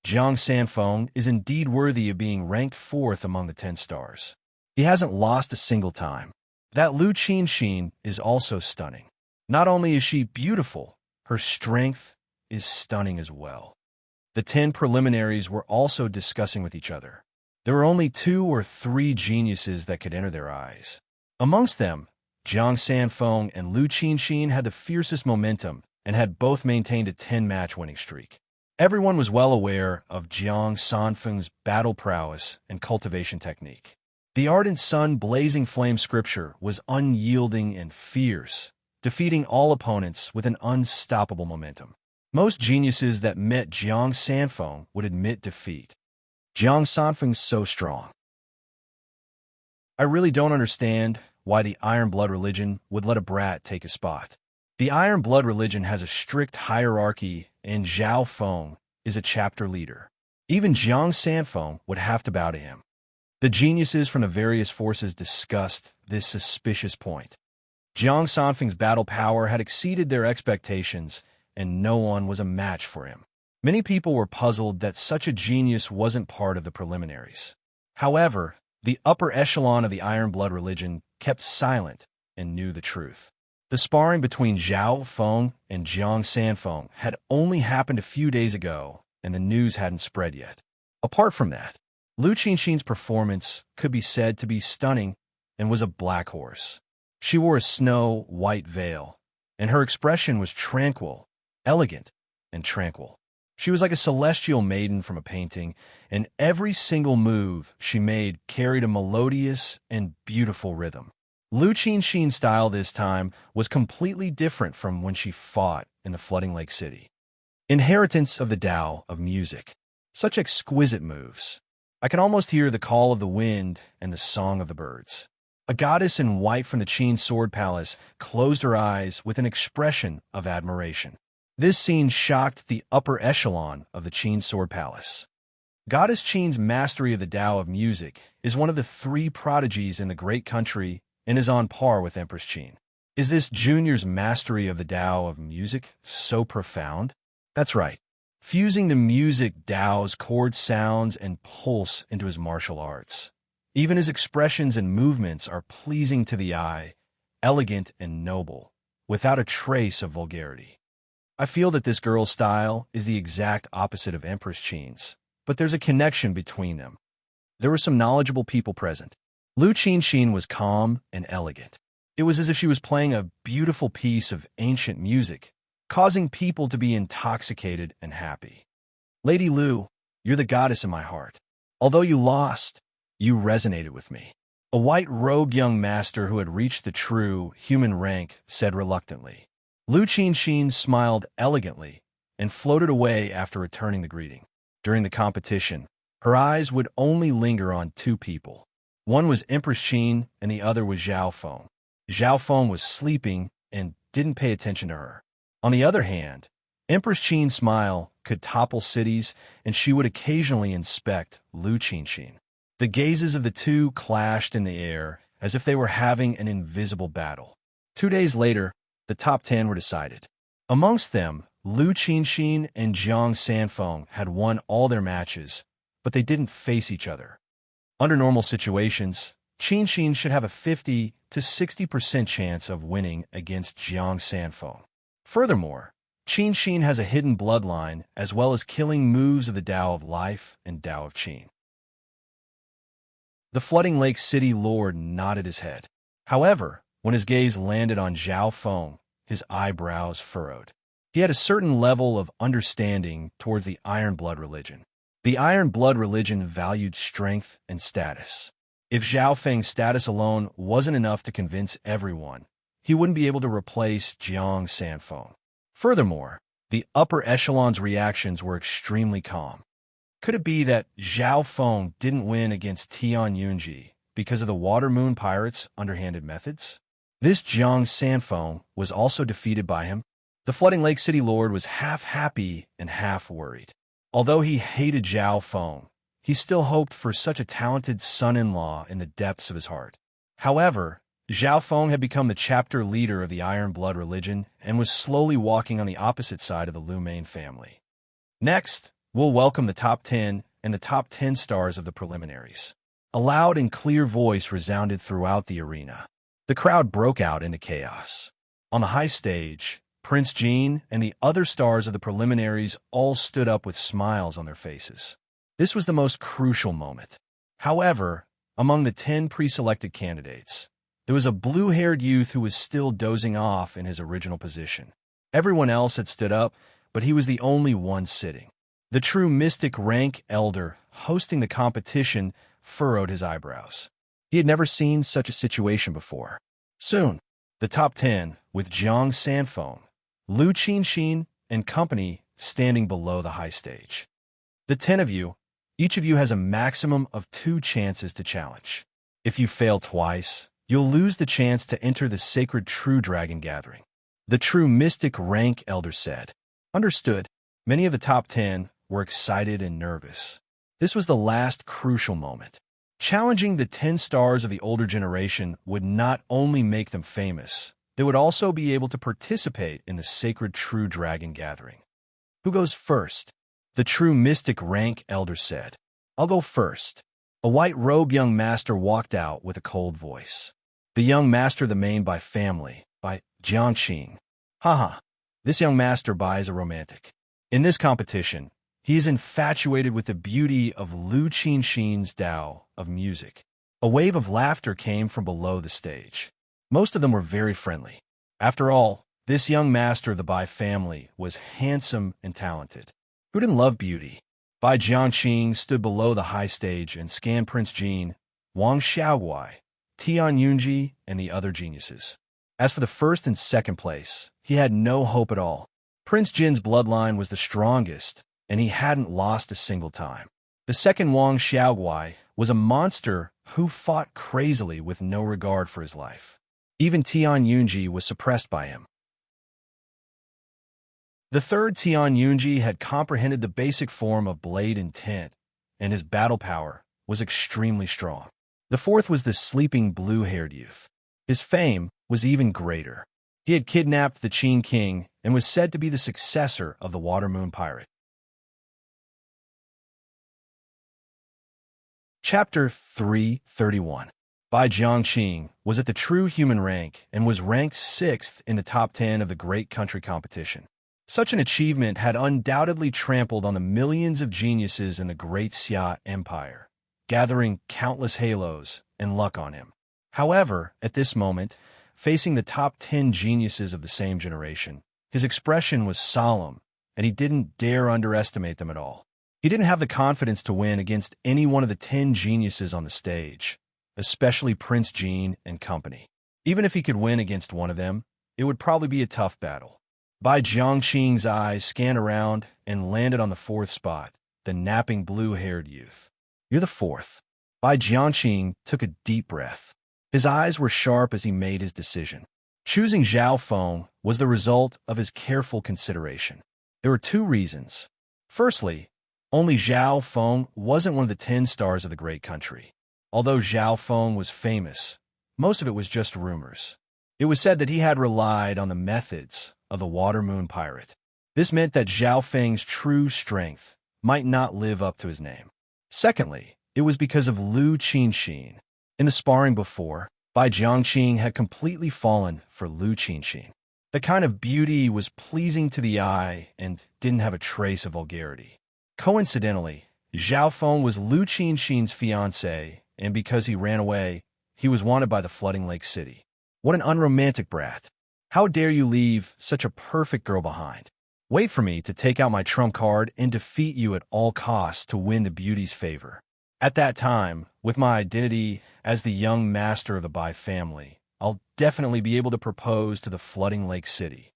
Jiang Sanfeng is indeed worthy of being ranked 4th among the 10 stars. He hasn't lost a single time. That Lu Qinxin is also stunning. Not only is she beautiful, her strength is stunning as well. The 10 preliminaries were also discussing with each other. There were only 2 or 3 geniuses that could enter their eyes. Amongst them, Jiang Sanfeng and Liu Qinxin had the fiercest momentum and had both maintained a 10-match winning streak. Everyone was well aware of Jiang Sanfeng's battle prowess and cultivation technique. The ardent sun blazing flame scripture was unyielding and fierce, defeating all opponents with an unstoppable momentum. Most geniuses that met Jiang Sanfeng would admit defeat. Jiang Sanfeng's so strong. I really don't understand why the Iron Blood religion would let a brat take his spot. The Iron Blood religion has a strict hierarchy, and Zhao Feng is a chapter leader. Even Jiang Sanfeng would have to bow to him. The geniuses from the various forces discussed this suspicious point. Jiang Sanfeng's battle power had exceeded their expectations, and no one was a match for him. Many people were puzzled that such a genius wasn't part of the preliminaries. However, the upper echelon of the Iron Blood religion kept silent and knew the truth. The sparring between Zhao Feng and Jiang Sanfeng had only happened a few days ago, and the news hadn't spread yet. Apart from that, Liu Qinxin's performance could be said to be stunning and was a black horse. She wore a snow-white veil, and her expression was tranquil, elegant, and tranquil. She was like a celestial maiden from a painting, and every single move she made carried a melodious and beautiful rhythm. Liu Qinxin's style this time was completely different from when she fought in the Flooding Lake City. Inheritance of the Tao of music. Such exquisite moves. I can almost hear the call of the wind and the song of the birds. A goddess in white from the Qin Sword Palace closed her eyes with an expression of admiration. This scene shocked the upper echelon of the Qin Sword Palace. Goddess Qin's mastery of the Tao of music is one of the three prodigies in the great country and is on par with Empress Qin. Is this junior's mastery of the Tao of music so profound? That's right. Fusing the music Tao's chord sounds and pulse into his martial arts. Even his expressions and movements are pleasing to the eye, elegant and noble, without a trace of vulgarity. I feel that this girl's style is the exact opposite of Empress Qin's, but there's a connection between them. There were some knowledgeable people present. Liu Qinxin was calm and elegant. It was as if she was playing a beautiful piece of ancient music, causing people to be intoxicated and happy. Lady Liu, you're the goddess in my heart. Although you lost, you resonated with me. A white-robed young master who had reached the true human rank said reluctantly. Liu Qinxin smiled elegantly and floated away after returning the greeting. During the competition, her eyes would only linger on two people. One was Empress Qin and the other was Zhao Feng. Zhao Feng was sleeping and didn't pay attention to her. On the other hand, Empress Qin's smile could topple cities, and she would occasionally inspect Liu Qinxin. The gazes of the two clashed in the air as if they were having an invisible battle. 2 days later, the top 10 were decided. Amongst them, Liu Qinxin and Jiang Sanfeng had won all their matches, but they didn't face each other. Under normal situations, Qinxin should have a 50 to 60% chance of winning against Jiang Sanfeng. Furthermore, Qinxin has a hidden bloodline as well as killing moves of the Tao of Life and Tao of Qin. The Flooding Lake City Lord nodded his head. However, when his gaze landed on Zhao Feng, his eyebrows furrowed. He had a certain level of understanding towards the Iron Blood religion. The Iron Blood religion valued strength and status. If Zhao Feng's status alone wasn't enough to convince everyone, he wouldn't be able to replace Jiang Sanfeng. Furthermore, the upper echelon's reactions were extremely calm. Could it be that Zhao Feng didn't win against Tian Yunji because of the Water Moon Pirates' underhanded methods? This Jiang Sanfeng was also defeated by him. The Flooding Lake City Lord was half happy and half worried. Although he hated Zhao Feng, he still hoped for such a talented son-in-law in the depths of his heart. However, Zhao Feng had become the chapter leader of the Iron Blood religion and was slowly walking on the opposite side of the Liu Main family. Next, we'll welcome the top 10 and the top 10 stars of the preliminaries. A loud and clear voice resounded throughout the arena. The crowd broke out into chaos. On the high stage, Prince Jean and the other stars of the preliminaries all stood up with smiles on their faces. This was the most crucial moment. However, among the 10 pre-selected candidates, There was a blue-haired youth who was still dozing off in his original position. Everyone else had stood up, but he was the only one sitting. The true mystic rank elder hosting the competition furrowed his eyebrows. He had never seen such a situation before. Soon, the top 10, with Zhang Sanfeng, Lu Qinxin, and company standing below the high stage. The 10 of you, each of you has a maximum of 2 chances to challenge. If you fail twice, you'll lose the chance to enter the sacred true dragon gathering. The true mystic rank elder said. Understood. Many of the top 10 were excited and nervous. This was the last crucial moment. Challenging the 10 stars of the older generation would not only make them famous, they would also be able to participate in the sacred true dragon gathering. Who goes first? The true mystic rank elder said. I'll go first. A white-robed young master walked out with a cold voice. The young master the main by family, by Jiangqing. Haha, this young master by is a romantic. In this competition, he is infatuated with the beauty of Lu Qinxin's Tao of music. A wave of laughter came from below the stage. Most of them were very friendly. After all, this young master of the Bai family was handsome and talented. Who didn't love beauty? Bai Jiangqing stood below the high stage and scanned Prince Jin, Wang Xiaoguai, Tian Yunji, and the other geniuses. As for the first and second place, he had no hope at all. Prince Jin's bloodline was the strongest, and he hadn't lost a single time. The second Wang Xiaoguai was a monster who fought crazily with no regard for his life. Even Tian Yunji was suppressed by him. The third Tian Yunji had comprehended the basic form of blade intent, and his battle power was extremely strong. The fourth was the sleeping blue-haired youth. His fame was even greater. He had kidnapped the Qin king and was said to be the successor of the Water Moon Pirate. Chapter 331. Bai Jiangqing was at the true human rank and was ranked 6th in the top 10 of the Great Country competition. Such an achievement had undoubtedly trampled on the millions of geniuses in the Great Xia Empire, gathering countless halos and luck on him. However, at this moment, facing the top 10 geniuses of the same generation, his expression was solemn, and he didn't dare underestimate them at all. He didn't have the confidence to win against any one of the 10 geniuses on the stage, especially Prince Jin and company. Even if he could win against one of them, it would probably be a tough battle. Bai Jiangqing's eyes scanned around and landed on the 4th spot, the napping blue-haired youth. You're the 4th. Bai Jiangqing took a deep breath. His eyes were sharp as he made his decision. Choosing Zhao Feng was the result of his careful consideration. There were 2 reasons. Firstly, only Zhao Feng wasn't one of the 10 stars of the Great Country. Although Zhao Feng was famous, most of it was just rumors. It was said that he had relied on the methods of the Water Moon Pirate. This meant that Zhao Feng's true strength might not live up to his name. Secondly, it was because of Lu Qinxin. In the sparring before, Bai Jiangqing had completely fallen for Lu Qinxin. The kind of beauty was pleasing to the eye and didn't have a trace of vulgarity. Coincidentally, Zhao Feng was Lu Qinxin's fiancé, and because he ran away, he was wanted by the Flooding Lake City. What an unromantic brat. How dare you leave such a perfect girl behind? Wait for me to take out my trump card and defeat you at all costs to win the beauty's favor. At that time, with my identity as the young master of the Bai family, I'll definitely be able to propose to the Flooding Lake City.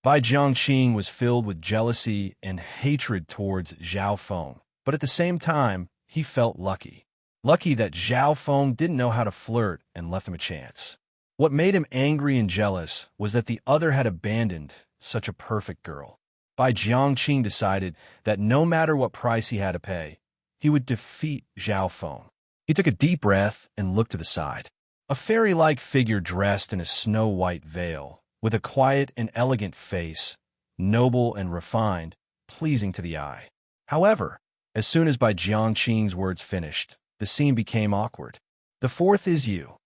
Bai Jiangqing was filled with jealousy and hatred towards Zhao Feng, but at the same time, he felt lucky. Lucky that Zhao Feng didn't know how to flirt and left him a chance. What made him angry and jealous was that the other had abandoned such a perfect girl. Bai Jiangqing decided that no matter what price he had to pay, he would defeat Zhao Feng. He took a deep breath and looked to the side. A fairy-like figure dressed in a snow-white veil, with a quiet and elegant face, noble and refined, pleasing to the eye. However, as soon as Bai Jiangqing's words finished, the scene became awkward. The 4th is you.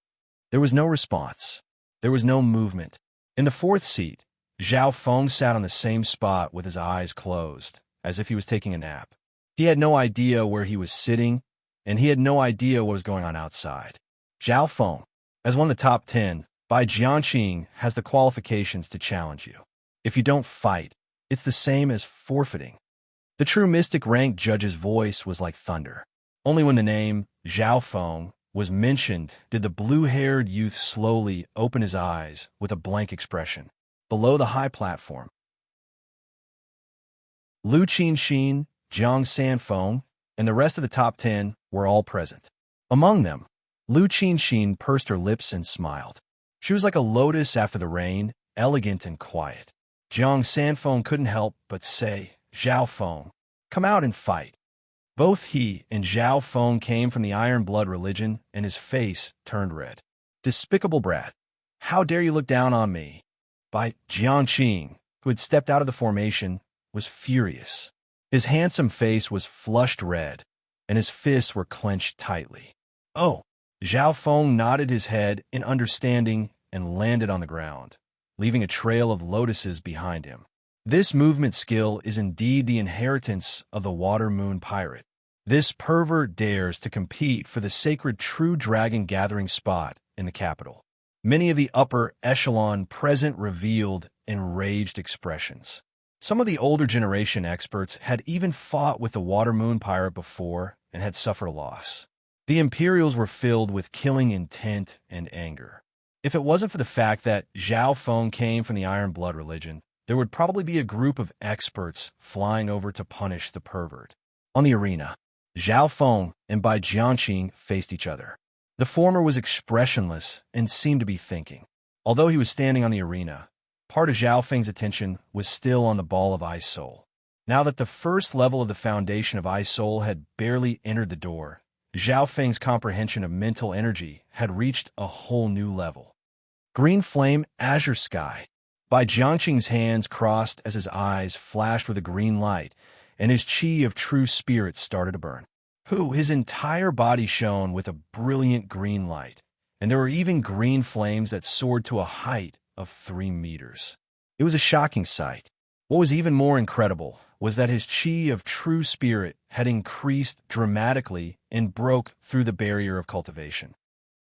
There was no response. There was no movement. In the 4th seat, Zhao Feng sat on the same spot with his eyes closed, as if he was taking a nap. He had no idea where he was sitting, and he had no idea what was going on outside. Zhao Feng, As one of the top 10, Bai Jianqing has the qualifications to challenge you. If you don't fight, it's the same as forfeiting. The true mystic rank judge's voice was like thunder. Only when the name Zhao Feng was mentioned did the blue-haired youth slowly open his eyes with a blank expression. Below the high platform, Lu Qinxin, Zhang Sanfeng, and the rest of the top 10 were all present. Among them, Lu Qinxin pursed her lips and smiled. She was like a lotus after the rain, elegant and quiet. Zhang Sanfeng couldn't help but say, "Zhao Feng, come out and fight." Both he and Zhao Feng came from the Iron Blood religion, and his face turned red. "Despicable brat! How dare you look down on me?" Bai Jianqing, who had stepped out of the formation, was furious. His handsome face was flushed red, and his fists were clenched tightly. "Oh!" Zhao Feng nodded his head in understanding and landed on the ground, leaving a trail of lotuses behind him. This movement skill is indeed the inheritance of the Water Moon Pirate. This pervert dares to compete for the sacred True Dragon gathering spot in the capital. Many of the upper echelon present revealed enraged expressions. Some of the older generation experts had even fought with the Water Moon Pirate before and had suffered a loss. The Imperials were filled with killing intent and anger. If it wasn't for the fact that Zhao Feng came from the Iron Blood religion, there would probably be a group of experts flying over to punish the pervert. On the arena, Zhao Feng and Bai Jianqing faced each other. The former was expressionless and seemed to be thinking. Although he was standing on the arena, part of Zhao Feng's attention was still on the ball of Ice Soul. Now that the first level of the foundation of Ice Soul had barely entered the door, Zhao Feng's comprehension of mental energy had reached a whole new level. Green flame, azure sky. Bai Jianqing's hands crossed as his eyes flashed with a green light, and his chi of true spirit started to burn. His entire body shone with a brilliant green light, and there were even green flames that soared to a height of 3 meters. It was a shocking sight. What was even more incredible was that his chi of true spirit had increased dramatically and broke through the barrier of cultivation.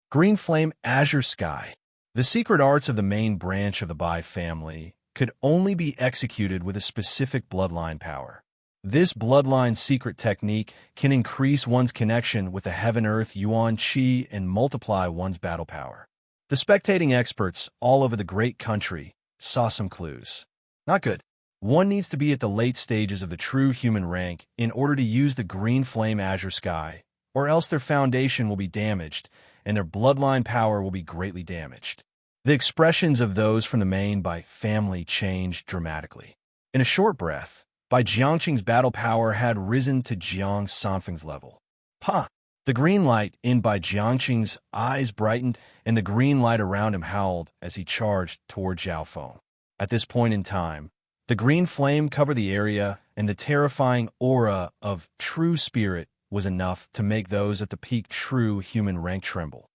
Green flame, azure sky. The secret arts of the main branch of the Bai family could only be executed with a specific bloodline power. This bloodline secret technique can increase one's connection with the heaven-earth yuan qi and multiply one's battle power. The spectating experts all over the great country saw some clues. Not good. One needs to be at the late stages of the true human rank in order to use the green flame azure sky, or else their foundation will be damaged and their bloodline power will be greatly damaged. The expressions of those from the main Bai family changed dramatically. In a short breath, Bai Jianqing's battle power had risen to Jiang Sanfeng's level. The green light in Bai Jianqing's eyes brightened, and the green light around him howled as he charged toward Zhao Feng. At this point in time, the green flame covered the area, and the terrifying aura of true spirit was enough to make those at the peak true human rank tremble.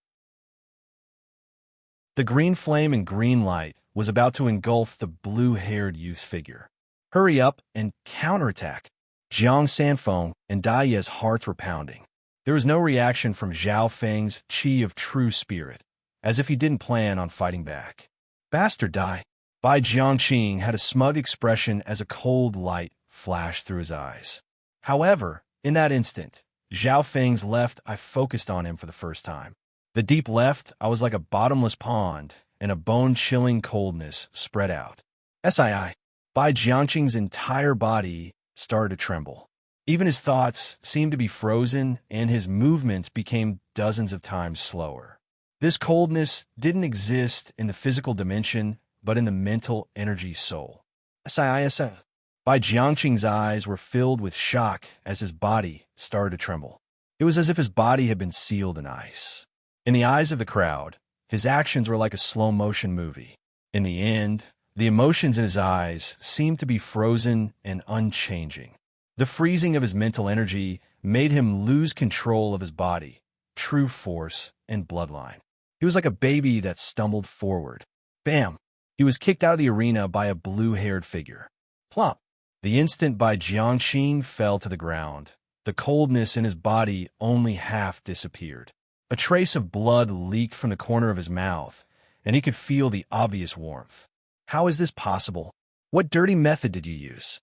The green flame and green light was about to engulf the blue-haired youth's figure. "Hurry up and counterattack!" Zhang Sanfeng and Daiya's hearts were pounding. There was no reaction from Zhao Feng's chi of true spirit, as if he didn't plan on fighting back. "Bastard Dai!" Bai Jianqing had a smug expression as a cold light flashed through his eyes. However, in that instant, Zhao Feng's left eye focused on him for the first time. The deep left eye was like a bottomless pond, and a bone-chilling coldness spread out. Bai Jianqing's entire body started to tremble. Even his thoughts seemed to be frozen, and his movements became dozens of times slower. This coldness didn't exist in the physical dimension, but in the mental energy soul. Bai Jianqing's eyes were filled with shock as his body started to tremble. It was as if his body had been sealed in ice. In the eyes of the crowd, his actions were like a slow-motion movie. In the end, the emotions in his eyes seemed to be frozen and unchanging. The freezing of his mental energy made him lose control of his body, true force, and bloodline. He was like a baby that stumbled forward. Bam! He was kicked out of the arena by a blue-haired figure. Plop! The instant Bai Jianqing fell to the ground, the coldness in his body only half disappeared. A trace of blood leaked from the corner of his mouth, and he could feel the obvious warmth. How is this possible? What dirty method did you use?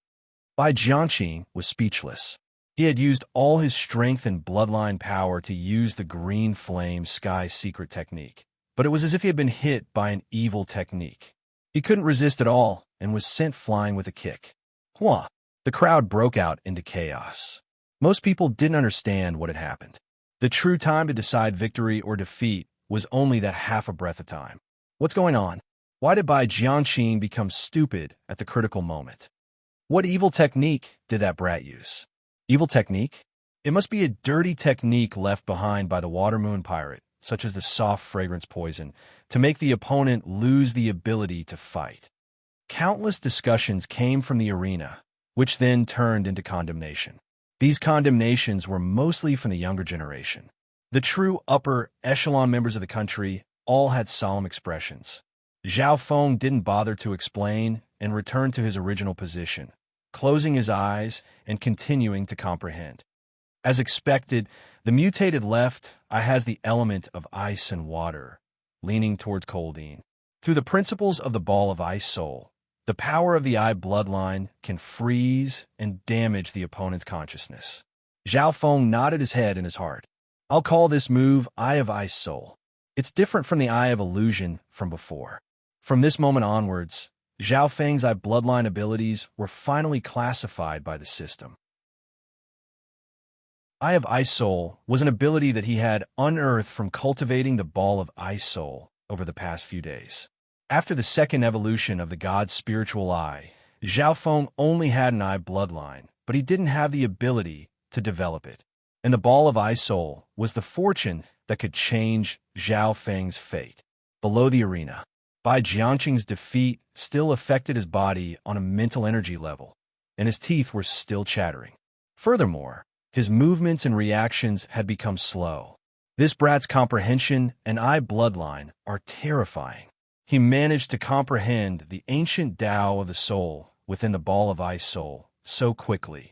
Bai Jianqing was speechless. He had used all his strength and bloodline power to use the green flame sky secret technique, but it was as if he had been hit by an evil technique. He couldn't resist at all and was sent flying with a kick. Hua! The crowd broke out into chaos. Most people didn't understand what had happened. The true time to decide victory or defeat was only that half a breath of time. What's going on? Why did Bai Jianqing become stupid at the critical moment? What evil technique did that brat use? Evil technique? It must be a dirty technique left behind by the water moon pirate, such as the soft fragrance poison, to make the opponent lose the ability to fight. Countless discussions came from the arena, which then turned into condemnation. These condemnations were mostly from the younger generation. The true upper echelon members of the country all had solemn expressions. Zhao Feng didn't bother to explain and returned to his original position, closing his eyes and continuing to comprehend. As expected, the mutated left eye has the element of ice and water, leaning towards coldine. Through the principles of the ball of ice soul, the power of the eye bloodline can freeze and damage the opponent's consciousness. Zhao Feng nodded his head in his heart. I'll call this move Eye of Ice Soul. It's different from the Eye of Illusion from before. From this moment onwards, Zhao Feng's eye bloodline abilities were finally classified by the system. Eye of Ice Soul was an ability that he had unearthed from cultivating the ball of Ice Soul over the past few days. After the second evolution of the god's spiritual eye, Zhao Feng only had an eye bloodline, but he didn't have the ability to develop it. And the ball of Ice Soul was the fortune that could change Zhao Feng's fate. Below the arena, Bai Jianqing's defeat still affected his body on a mental energy level, and his teeth were still chattering. Furthermore, his movements and reactions had become slow. This brat's comprehension and eye bloodline are terrifying. He managed to comprehend the ancient Tao of the soul within the ball of Ice Soul so quickly.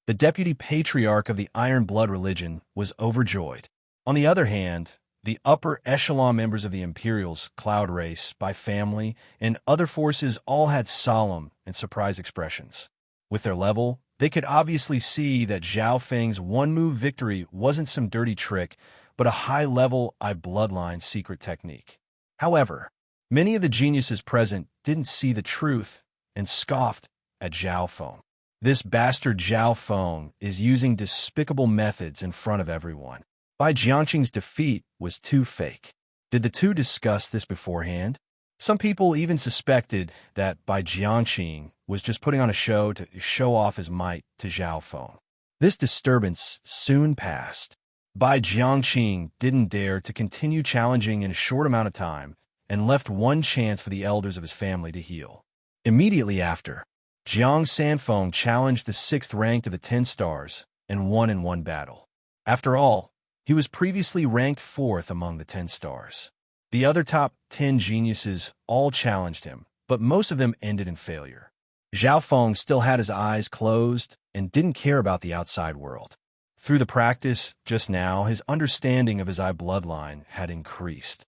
The deputy patriarch of the Iron Blood religion was overjoyed. On the other hand, the upper echelon members of the Imperial's cloud race by family and other forces all had solemn and surprised expressions. With their level, they could obviously see that Zhao Feng's one-move victory wasn't some dirty trick, but a high-level eye bloodline secret technique. However, many of the geniuses present didn't see the truth and scoffed at Zhao Feng. This bastard Zhao Feng is using despicable methods in front of everyone. Bai Jianqing's defeat was too fake. Did the two discuss this beforehand? Some people even suspected that Bai Jianqing was just putting on a show to show off his might to Zhao Feng. This disturbance soon passed. Bai Jianqing didn't dare to continue challenging in a short amount of time and left one chance for the elders of his family to heal. Immediately after, Jiang Sanfeng challenged the 6th rank to the 10 stars and won in one battle. After all, he was previously ranked 4th among the 10 stars. The other top 10 geniuses all challenged him, but most of them ended in failure. Zhao Feng still had his eyes closed and didn't care about the outside world. Through the practice, just now, his understanding of his eye bloodline had increased.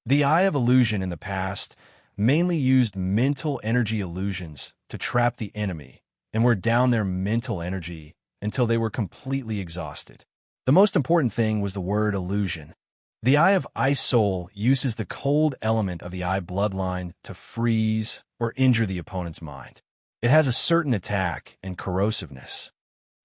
The Eye of Illusion in the past mainly used mental energy illusions to trap the enemy and were down their mental energy until they were completely exhausted. The most important thing was the word illusion. The Eye of Ice Soul uses the cold element of the eye bloodline to freeze or injure the opponent's mind. It has a certain attack and corrosiveness.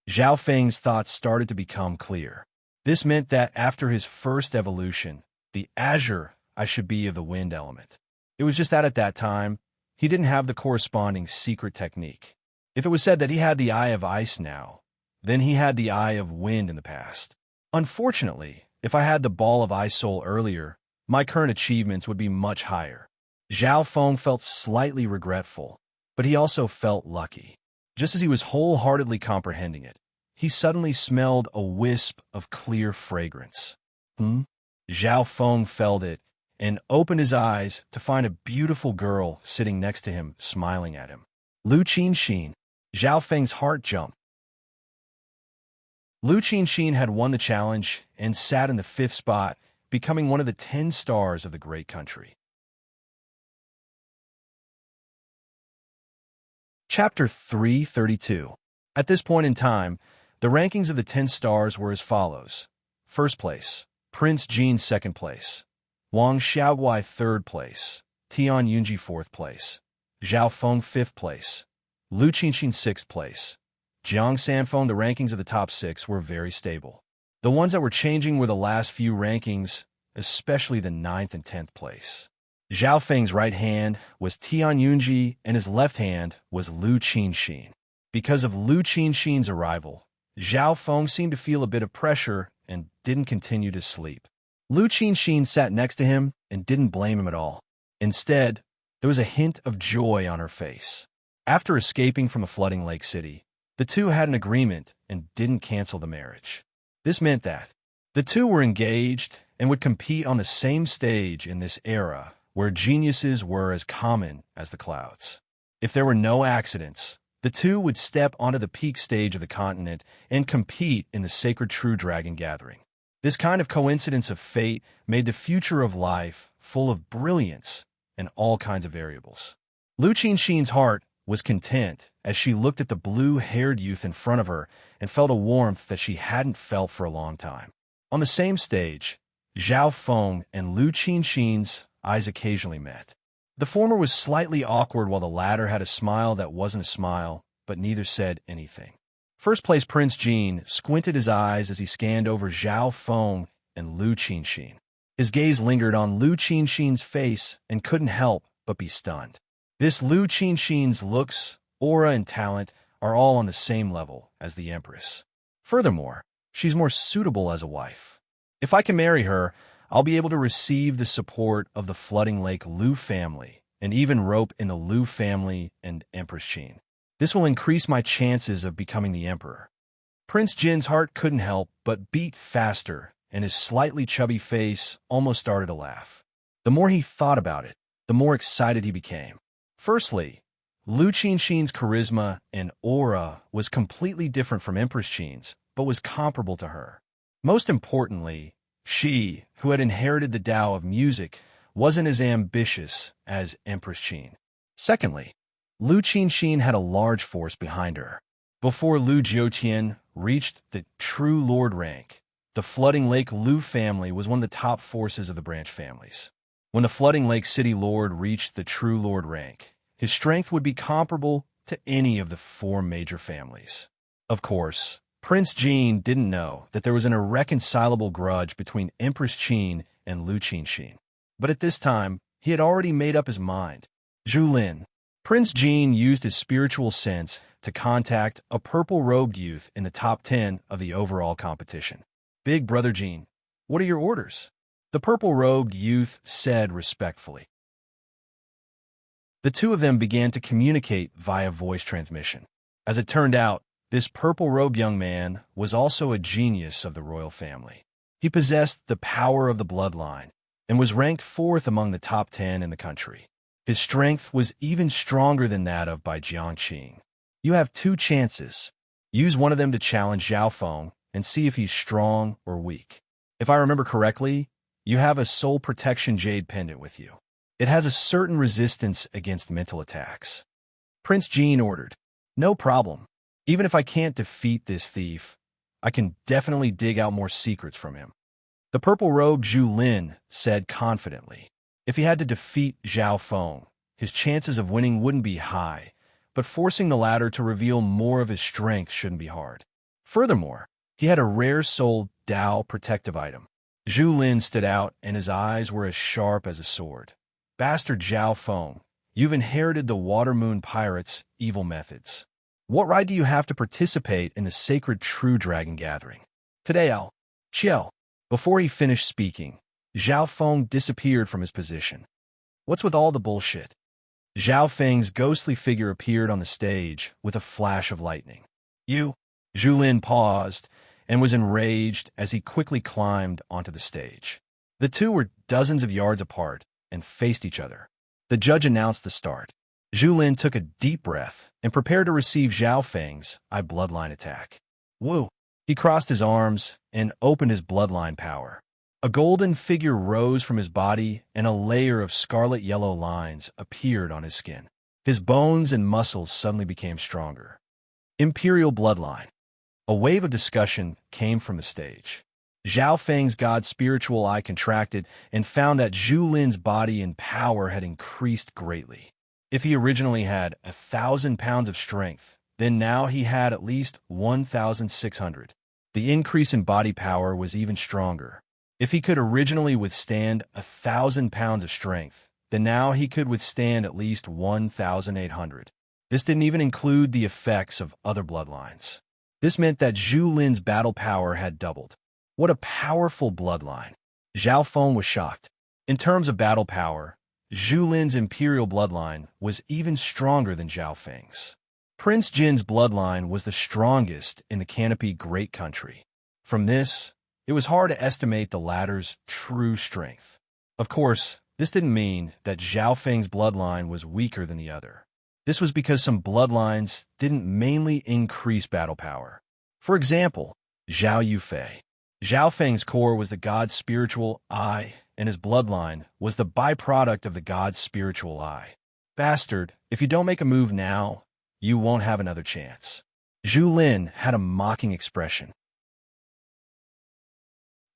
Zhao Feng's thoughts started to become clear. This meant that after his first evolution, the azure eye should be of the wind element. It was just that at that time, he didn't have the corresponding secret technique. If it was said that he had the Eye of Ice now, then he had the Eye of Wind in the past. Unfortunately, if I had the Ball of Ice Soul earlier, my current achievements would be much higher. Zhao Feng felt slightly regretful, but he also felt lucky. Just as he was wholeheartedly comprehending it, he suddenly smelled a wisp of clear fragrance. Zhao Feng felt it and opened his eyes to find a beautiful girl sitting next to him, smiling at him. Lu Qinxin. Zhao Feng's heart jumped. Lu Qinxin had won the challenge and sat in the 5th spot, becoming one of the 10 stars of the great country. Chapter 332. At this point in time, the rankings of the 10 stars were as follows. First place, Prince Jin. Second place, Wang Xiaoguai. Third place, Tian Yunji. Fourth place, Zhao Feng. Fifth place, Lu Qinxin. Sixth place, Jiang Sanfeng. The rankings of the top 6 were very stable. The ones that were changing were the last few rankings, especially the 9th and 10th place. Zhao Feng's right hand was Tian Yunji and his left hand was Lu Qinxin. Because of Lu Qinxin's arrival, Zhao Feng seemed to feel a bit of pressure and didn't continue to sleep. Lu Qinxin sat next to him and didn't blame him at all. Instead, there was a hint of joy on her face. After escaping from the flooding lake city, the two had an agreement and didn't cancel the marriage. This meant that the two were engaged and would compete on the same stage in this era where geniuses were as common as the clouds. If there were no accidents, the two would step onto the peak stage of the continent and compete in the sacred True Dragon Gathering. This kind of coincidence of fate made the future of life full of brilliance and all kinds of variables. Lu Qinxin's heart was content as she looked at the blue-haired youth in front of her and felt a warmth that she hadn't felt for a long time. On the same stage, Zhao Feng and Lu Qinxin's eyes occasionally met. The former was slightly awkward while the latter had a smile that wasn't a smile, but neither said anything. First place Prince Jin squinted his eyes as he scanned over Zhao Feng and Lu Qinxin. His gaze lingered on Lu Qinxin's face and couldn't help but be stunned. This Lu Qinxin's looks, aura, and talent are all on the same level as the Empress. Furthermore, she's more suitable as a wife. If I can marry her, I'll be able to receive the support of the Flooding Lake Lu family and even rope in the Lu family and Empress Qin. This will increase my chances of becoming the emperor. Prince Jin's heart couldn't help but beat faster, and his slightly chubby face almost started to laugh. The more he thought about it, the more excited he became. Firstly, Lu Qinxin's charisma and aura was completely different from Empress Qin's, but was comparable to her. Most importantly, she, who had inherited the Tao of music, wasn't as ambitious as Empress Qin. Secondly, Lu Qinxin had a large force behind her. Before Lu Jiutian reached the True Lord rank, the Flooding Lake Lu family was one of the top forces of the branch families. When the Flooding Lake City Lord reached the True Lord rank, his strength would be comparable to any of the 4 major families. Of course, Prince Jin didn't know that there was an irreconcilable grudge between Empress Qin and Lu Qinxin. But at this time, he had already made up his mind. Zhu Lin. Prince Jin used his spiritual sense to contact a purple-robed youth in the top 10 of the overall competition. Big Brother Jin, what are your orders? The purple-robed youth said respectfully. The two of them began to communicate via voice transmission. As it turned out, this purple-robed young man was also a genius of the royal family. He possessed the power of the bloodline and was ranked 4th among the top 10 in the country. His strength was even stronger than that of Bai Jiangqing. You have 2 chances. Use one of them to challenge Zhao Feng and see if he's strong or weak. If I remember correctly, you have a soul protection jade pendant with you. It has a certain resistance against mental attacks. Prince Jin ordered. No problem. Even if I can't defeat this thief, I can definitely dig out more secrets from him. The purple-robed Zhu Lin said confidently. If he had to defeat Zhao Feng, his chances of winning wouldn't be high, but forcing the latter to reveal more of his strength shouldn't be hard. Furthermore, he had a rare soul Dao protective item. Zhu Lin stood out, and his eyes were as sharp as a sword. Bastard Zhao Feng, you've inherited the Water Moon Pirates' evil methods. What right do you have to participate in the sacred True Dragon Gathering? Today I'll... Chill. Before he finished speaking, Zhao Feng disappeared from his position. What's with all the bullshit? Zhao Feng's ghostly figure appeared on the stage with a flash of lightning. You? Zhu Lin paused and was enraged as he quickly climbed onto the stage. The two were dozens of yards apart and faced each other. The judge announced the start. Zhu Lin took a deep breath and prepared to receive Zhao Feng's eye bloodline attack. Woo! He crossed his arms and opened his bloodline power. A golden figure rose from his body, and a layer of scarlet-yellow lines appeared on his skin. His bones and muscles suddenly became stronger. Imperial bloodline. A wave of discussion came from the stage. Zhao Feng's god's spiritual eye contracted and found that Zhu Lin's body and power had increased greatly. If he originally had 1,000 pounds of strength, then now he had at least 1,600. The increase in body power was even stronger. If he could originally withstand 1,000 pounds of strength, then now he could withstand at least 1,800. This didn't even include the effects of other bloodlines. This meant that Zhu Lin's battle power had doubled. What a powerful bloodline! Zhao Feng was shocked. In terms of battle power, Zhu Lin's imperial bloodline was even stronger than Zhao Feng's. Prince Jin's bloodline was the strongest in the Canopy Great Country. From this, it was hard to estimate the latter's true strength. Of course, this didn't mean that Zhao Feng's bloodline was weaker than the other. This was because some bloodlines didn't mainly increase battle power. For example, Zhao Yufei. Zhao Feng's core was the god's spiritual eye, and his bloodline was the byproduct of the god's spiritual eye. Bastard, if you don't make a move now, you won't have another chance. Zhu Lin had a mocking expression.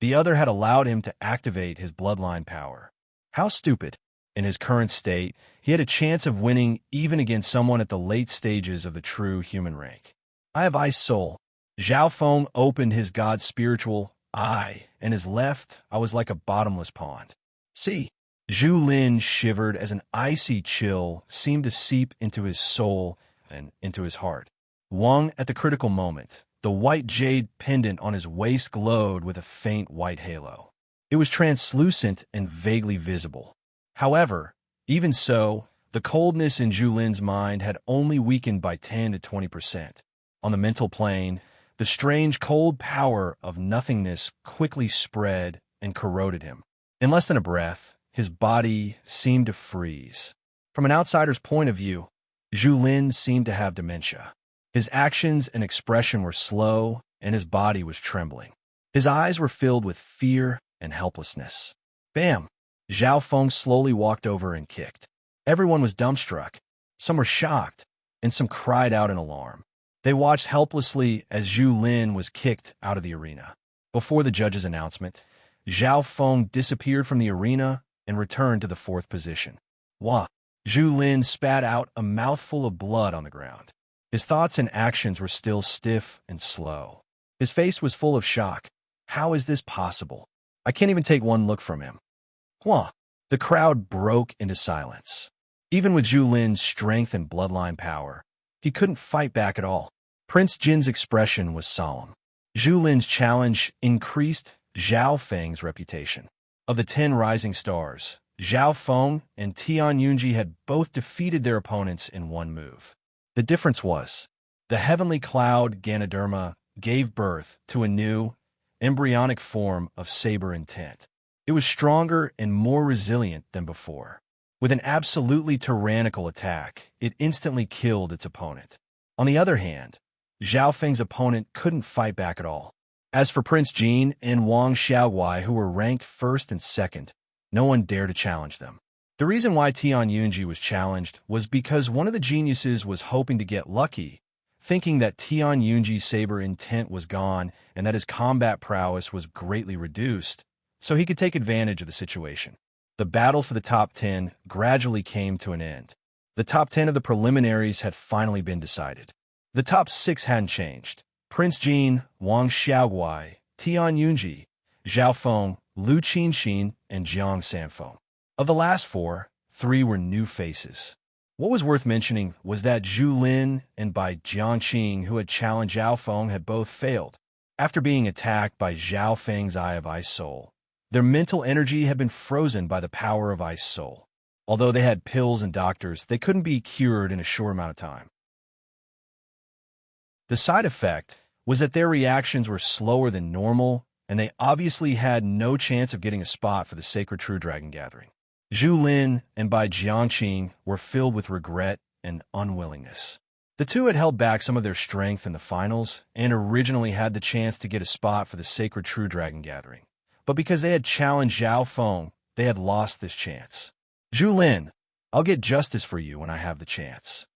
The other had allowed him to activate his bloodline power. How stupid. In his current state, he had a chance of winning even against someone at the late stages of the true human rank. I have ice soul. Zhao Feng opened his god's spiritual eye, and his left I was like a bottomless pond. See, Zhu Lin shivered as an icy chill seemed to seep into his soul and into his heart. Wang, at the critical moment, the white jade pendant on his waist glowed with a faint white halo. It was translucent and vaguely visible. However, even so, the coldness in Zhu Lin's mind had only weakened by 10 to 20%. On the mental plane, the strange cold power of nothingness quickly spread and corroded him. In less than a breath, his body seemed to freeze. From an outsider's point of view, Zhu Lin seemed to have dementia. His actions and expression were slow, and his body was trembling. His eyes were filled with fear and helplessness. Bam! Zhao Feng slowly walked over and kicked. Everyone was dumbstruck. Some were shocked, and some cried out in alarm. They watched helplessly as Zhu Lin was kicked out of the arena. Before the judge's announcement, Zhao Feng disappeared from the arena and returned to the fourth position. Wah! Zhu Lin spat out a mouthful of blood on the ground. His thoughts and actions were still stiff and slow. His face was full of shock. How is this possible? I can't even take one look from him. Wah! The crowd broke into silence. Even with Zhu Lin's strength and bloodline power, he couldn't fight back at all. Prince Jin's expression was solemn. Zhu Lin's challenge increased Zhao Feng's reputation. Of the 10 rising stars, Zhao Feng and Tian Yunji had both defeated their opponents in one move. The difference was, the heavenly cloud Ganoderma gave birth to a new, embryonic form of saber intent. It was stronger and more resilient than before. With an absolutely tyrannical attack, it instantly killed its opponent. On the other hand, Zhao Feng's opponent couldn't fight back at all. As for Prince Jin and Wang Xiaoguai, who were ranked first and second, no one dared to challenge them. The reason why Tian Yunji was challenged was because one of the geniuses was hoping to get lucky, thinking that Tian Yunji's saber intent was gone and that his combat prowess was greatly reduced, so he could take advantage of the situation. The battle for the top 10 gradually came to an end. The top 10 of the preliminaries had finally been decided. The top 6 hadn't changed. Prince Jin, Wang Xiaoguai, Tian Yunji, Zhao Feng, Lu Qinxin, and Jiang Sanfeng. Of the last 4, 3 were new faces. What was worth mentioning was that Zhu Lin and Bai Jiangqing, who had challenged Zhao Feng, had both failed. After being attacked by Zhao Feng's Eye of Ice Soul, their mental energy had been frozen by the power of Ice Soul. Although they had pills and doctors, they couldn't be cured in a short amount of time. The side effect was that their reactions were slower than normal, and they obviously had no chance of getting a spot for the Sacred True Dragon Gathering. Zhu Lin and Bai Jiangqing were filled with regret and unwillingness. The two had held back some of their strength in the finals and originally had the chance to get a spot for the sacred True Dragon Gathering. But because they had challenged Zhao Feng, they had lost this chance. Zhu Lin, I'll get justice for you when I have the chance.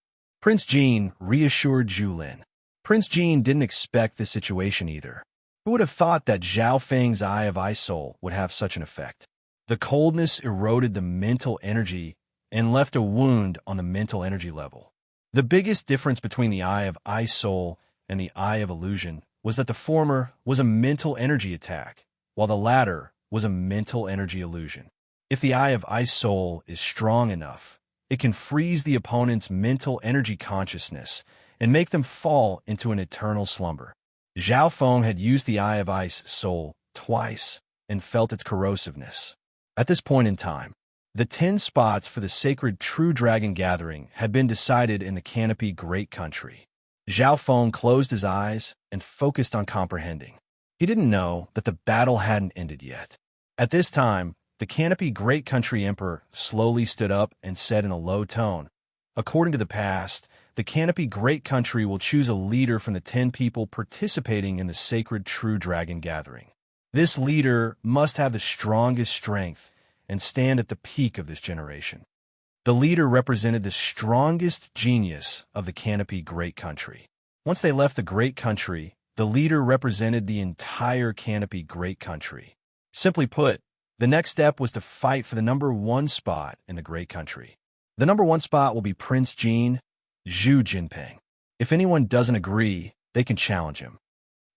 Prince Jin reassured Zhu Lin. Prince Jin didn't expect this situation either. Who would have thought that Zhao Feng's Eye of Ice Soul would have such an effect? The coldness eroded the mental energy and left a wound on the mental energy level. The biggest difference between the Eye of Ice Soul and the Eye of Illusion was that the former was a mental energy attack, while the latter was a mental energy illusion. If the Eye of Ice Soul is strong enough, it can freeze the opponent's mental energy consciousness and make them fall into an eternal slumber. Zhao Feng had used the Eye of Ice Soul twice and felt its corrosiveness. At this point in time, the 10 spots for the sacred True Dragon Gathering had been decided in the Canopy Great Country. Zhao Feng closed his eyes and focused on comprehending. He didn't know that the battle hadn't ended yet. At this time, the Canopy Great Country Emperor slowly stood up and said in a low tone, "According to the past, the Canopy Great Country will choose a leader from the 10 people participating in the sacred True Dragon Gathering. This leader must have the strongest strength and stand at the peak of this generation." The leader represented the strongest genius of the Canopy Great Country. Once they left the Great Country, the leader represented the entire Canopy Great Country. Simply put, the next step was to fight for the #1 spot in the Great Country. The #1 spot will be Prince Jin, Zhu Jinping. If anyone doesn't agree, they can challenge him.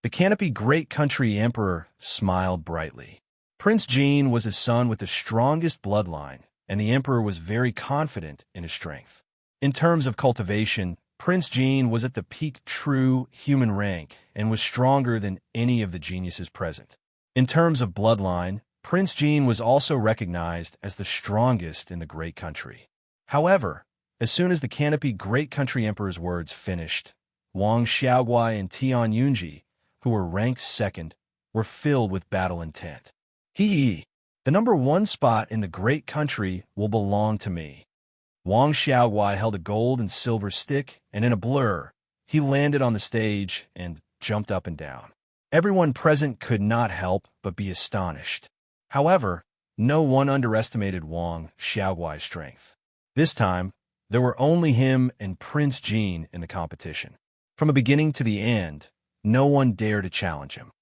The Canopy Great Country Emperor smiled brightly. Prince Jin was his son with the strongest bloodline, and the emperor was very confident in his strength. In terms of cultivation, Prince Jin was at the peak true human rank and was stronger than any of the geniuses present. In terms of bloodline, Prince Jin was also recognized as the strongest in the Great Country. However, as soon as the Canopy Great Country Emperor's words finished, Wang Xiaoguai and Tian Yunji, who were ranked second, were filled with battle intent. The #1 spot in the Great Country will belong to me. Wang Xiaoguai held a gold and silver stick, and in a blur, he landed on the stage and jumped up and down. Everyone present could not help but be astonished. However, no one underestimated Wang Xiaoguai's strength. This time, there were only him and Prince Jin in the competition. From the beginning to the end, no one dared to challenge him.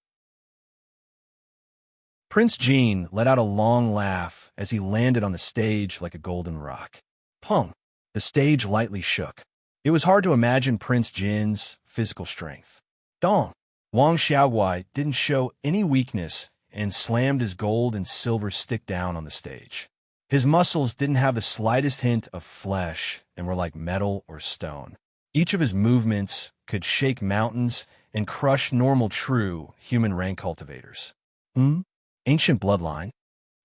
Prince Jin let out a long laugh as he landed on the stage like a golden rock. Pong! The stage lightly shook. It was hard to imagine Prince Jin's physical strength. Dong! Wang Xiaoguai didn't show any weakness and slammed his gold and silver stick down on the stage. His muscles didn't have the slightest hint of flesh and were like metal or stone. Each of his movements could shake mountains and crush normal true human rank cultivators. Ancient bloodline.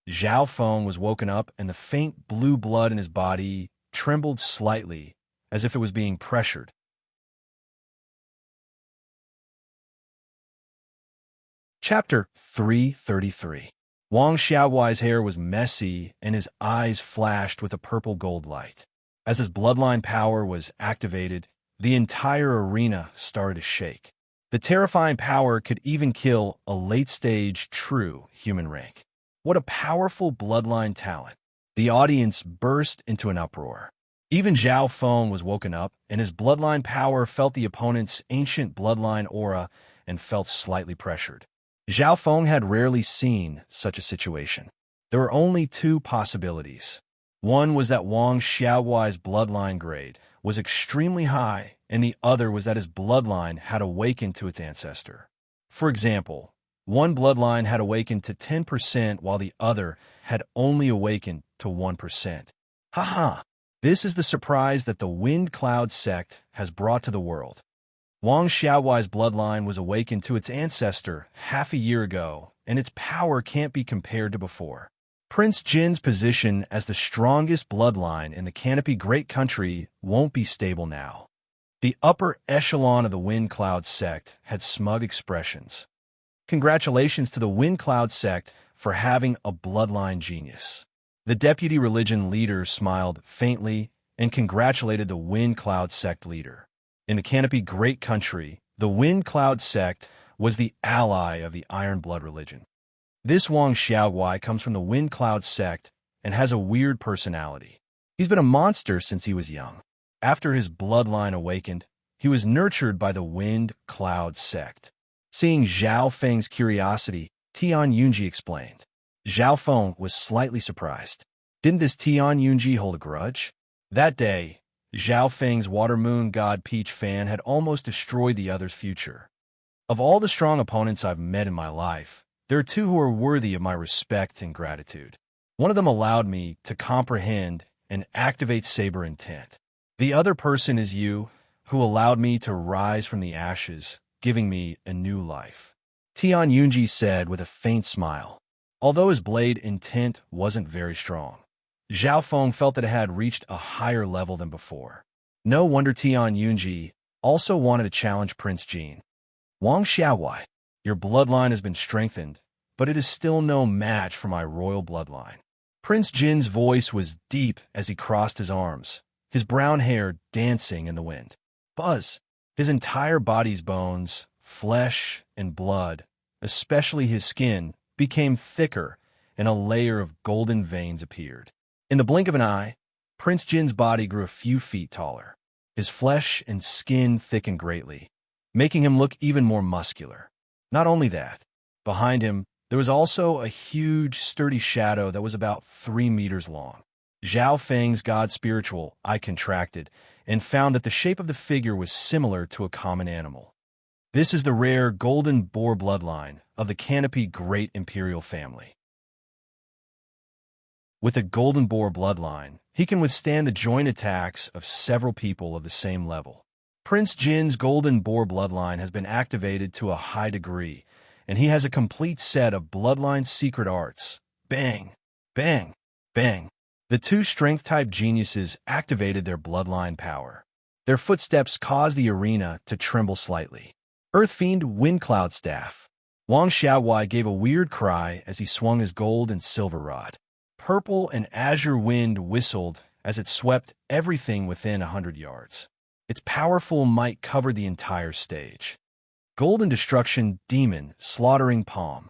Zhao Feng was woken up and the faint blue blood in his body trembled slightly as if it was being pressured. Chapter 333. Wang Xiaoguai's hair was messy and his eyes flashed with a purple gold light. As his bloodline power was activated, the entire arena started to shake. The terrifying power could even kill a late-stage true human rank. What a powerful bloodline talent. The audience burst into an uproar. Even Zhao Feng was woken up, and his bloodline power felt the opponent's ancient bloodline aura and felt slightly pressured. Zhao Feng had rarely seen such a situation. There were only two possibilities. One was that Wang Xiaoguai's bloodline grade was extremely high, and the other was that his bloodline had awakened to its ancestor. For example, one bloodline had awakened to 10% while the other had only awakened to 1%. Haha! This is the surprise that the Wind Cloud sect has brought to the world. Wang Xiaoguai's bloodline was awakened to its ancestor half a year ago, and its power can't be compared to before. Prince Jin's position as the strongest bloodline in the Canopy Great Country won't be stable now. The upper echelon of the Wind Cloud sect had smug expressions. Congratulations to the Wind Cloud sect for having a bloodline genius. The deputy religion leader smiled faintly and congratulated the Wind Cloud sect leader. In the canopy Great Country, the Wind Cloud sect was the ally of the Iron Blood religion. This Wang Xiaowai comes from the Wind Cloud sect and has a weird personality. He's been a monster since he was young. After his bloodline awakened, he was nurtured by the Wind Cloud sect. Seeing Zhao Feng's curiosity, Tian Yunji explained. Zhao Feng was slightly surprised. Didn't this Tian Yunji hold a grudge? That day, Zhao Feng's water moon god Peach Fan had almost destroyed the other's future. Of all the strong opponents I've met in my life, there are two who are worthy of my respect and gratitude. One of them allowed me to comprehend and activate Saber Intent. The other person is you, who allowed me to rise from the ashes, giving me a new life. Tian Yunji said with a faint smile. Although his blade intent wasn't very strong, Zhao Feng felt that it had reached a higher level than before. No wonder Tian Yunji also wanted to challenge Prince Jin. Wang Xiaowai, your bloodline has been strengthened, but it is still no match for my royal bloodline. Prince Jin's voice was deep as he crossed his arms, his brown hair dancing in the wind. Buzz, his entire body's bones, flesh, and blood, especially his skin, became thicker, and a layer of golden veins appeared. In the blink of an eye, Prince Jin's body grew a few feet taller. His flesh and skin thickened greatly, making him look even more muscular. Not only that, behind him, there was also a huge, sturdy shadow that was about 3 meters long. Zhao Feng's god spiritual eye contracted and found that the shape of the figure was similar to a common animal. This is the rare golden boar bloodline of the Canopy Great Imperial family. With a golden boar bloodline, he can withstand the joint attacks of several people of the same level. Prince Jin's golden boar bloodline has been activated to a high degree, and he has a complete set of bloodline secret arts. Bang, bang, bang. The two strength-type geniuses activated their bloodline power. Their footsteps caused the arena to tremble slightly. Earth Fiend Wind Cloud Staff. Wang Xiaowai gave a weird cry as he swung his gold and silver rod. Purple and azure wind whistled as it swept everything within 100 yards. Its powerful might covered the entire stage. Golden Destruction Demon Slaughtering Palm.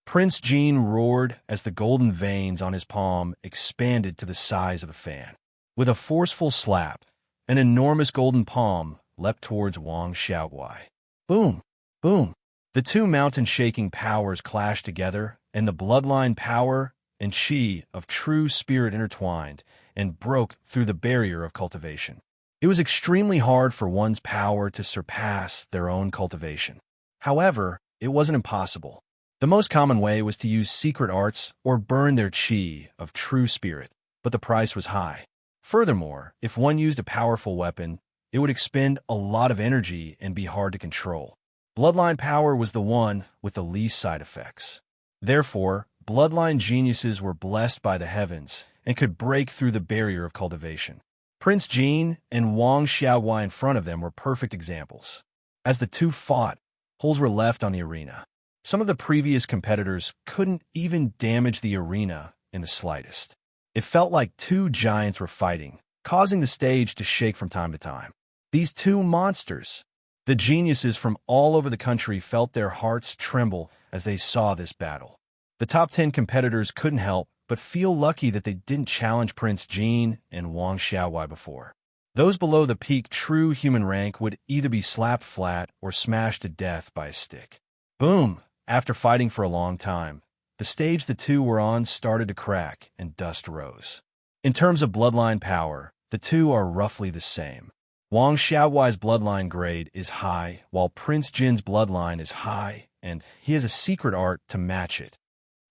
Prince Jin roared as the golden veins on his palm expanded to the size of a fan. With a forceful slap, an enormous golden palm leapt towards Wang Xiaowai. Boom! Boom! The two mountain-shaking powers clashed together, and the bloodline power and chi of true spirit intertwined and broke through the barrier of cultivation. It was extremely hard for one's power to surpass their own cultivation. However, it wasn't impossible. The most common way was to use secret arts or burn their chi of true spirit, but the price was high. Furthermore, if one used a powerful weapon, it would expend a lot of energy and be hard to control. Bloodline power was the one with the least side effects. Therefore, bloodline geniuses were blessed by the heavens and could break through the barrier of cultivation. Prince Jin and Wang Xiaowai in front of them were perfect examples. As the two fought, holes were left on the arena. Some of the previous competitors couldn't even damage the arena in the slightest. It felt like two giants were fighting, causing the stage to shake from time to time. These two monsters. The geniuses from all over the country felt their hearts tremble as they saw this battle. The top 10 competitors couldn't help but feel lucky that they didn't challenge Prince Jin and Wang Xiaowai before. Those below the peak true human rank would either be slapped flat or smashed to death by a stick. Boom! After fighting for a long time, the stage the two were on started to crack and dust rose. In terms of bloodline power, the two are roughly the same. Wang Xiaowai's bloodline grade is high, while Prince Jin's bloodline is high, and he has a secret art to match it.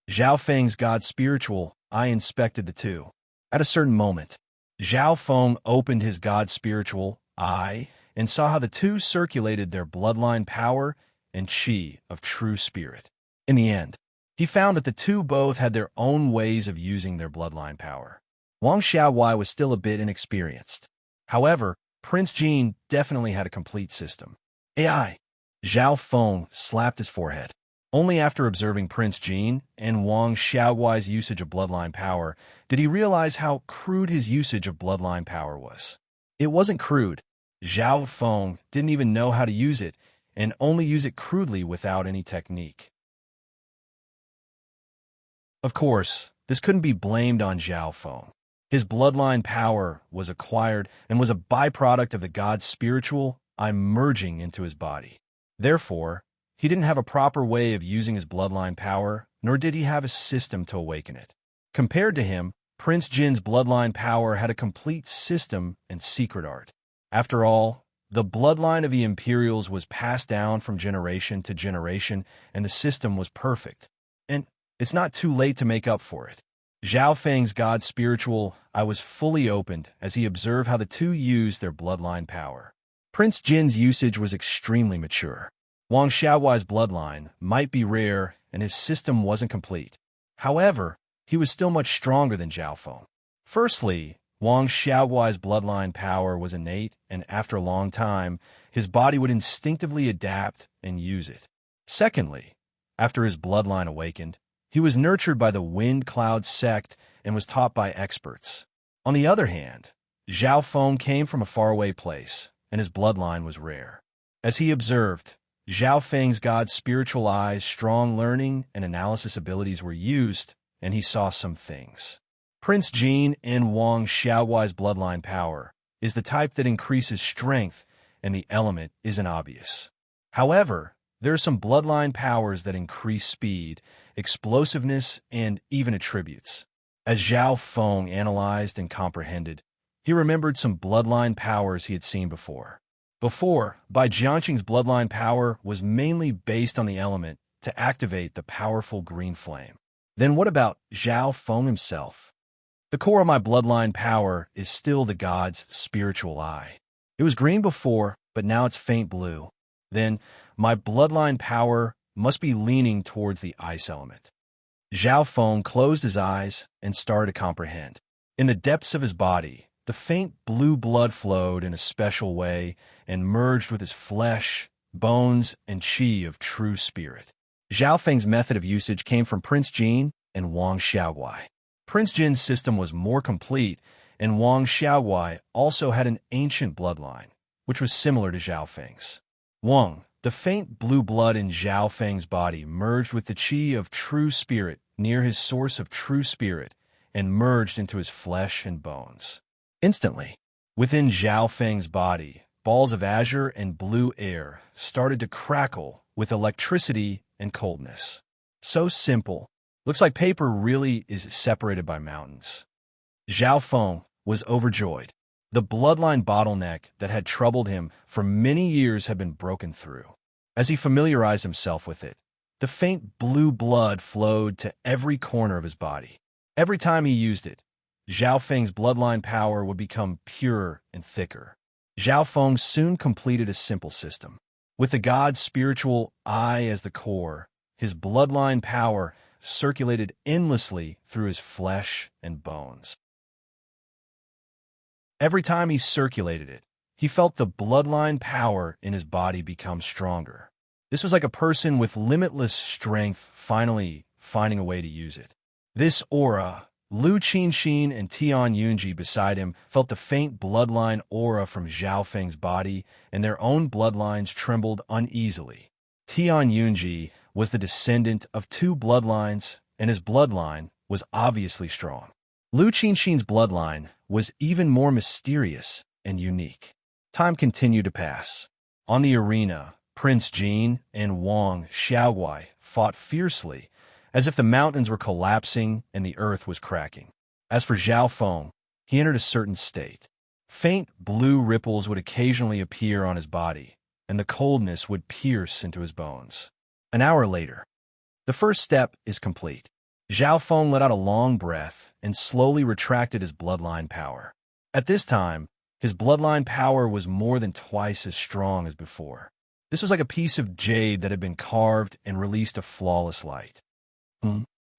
Zhao Feng's god spiritual eye inspected the two. At a certain moment, Zhao Feng opened his god spiritual eye and saw how the two circulated their bloodline power and chi of true spirit. In the end, he found that the two both had their own ways of using their bloodline power. Wang Xiaowai was still a bit inexperienced. However, Prince Jin definitely had a complete system. AI. Zhao Feng slapped his forehead. Only after observing Prince Jin and Wang Xiaowai's usage of bloodline power did he realize how crude his usage of bloodline power was. It wasn't crude. Zhao Feng didn't even know how to use it and only use it crudely without any technique. Of course, this couldn't be blamed on Zhao Feng. His bloodline power was acquired and was a byproduct of the god's spiritual eye merging into his body. Therefore, he didn't have a proper way of using his bloodline power, nor did he have a system to awaken it. Compared to him, Prince Jin's bloodline power had a complete system and secret art. After all, the bloodline of the Imperials was passed down from generation to generation, and the system was perfect. And it's not too late to make up for it. Zhao Feng's god's spiritual eye was fully opened as he observed how the two used their bloodline power. Prince Jin's usage was extremely mature. Wang Xiaohuai's bloodline might be rare and his system wasn't complete. However, he was still much stronger than Zhao Feng. Firstly, Wang Xiaohuai's bloodline power was innate, and after a long time, his body would instinctively adapt and use it. Secondly, after his bloodline awakened, he was nurtured by the Wind Cloud sect and was taught by experts. On the other hand, Zhao Feng came from a faraway place, and his bloodline was rare. As he observed, Zhao Feng's god's spiritual eye's strong learning and analysis abilities were used, and he saw some things. Prince Jin and Wang Xiaohuai's bloodline power is the type that increases strength, and the element isn't obvious. However, there are some bloodline powers that increase speed, explosiveness, and even attributes. As Zhao Feng analyzed and comprehended, he remembered some bloodline powers he had seen before. Bai Jianqing's bloodline power was mainly based on the element to activate the powerful green flame. Then what about Zhao Feng himself? The core of my bloodline power is still the god's spiritual eye. It was green before, but now it's faint blue. Then my bloodline power must be leaning towards the ice element. Zhao Feng closed his eyes and started to comprehend. In the depths of his body, the faint blue blood flowed in a special way and merged with his flesh, bones, and qi of true spirit. Zhao Feng's method of usage came from Prince Jin and Wang Xiaohuai. Prince Jin's system was more complete, and Wang Xiaohuai also had an ancient bloodline, which was similar to Zhao Feng's. The faint blue blood in Zhao Feng's body merged with the qi of true spirit near his source of true spirit and merged into his flesh and bones. Instantly, within Zhao Feng's body, balls of azure and blue air started to crackle with electricity and coldness. So simple. Looks like paper really is separated by mountains. Zhao Feng was overjoyed. The bloodline bottleneck that had troubled him for many years had been broken through. As he familiarized himself with it, the faint blue blood flowed to every corner of his body. Every time he used it, Zhao Feng's bloodline power would become purer and thicker. Zhao Feng soon completed a simple system. With the god's spiritual eye as the core, his bloodline power circulated endlessly through his flesh and bones. Every time he circulated it, he felt the bloodline power in his body become stronger. This was like a person with limitless strength finally finding a way to use it. This aura, Lu Qinxin and Tian Yunji beside him felt the faint bloodline aura from Zhao Feng's body, and their own bloodlines trembled uneasily. Tian Yunji was the descendant of two bloodlines, and his bloodline was obviously strong. Lu Qinxin's bloodline was even more mysterious and unique. Time continued to pass. On the arena, Prince Jin and Wang Xiaohuai fought fiercely, as if the mountains were collapsing and the earth was cracking. As for Zhao Feng, he entered a certain state. Faint blue ripples would occasionally appear on his body, and the coldness would pierce into his bones. An hour later, the first step is complete. Zhao Feng let out a long breath and slowly retracted his bloodline power. At this time, his bloodline power was more than twice as strong as before. This was like a piece of jade that had been carved and released a flawless light.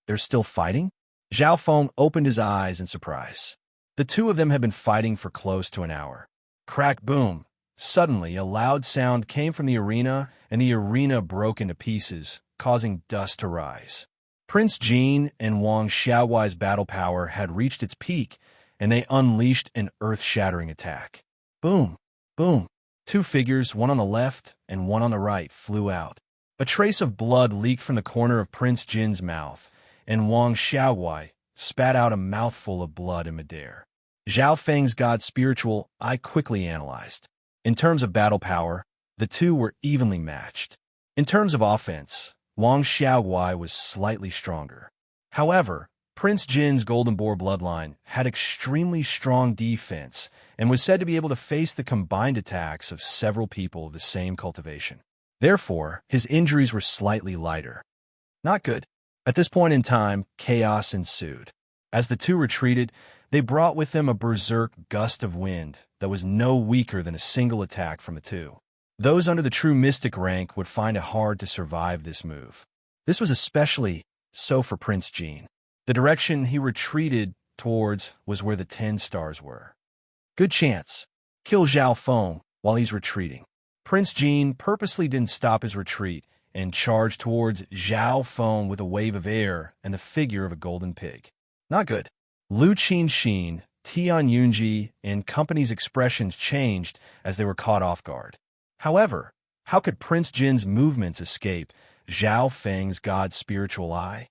They're still fighting? Zhao Feng opened his eyes in surprise. The two of them had been fighting for close to an hour. Crack, boom. Suddenly, a loud sound came from the arena, and the arena broke into pieces, causing dust to rise. Prince Jin and Wang Xiaohuai's battle power had reached its peak, and they unleashed an earth-shattering attack. Boom! Boom! Two figures, one on the left and one on the right, flew out. A trace of blood leaked from the corner of Prince Jin's mouth, and Wang Xiaoguai spat out a mouthful of blood in midair. Zhao Feng's god spiritual eye quickly analyzed. In terms of battle power, the two were evenly matched. In terms of offense, Wang Xiaoguai was slightly stronger. However, Prince Jin's Golden Boar bloodline had extremely strong defense and was said to be able to face the combined attacks of several people of the same cultivation. Therefore, his injuries were slightly lighter. Not good. At this point in time, chaos ensued. As the two retreated, they brought with them a berserk gust of wind that was no weaker than a single attack from the two. Those under the true mystic rank would find it hard to survive this move. This was especially so for Prince Jin. The direction he retreated towards was where the 10 stars were. Good chance. Kill Zhao Feng while he's retreating. Prince Jin purposely didn't stop his retreat and charged towards Zhao Feng with a wave of air and the figure of a golden pig. Not good. Lu Qinxin, Tian Yunji, and company's expressions changed as they were caught off guard. However, how could Prince Jin's movements escape Zhao Feng's god spiritual eye?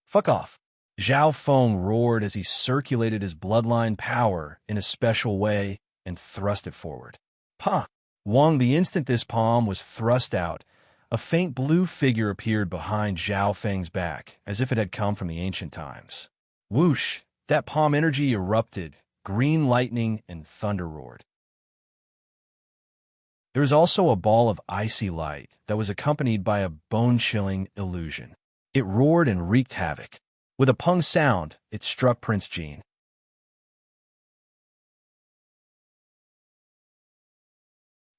Fuck off. Zhao Feng roared as he circulated his bloodline power in a special way and thrust it forward. Huh! Wang, the instant this palm was thrust out, a faint blue figure appeared behind Zhao Feng's back, as if it had come from the ancient times. Whoosh! That palm energy erupted, green lightning and thunder roared. There was also a ball of icy light that was accompanied by a bone-chilling illusion. It roared and wreaked havoc. With a pung sound, it struck Prince Jin.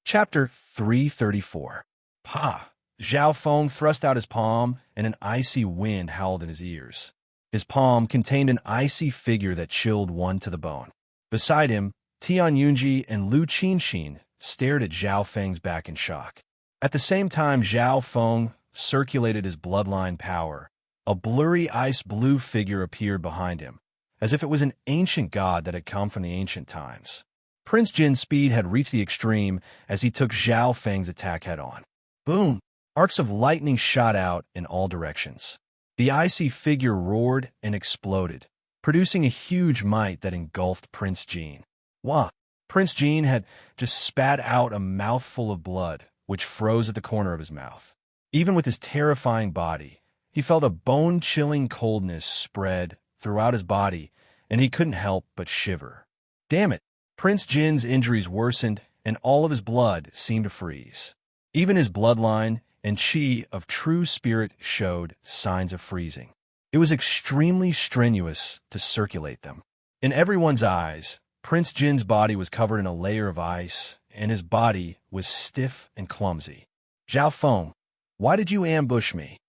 Chapter 334. Pa! Zhao Feng thrust out his palm, and an icy wind howled in his ears. His palm contained an icy figure that chilled one to the bone. Beside him, Tian Yunji and Lu Qinxin stared at Zhao Feng's back in shock. At the same time Zhao Feng circulated his bloodline power, a blurry ice blue figure appeared behind him, as if it was an ancient god that had come from the ancient times. Prince Jin's speed had reached the extreme as he took Zhao Feng's attack head-on. Boom! Arcs of lightning shot out in all directions. The icy figure roared and exploded, producing a huge might that engulfed Prince Jin. Wah! Prince Jin had just spat out a mouthful of blood, which froze at the corner of his mouth. Even with his terrifying body, he felt a bone-chilling coldness spread throughout his body, and he couldn't help but shiver. Damn it! Prince Jin's injuries worsened, and all of his blood seemed to freeze. Even his bloodline and chi of true spirit showed signs of freezing. It was extremely strenuous to circulate them. In everyone's eyes, Prince Jin's body was covered in a layer of ice, and his body was stiff and clumsy. Zhao Feng, why did you ambush me?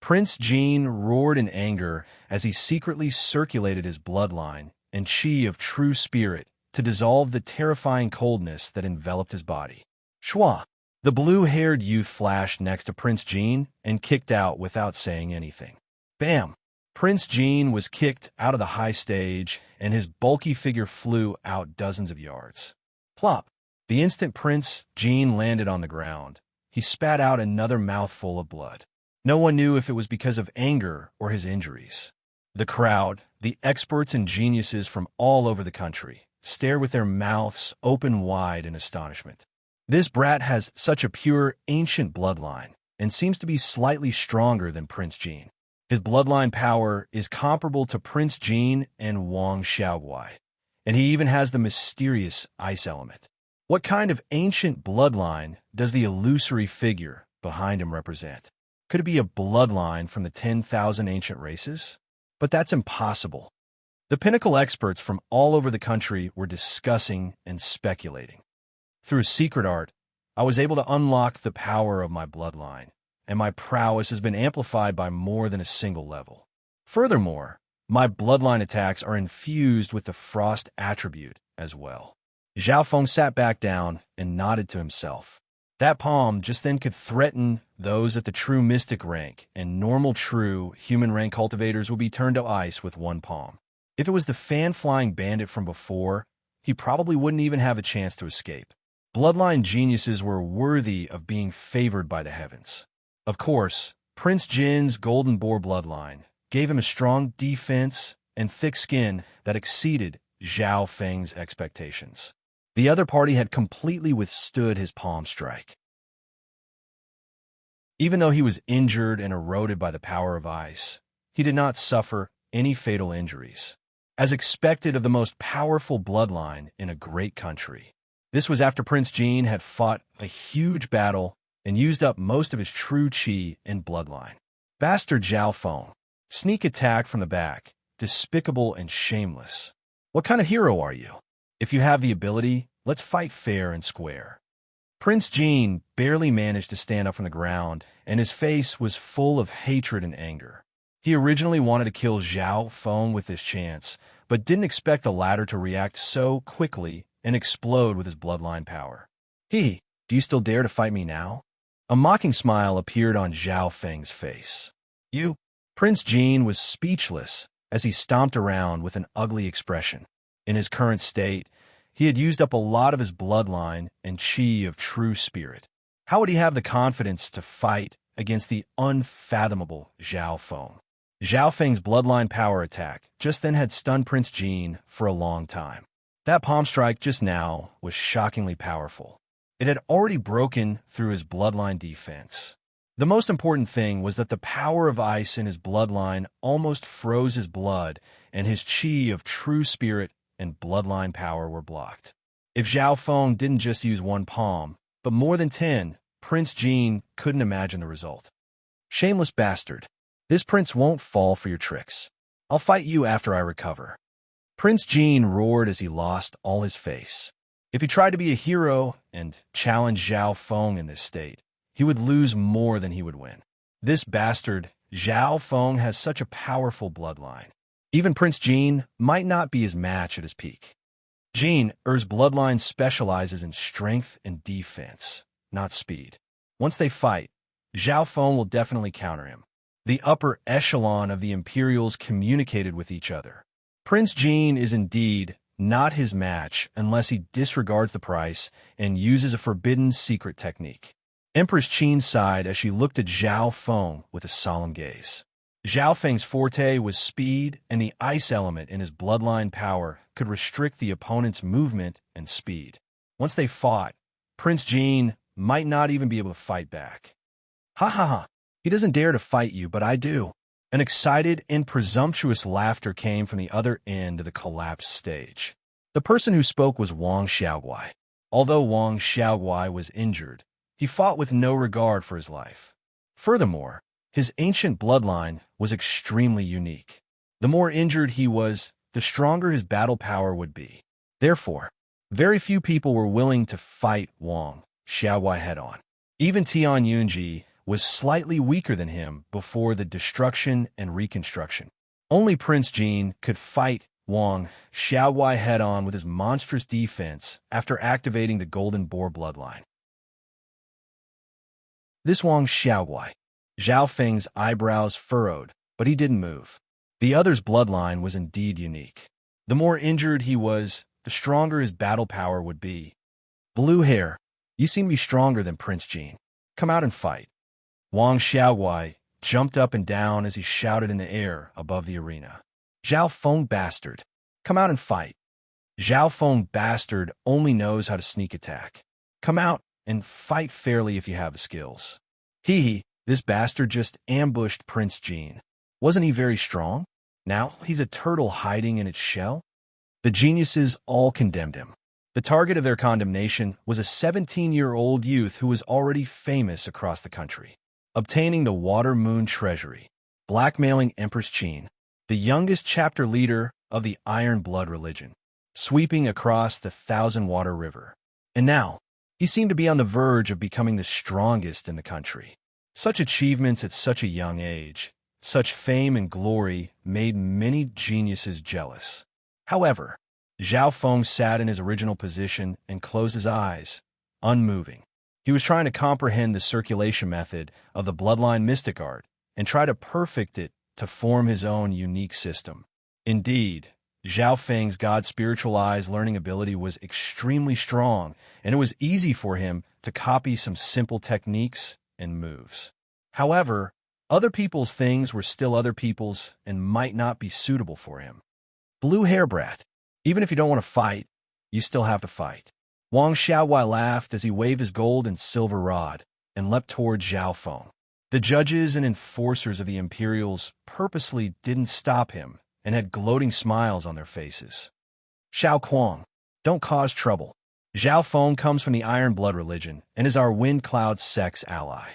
Prince Jin roared in anger as he secretly circulated his bloodline and chi of true spirit to dissolve the terrifying coldness that enveloped his body. Shua! The blue-haired youth flashed next to Prince Jin and kicked out without saying anything. Bam! Prince Jin was kicked out of the high stage, and his bulky figure flew out dozens of yards. Plop! The instant Prince Jin landed on the ground, he spat out another mouthful of blood. No one knew if it was because of anger or his injuries. The crowd, the experts and geniuses from all over the country, stared with their mouths open wide in astonishment. This brat has such a pure, ancient bloodline, and seems to be slightly stronger than Prince Jin. His bloodline power is comparable to Prince Jin and Wang Xiaoguai, and he even has the mysterious ice element. What kind of ancient bloodline does the illusory figure behind him represent? Could it be a bloodline from the 10,000 ancient races? But that's impossible. The pinnacle experts from all over the country were discussing and speculating. Through a secret art, I was able to unlock the power of my bloodline, and my prowess has been amplified by more than a single level. Furthermore, my bloodline attacks are infused with the frost attribute as well. Zhao Feng sat back down and nodded to himself. That palm just then could threaten those at the true mystic rank, and normal true human rank cultivators would be turned to ice with one palm. If it was the fan-flying bandit from before, he probably wouldn't even have a chance to escape. Bloodline geniuses were worthy of being favored by the heavens. Of course, Prince Jin's Golden Boar bloodline gave him a strong defense and thick skin that exceeded Zhao Feng's expectations. The other party had completely withstood his palm strike. Even though he was injured and eroded by the power of ice, he did not suffer any fatal injuries, as expected of the most powerful bloodline in a great country. This was after Prince Jin had fought a huge battle and used up most of his true qi and bloodline. Bastard Zhao Feng. Sneak attack from the back. Despicable and shameless. What kind of hero are you? If you have the ability, let's fight fair and square. Prince Jin barely managed to stand up from the ground, and his face was full of hatred and anger. He originally wanted to kill Zhao Feng with this chance, but didn't expect the latter to react so quickly and explode with his bloodline power. Do you still dare to fight me now? A mocking smile appeared on Zhao Feng's face. You? Prince Jin was speechless as he stomped around with an ugly expression. In his current state, he had used up a lot of his bloodline and qi of true spirit. How would he have the confidence to fight against the unfathomable Zhao Feng? Zhao Feng's bloodline power attack just then had stunned Prince Jin for a long time. That palm strike just now was shockingly powerful. It had already broken through his bloodline defense. The most important thing was that the power of ice in his bloodline almost froze his blood, and his qi of true spirit and bloodline power were blocked. If Zhao Feng didn't just use one palm, but more than 10, Prince Jin couldn't imagine the result. Shameless bastard. This prince won't fall for your tricks. I'll fight you after I recover. Prince Jin roared as he lost all his face. If he tried to be a hero and challenge Zhao Feng in this state, he would lose more than he would win. This bastard, Zhao Feng, has such a powerful bloodline. Even Prince Jin might not be his match at his peak. Jin's bloodline specializes in strength and defense, not speed. Once they fight, Zhao Feng will definitely counter him. The upper echelon of the Imperials communicated with each other. Prince Jin is indeed not his match unless he disregards the price and uses a forbidden secret technique. Empress Qin sighed as she looked at Zhao Feng with a solemn gaze. Zhao Feng's forte was speed, and the ice element in his bloodline power could restrict the opponent's movement and speed. Once they fought, Prince Jin might not even be able to fight back. Ha ha ha, he doesn't dare to fight you, but I do. An excited and presumptuous laughter came from the other end of the collapsed stage. The person who spoke was Wang Xiaoguai. Although Wang Xiaoguai was injured, he fought with no regard for his life. Furthermore, his ancient bloodline was extremely unique. The more injured he was, the stronger his battle power would be. Therefore, very few people were willing to fight Wang Xiaoguai head-on. Even Tian Yunji was slightly weaker than him before the destruction and reconstruction. Only Prince Jin could fight Wang Xiaoguai head-on with his monstrous defense after activating the Golden Boar bloodline. This Wang Xiaoguai. Zhao Feng's eyebrows furrowed, but he didn't move. The other's bloodline was indeed unique. The more injured he was, the stronger his battle power would be. Blue hair, you seem to be stronger than Prince Jin. Come out and fight. Wang Xiaoguai jumped up and down as he shouted in the air above the arena. Zhao Feng bastard, come out and fight. Zhao Feng bastard only knows how to sneak attack. Come out and fight fairly if you have the skills. This bastard just ambushed Prince Jin. Wasn't he very strong? Now he's a turtle hiding in its shell? The geniuses all condemned him. The target of their condemnation was a 17-year-old youth who was already famous across the country, obtaining the Water Moon Treasury, blackmailing Empress Qin, the youngest chapter leader of the Iron Blood religion, sweeping across the Thousand Water River. And now, he seemed to be on the verge of becoming the strongest in the country. Such achievements at such a young age, such fame and glory made many geniuses jealous. However, Zhao Feng sat in his original position and closed his eyes, unmoving. He was trying to comprehend the circulation method of the bloodline mystic art and try to perfect it to form his own unique system. Indeed, Zhao Feng's God-spiritual eyes learning ability was extremely strong, and it was easy for him to copy some simple techniques and moves. However, other people's things were still other people's and might not be suitable for him. Blue hair brat. Even if you don't want to fight, you still have to fight. Wang Xiaowai laughed as he waved his gold and silver rod and leapt toward Zhao Feng. The judges and enforcers of the Imperials purposely didn't stop him and had gloating smiles on their faces. Xiao Kuang, don't cause trouble. Zhao Feng comes from the Iron Blood religion and is our Wind Cloud sect's ally.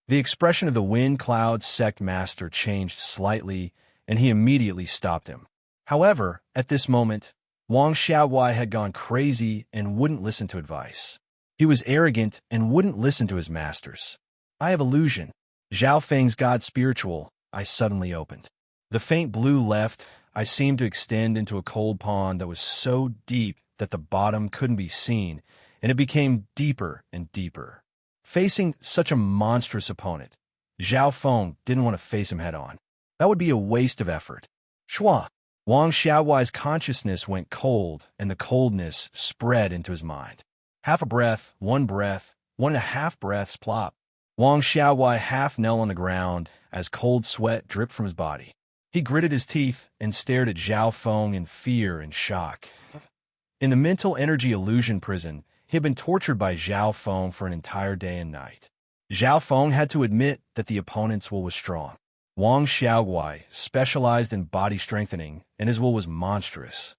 The expression of the Wind Cloud sect master changed slightly, and he immediately stopped him. However, at this moment, Wang Xiaowai had gone crazy and wouldn't listen to advice. He was arrogant and wouldn't listen to his masters. I have illusion. Zhao Feng's God spiritual, I suddenly opened. The faint blue left, I seemed to extend into a cold pond that was so deep that the bottom couldn't be seen, and it became deeper and deeper. Facing such a monstrous opponent, Zhao Feng didn't want to face him head-on. That would be a waste of effort. Shua! Wang Xiaowai's consciousness went cold, and the coldness spread into his mind. Half a breath, 1.5 breaths plop. Wang Xiaowai half knelt on the ground as cold sweat dripped from his body. He gritted his teeth and stared at Zhao Feng in fear and shock. In the mental energy illusion prison, he had been tortured by Zhao Feng for an entire day and night. Zhao Feng had to admit that the opponent's will was strong. Wang Xiaowai specialized in body strengthening, and his will was monstrous.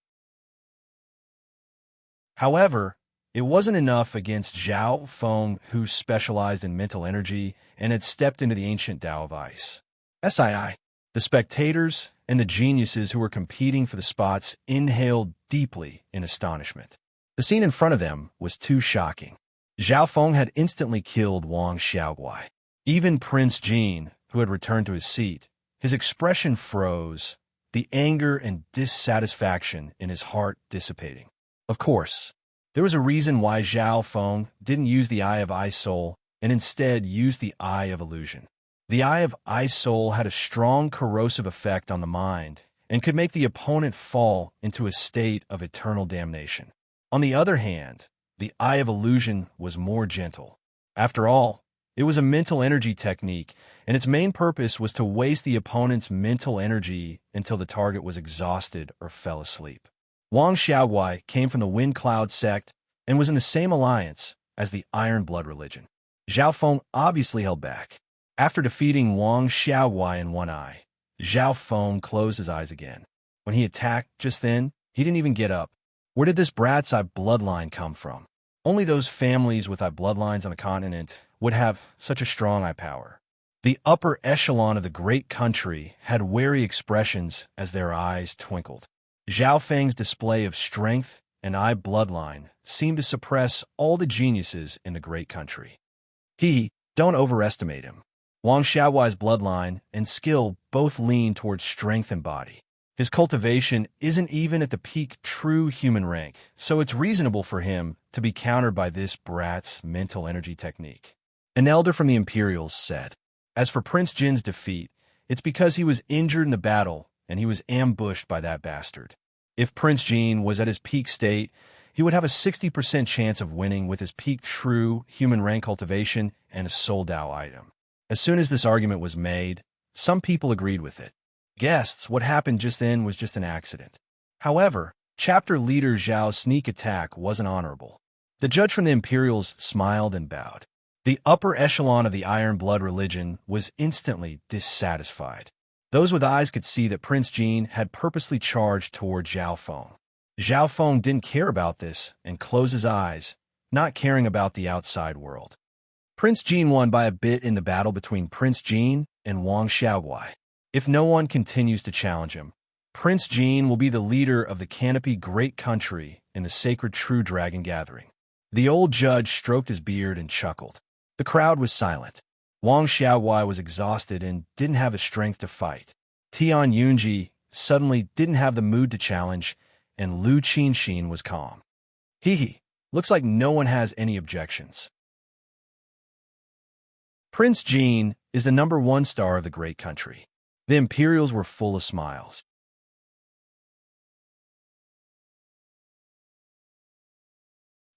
However, it wasn't enough against Zhao Feng, who specialized in mental energy and had stepped into the ancient Tao of ice. SII, the spectators and the geniuses who were competing for the spots inhaled deeply in astonishment. The scene in front of them was too shocking. Zhao Feng had instantly killed Wang Xiaowai. Even Prince Jin, who had returned to his seat, his expression froze, the anger and dissatisfaction in his heart dissipating. Of course, there was a reason why Zhao Feng didn't use the Eye of Ice Soul and instead used the Eye of Illusion. The Eye of Ice Soul had a strong corrosive effect on the mind and could make the opponent fall into a state of eternal damnation. On the other hand, the Eye of Illusion was more gentle. After all, it was a mental energy technique, and its main purpose was to waste the opponent's mental energy until the target was exhausted or fell asleep. Wang Xiaowai came from the Wind Cloud sect and was in the same alliance as the Iron Blood religion. Zhao Feng obviously held back. After defeating Wang Xiaowai in one eye, Zhao Feng closed his eyes again. When he attacked just then, he didn't even get up. Where did this brat's eye bloodline come from? Only those families with eye bloodlines on the continent would have such a strong eye power. The upper echelon of the great country had wary expressions as their eyes twinkled. Zhao Feng's display of strength and eye bloodline seemed to suppress all the geniuses in the great country. Don't overestimate him. Wang Xiaowai's bloodline and skill both lean towards strength and body. His cultivation isn't even at the peak true human rank, so it's reasonable for him to be countered by this brat's mental energy technique. An elder from the Imperials said, as for Prince Jin's defeat, it's because he was injured in the battle and he was ambushed by that bastard. If Prince Jin was at his peak state, he would have a 60% chance of winning with his peak true human rank cultivation and a Soul Dao item. As soon as this argument was made, some people agreed with it. Guests, what happened just then was just an accident. However, chapter leader Zhao's sneak attack wasn't honorable. The judge from the Imperials smiled and bowed. The upper echelon of the Iron Blood religion was instantly dissatisfied. Those with eyes could see that Prince Jin had purposely charged toward Zhao Feng. Zhao Feng didn't care about this and closed his eyes, not caring about the outside world. Prince Jin won by a bit in the battle between Prince Jin and Wang Xiaowai. If no one continues to challenge him, Prince Jin will be the leader of the Canopy Great Country in the Sacred True Dragon Gathering. The old judge stroked his beard and chuckled. The crowd was silent. Wang Xiaowai was exhausted and didn't have the strength to fight. Tian Yunji suddenly didn't have the mood to challenge, and Lu Qinxin was calm. Looks like no one has any objections. Prince Jin is the #1 star of the great country. The Imperials were full of smiles.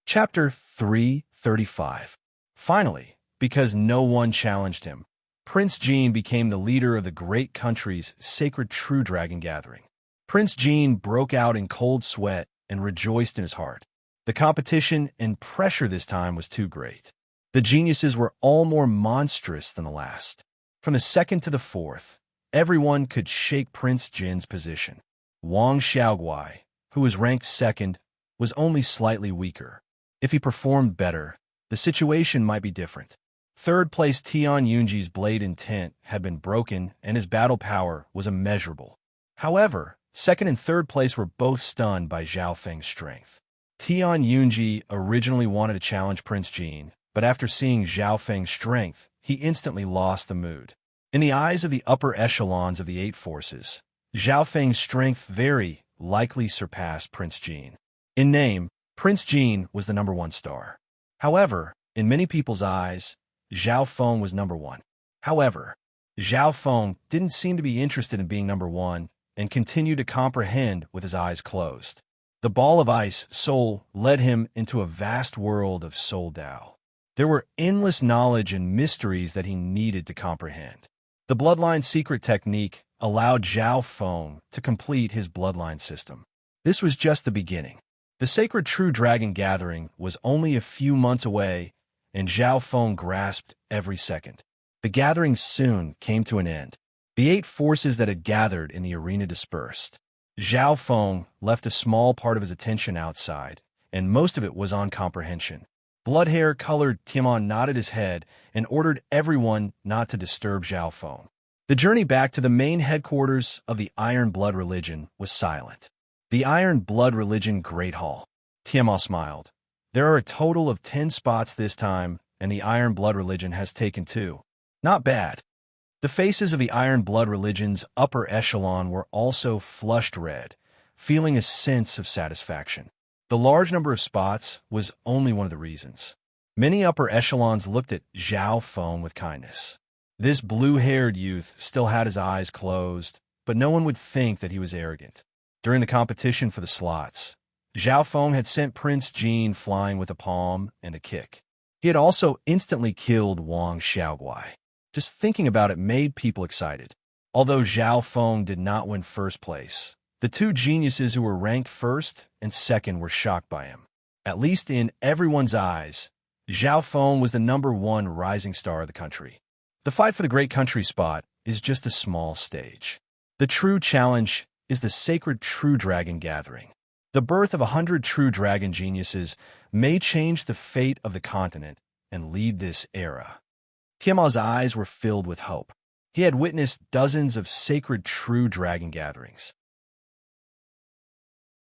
Chapter 335. Finally, because no one challenged him, Prince Jean became the leader of the great country's sacred true dragon gathering. Prince Jean broke out in cold sweat and rejoiced in his heart. The competition and pressure this time was too great. The geniuses were all more monstrous than the last. From the second to the fourth, everyone could shake Prince Jin's position. Wang Xiaoguai, who was ranked second, was only slightly weaker. If he performed better, the situation might be different. Third place Tian Yunji's blade intent had been broken and his battle power was immeasurable. However, second and third place were both stunned by Zhao Feng's strength. Tian Yunji originally wanted to challenge Prince Jean, but after seeing Zhao Feng's strength, he instantly lost the mood. In the eyes of the upper echelons of the eight forces, Zhao Feng's strength very likely surpassed Prince Jean. In name, Prince Jean was the number one star. However, in many people's eyes, Zhao Feng was number one. However, Zhao Feng didn't seem to be interested in being number one and continued to comprehend with his eyes closed. The ball of ice, Soul, led him into a vast world of Soul Dao. There were endless knowledge and mysteries that he needed to comprehend. The bloodline secret technique allowed Zhao Feng to complete his bloodline system. This was just the beginning. The sacred true dragon gathering was only a few months away, and Zhao Feng grasped every second. The gathering soon came to an end. The eight forces that had gathered in the arena dispersed. Zhao Feng left a small part of his attention outside, and most of it was on comprehension. Blood-hair-colored Timon nodded his head and ordered everyone not to disturb Zhao Feng. The journey back to the main headquarters of the Iron Blood Religion was silent. The Iron Blood Religion Great Hall. Tiamat smiled. There are a total of 10 spots this time, and the Iron Blood Religion has taken 2. Not bad. The faces of the Iron Blood Religion's upper echelon were also flushed red, feeling a sense of satisfaction. The large number of spots was only one of the reasons. Many upper echelons looked at Zhao Feng with kindness. This blue-haired youth still had his eyes closed, but no one would think that he was arrogant. During the competition for the slots, Zhao Feng had sent Prince Jean flying with a palm and a kick. He had also instantly killed Wang Xiaoguai. Just thinking about it made people excited. Although Zhao Feng did not win first place, the two geniuses who were ranked first and second were shocked by him. At least in everyone's eyes, Zhao Feng was the number one rising star of the country. The fight for the great country spot is just a small stage. The true challenge is the sacred true dragon gathering. The birth of 100 true dragon geniuses may change the fate of the continent and lead this era. Tiamat's eyes were filled with hope. He had witnessed dozens of sacred true dragon gatherings.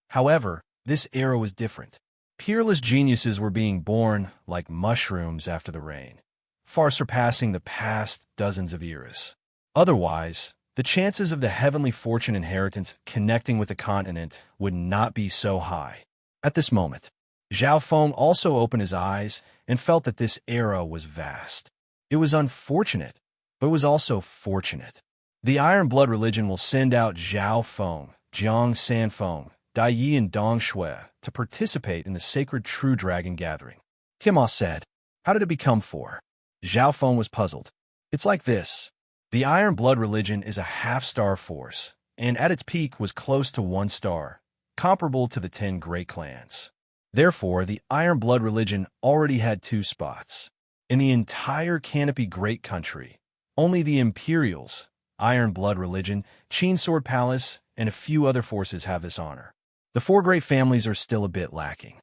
However, this era was different. Peerless geniuses were being born like mushrooms after the rain, far surpassing the past dozens of eras. Otherwise, the chances of the heavenly fortune inheritance connecting with the continent would not be so high. At this moment, Zhao Feng also opened his eyes and felt that this era was vast. It was unfortunate, but it was also fortunate. The Iron Blood Religion will send out Zhao Feng, Jiang Sanfeng, Dai Yi, and Dong Shui to participate in the sacred true dragon gathering. Tiamat said, "How did it become 4?" Zhao Feng was puzzled. It's like this. The Iron Blood Religion is a half-star force, and at its peak was close to 1 star, comparable to the 10 great clans. Therefore, the Iron Blood Religion already had 2 spots. In the entire Canopy Great Country, only the Imperials, Iron Blood Religion, Qin Sword Palace, and a few other forces have this honor. The 4 great families are still a bit lacking.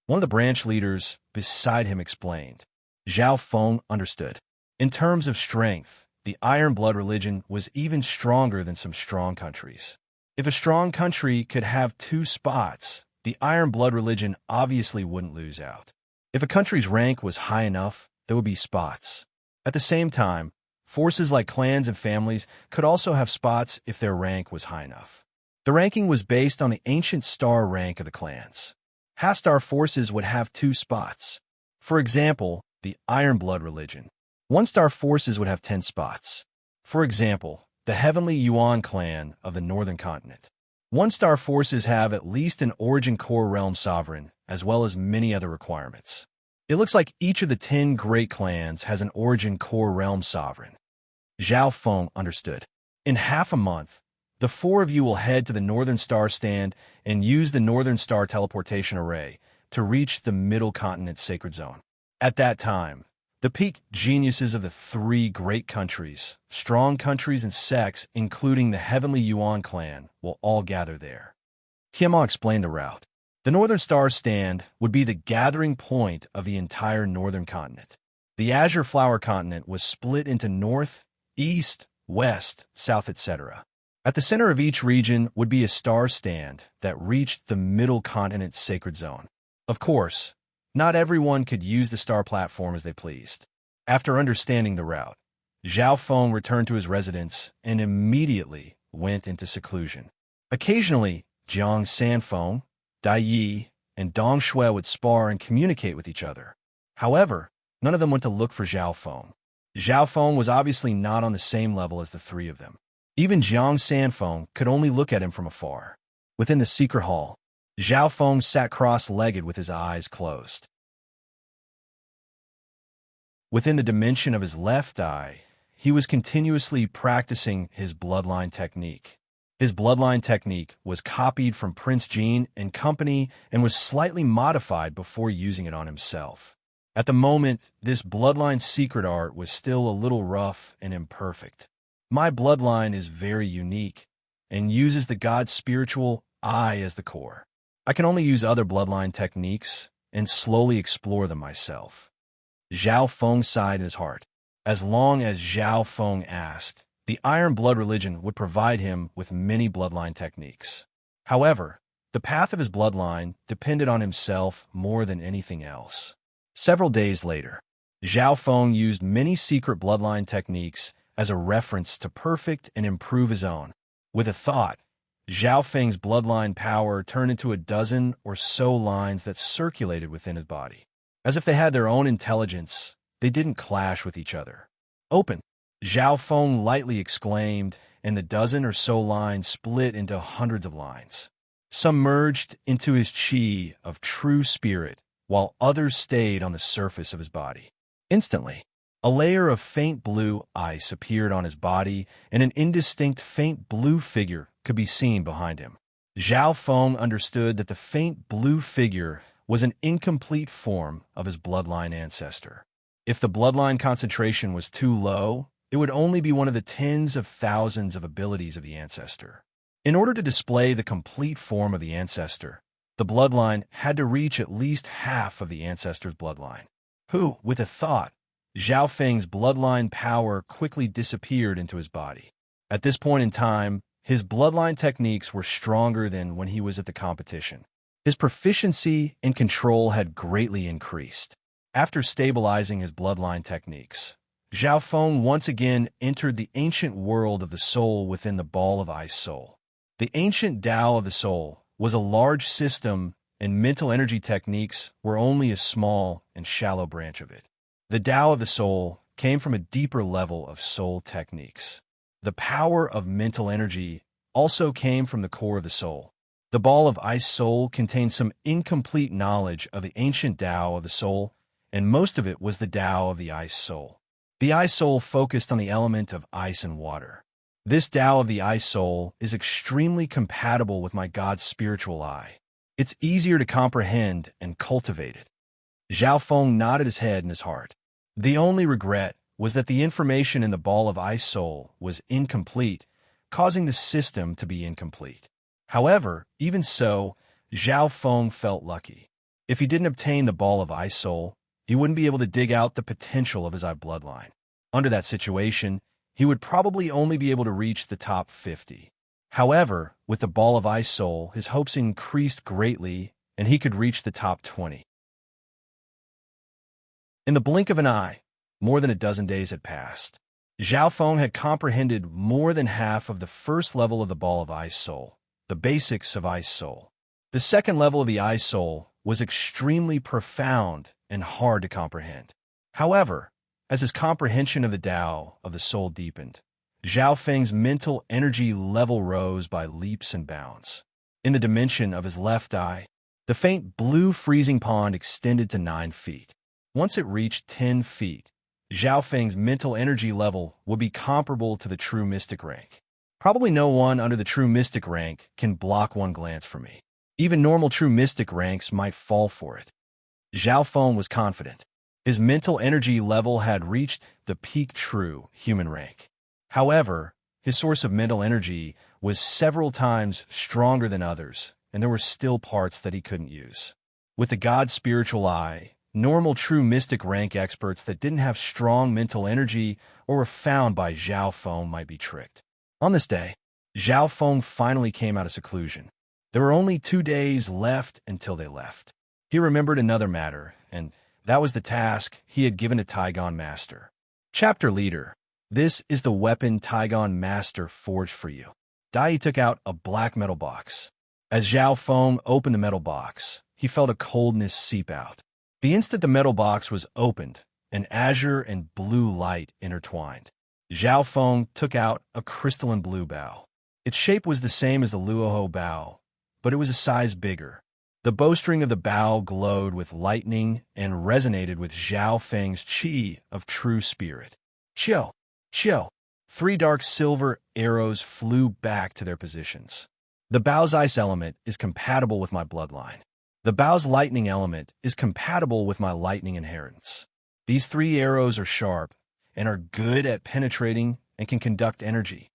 One of the branch leaders beside him explained. Zhao Feng understood. In terms of strength, the Iron Blood Religion was even stronger than some strong countries. If a strong country could have 2 spots, the Iron Blood Religion obviously wouldn't lose out. If a country's rank was high enough, there would be spots. At the same time, forces like clans and families could also have spots if their rank was high enough. The ranking was based on the ancient star rank of the clans. Half-star forces would have 2 spots. For example, the Iron Blood Religion. 1-star forces would have 10 spots. For example, the Heavenly Yuan clan of the Northern Continent. 1-star forces have at least an Origin Core Realm Sovereign as well as many other requirements. It looks like each of the 10 great clans has an origin core realm sovereign. Zhao Feng understood. In half a month, the four of you will head to the Northern Star Stand and use the Northern Star teleportation array to reach the Middle Continent Sacred Zone. At that time, the peak geniuses of the three great countries, strong countries and sects, including the Heavenly Yuan clan, will all gather there. Tiamat explained the route. The Northern Star Stand would be the gathering point of the entire Northern Continent. The Azure Flower Continent was split into north, east, west, south, etc. At the center of each region would be a star stand that reached the Middle Continent Sacred Zone. Of course, not everyone could use the star platform as they pleased. After understanding the route, Zhao Feng returned to his residence and immediately went into seclusion. Occasionally, Jiang Sanfeng, Dai Yi, and Dong Shui would spar and communicate with each other. However, none of them went to look for Zhao Feng. Zhao Feng was obviously not on the same level as the three of them. Even Jiang Sanfeng could only look at him from afar. Within the secret hall, Zhao Feng sat cross-legged with his eyes closed. Within the dimension of his left eye, he was continuously practicing his bloodline technique. His bloodline technique was copied from Prince Jin and company and was slightly modified before using it on himself. At the moment, this bloodline secret art was still a little rough and imperfect. My bloodline is very unique and uses the God's spiritual eye as the core. I can only use other bloodline techniques and slowly explore them myself. Zhao Feng sighed in his heart. As long as Zhao Feng asked, the Iron Blood religion would provide him with many bloodline techniques. However, the path of his bloodline depended on himself more than anything else. Several days later, Zhao Feng used many secret bloodline techniques as a reference to perfect and improve his own. With a thought, Zhao Feng's bloodline power turned into a dozen or so lines that circulated within his body. As if they had their own intelligence, they didn't clash with each other. Open! Zhao Feng lightly exclaimed, and the dozen or so lines split into hundreds of lines. Some merged into his chi of true spirit, while others stayed on the surface of his body. Instantly, a layer of faint blue ice appeared on his body, and an indistinct faint blue figure could be seen behind him. Zhao Feng understood that the faint blue figure was an incomplete form of his bloodline ancestor. If the bloodline concentration was too low, it would only be one of the tens of thousands of abilities of the ancestor. In order to display the complete form of the ancestor, the bloodline had to reach at least half of the ancestor's bloodline. With a thought, Zhao Feng's bloodline power quickly disappeared into his body. At this point in time, his bloodline techniques were stronger than when he was at the competition. His proficiency and control had greatly increased. After stabilizing his bloodline techniques, Zhao Feng once again entered the ancient world of the soul within the ball of ice soul. The ancient Tao of the soul was a large system, and mental energy techniques were only a small and shallow branch of it. The Tao of the soul came from a deeper level of soul techniques. The power of mental energy also came from the core of the soul. The ball of ice soul contained some incomplete knowledge of the ancient Tao of the soul, and most of it was the Tao of the ice soul. The ice soul focused on the element of ice and water. This Tao of the ice soul is extremely compatible with my God's spiritual eye. It's easier to comprehend and cultivate it. Zhao Feng nodded his head in his heart. The only regret was that the information in the ball of ice soul was incomplete, causing the system to be incomplete. However, even so, Zhao Feng felt lucky. If he didn't obtain the ball of ice soul, he wouldn't be able to dig out the potential of his bloodline. Under that situation, he would probably only be able to reach the top 50. However, with the ball of ice soul, his hopes increased greatly, and he could reach the top 20. In the blink of an eye, more than a dozen days had passed. Zhao Feng had comprehended more than half of the first level of the ball of ice soul, the basics of ice soul. The second level of the ice soul was extremely profound and hard to comprehend. However, as his comprehension of the Tao of the soul deepened, Zhao Feng's mental energy level rose by leaps and bounds. In the dimension of his left eye, The faint blue freezing pond extended to 9 feet. Once it reached 10 feet, Zhao Feng's mental energy level would be comparable to the true mystic rank. Probably no one under the true mystic rank can block one glance from me. Even normal true mystic ranks might fall for it. Zhao Feng was confident. His mental energy level had reached the peak true human rank. However, his source of mental energy was several times stronger than others, and there were still parts that he couldn't use. With the God's spiritual eye, normal true mystic rank experts that didn't have strong mental energy or were found by Zhao Feng might be tricked. On this day, Zhao Feng finally came out of seclusion. There were only 2 days left until they left. He remembered another matter, and that was the task he had given to Taigon Master. Chapter Leader, this is the weapon Taigon Master forged for you. Dai took out a black metal box. As Zhao Feng opened the metal box, he felt a coldness seep out. The instant the metal box was opened, an azure and blue light intertwined. Zhao Feng took out a crystalline blue bow. Its shape was the same as the Luoho bow, but it was a size bigger. The bowstring of the bow glowed with lightning and resonated with Zhao Feng's qi of true spirit. Xiao, xiao. 3 dark silver arrows flew back to their positions. The bow's ice element is compatible with my bloodline. The bow's lightning element is compatible with my lightning inheritance. These 3 arrows are sharp and are good at penetrating and can conduct energy.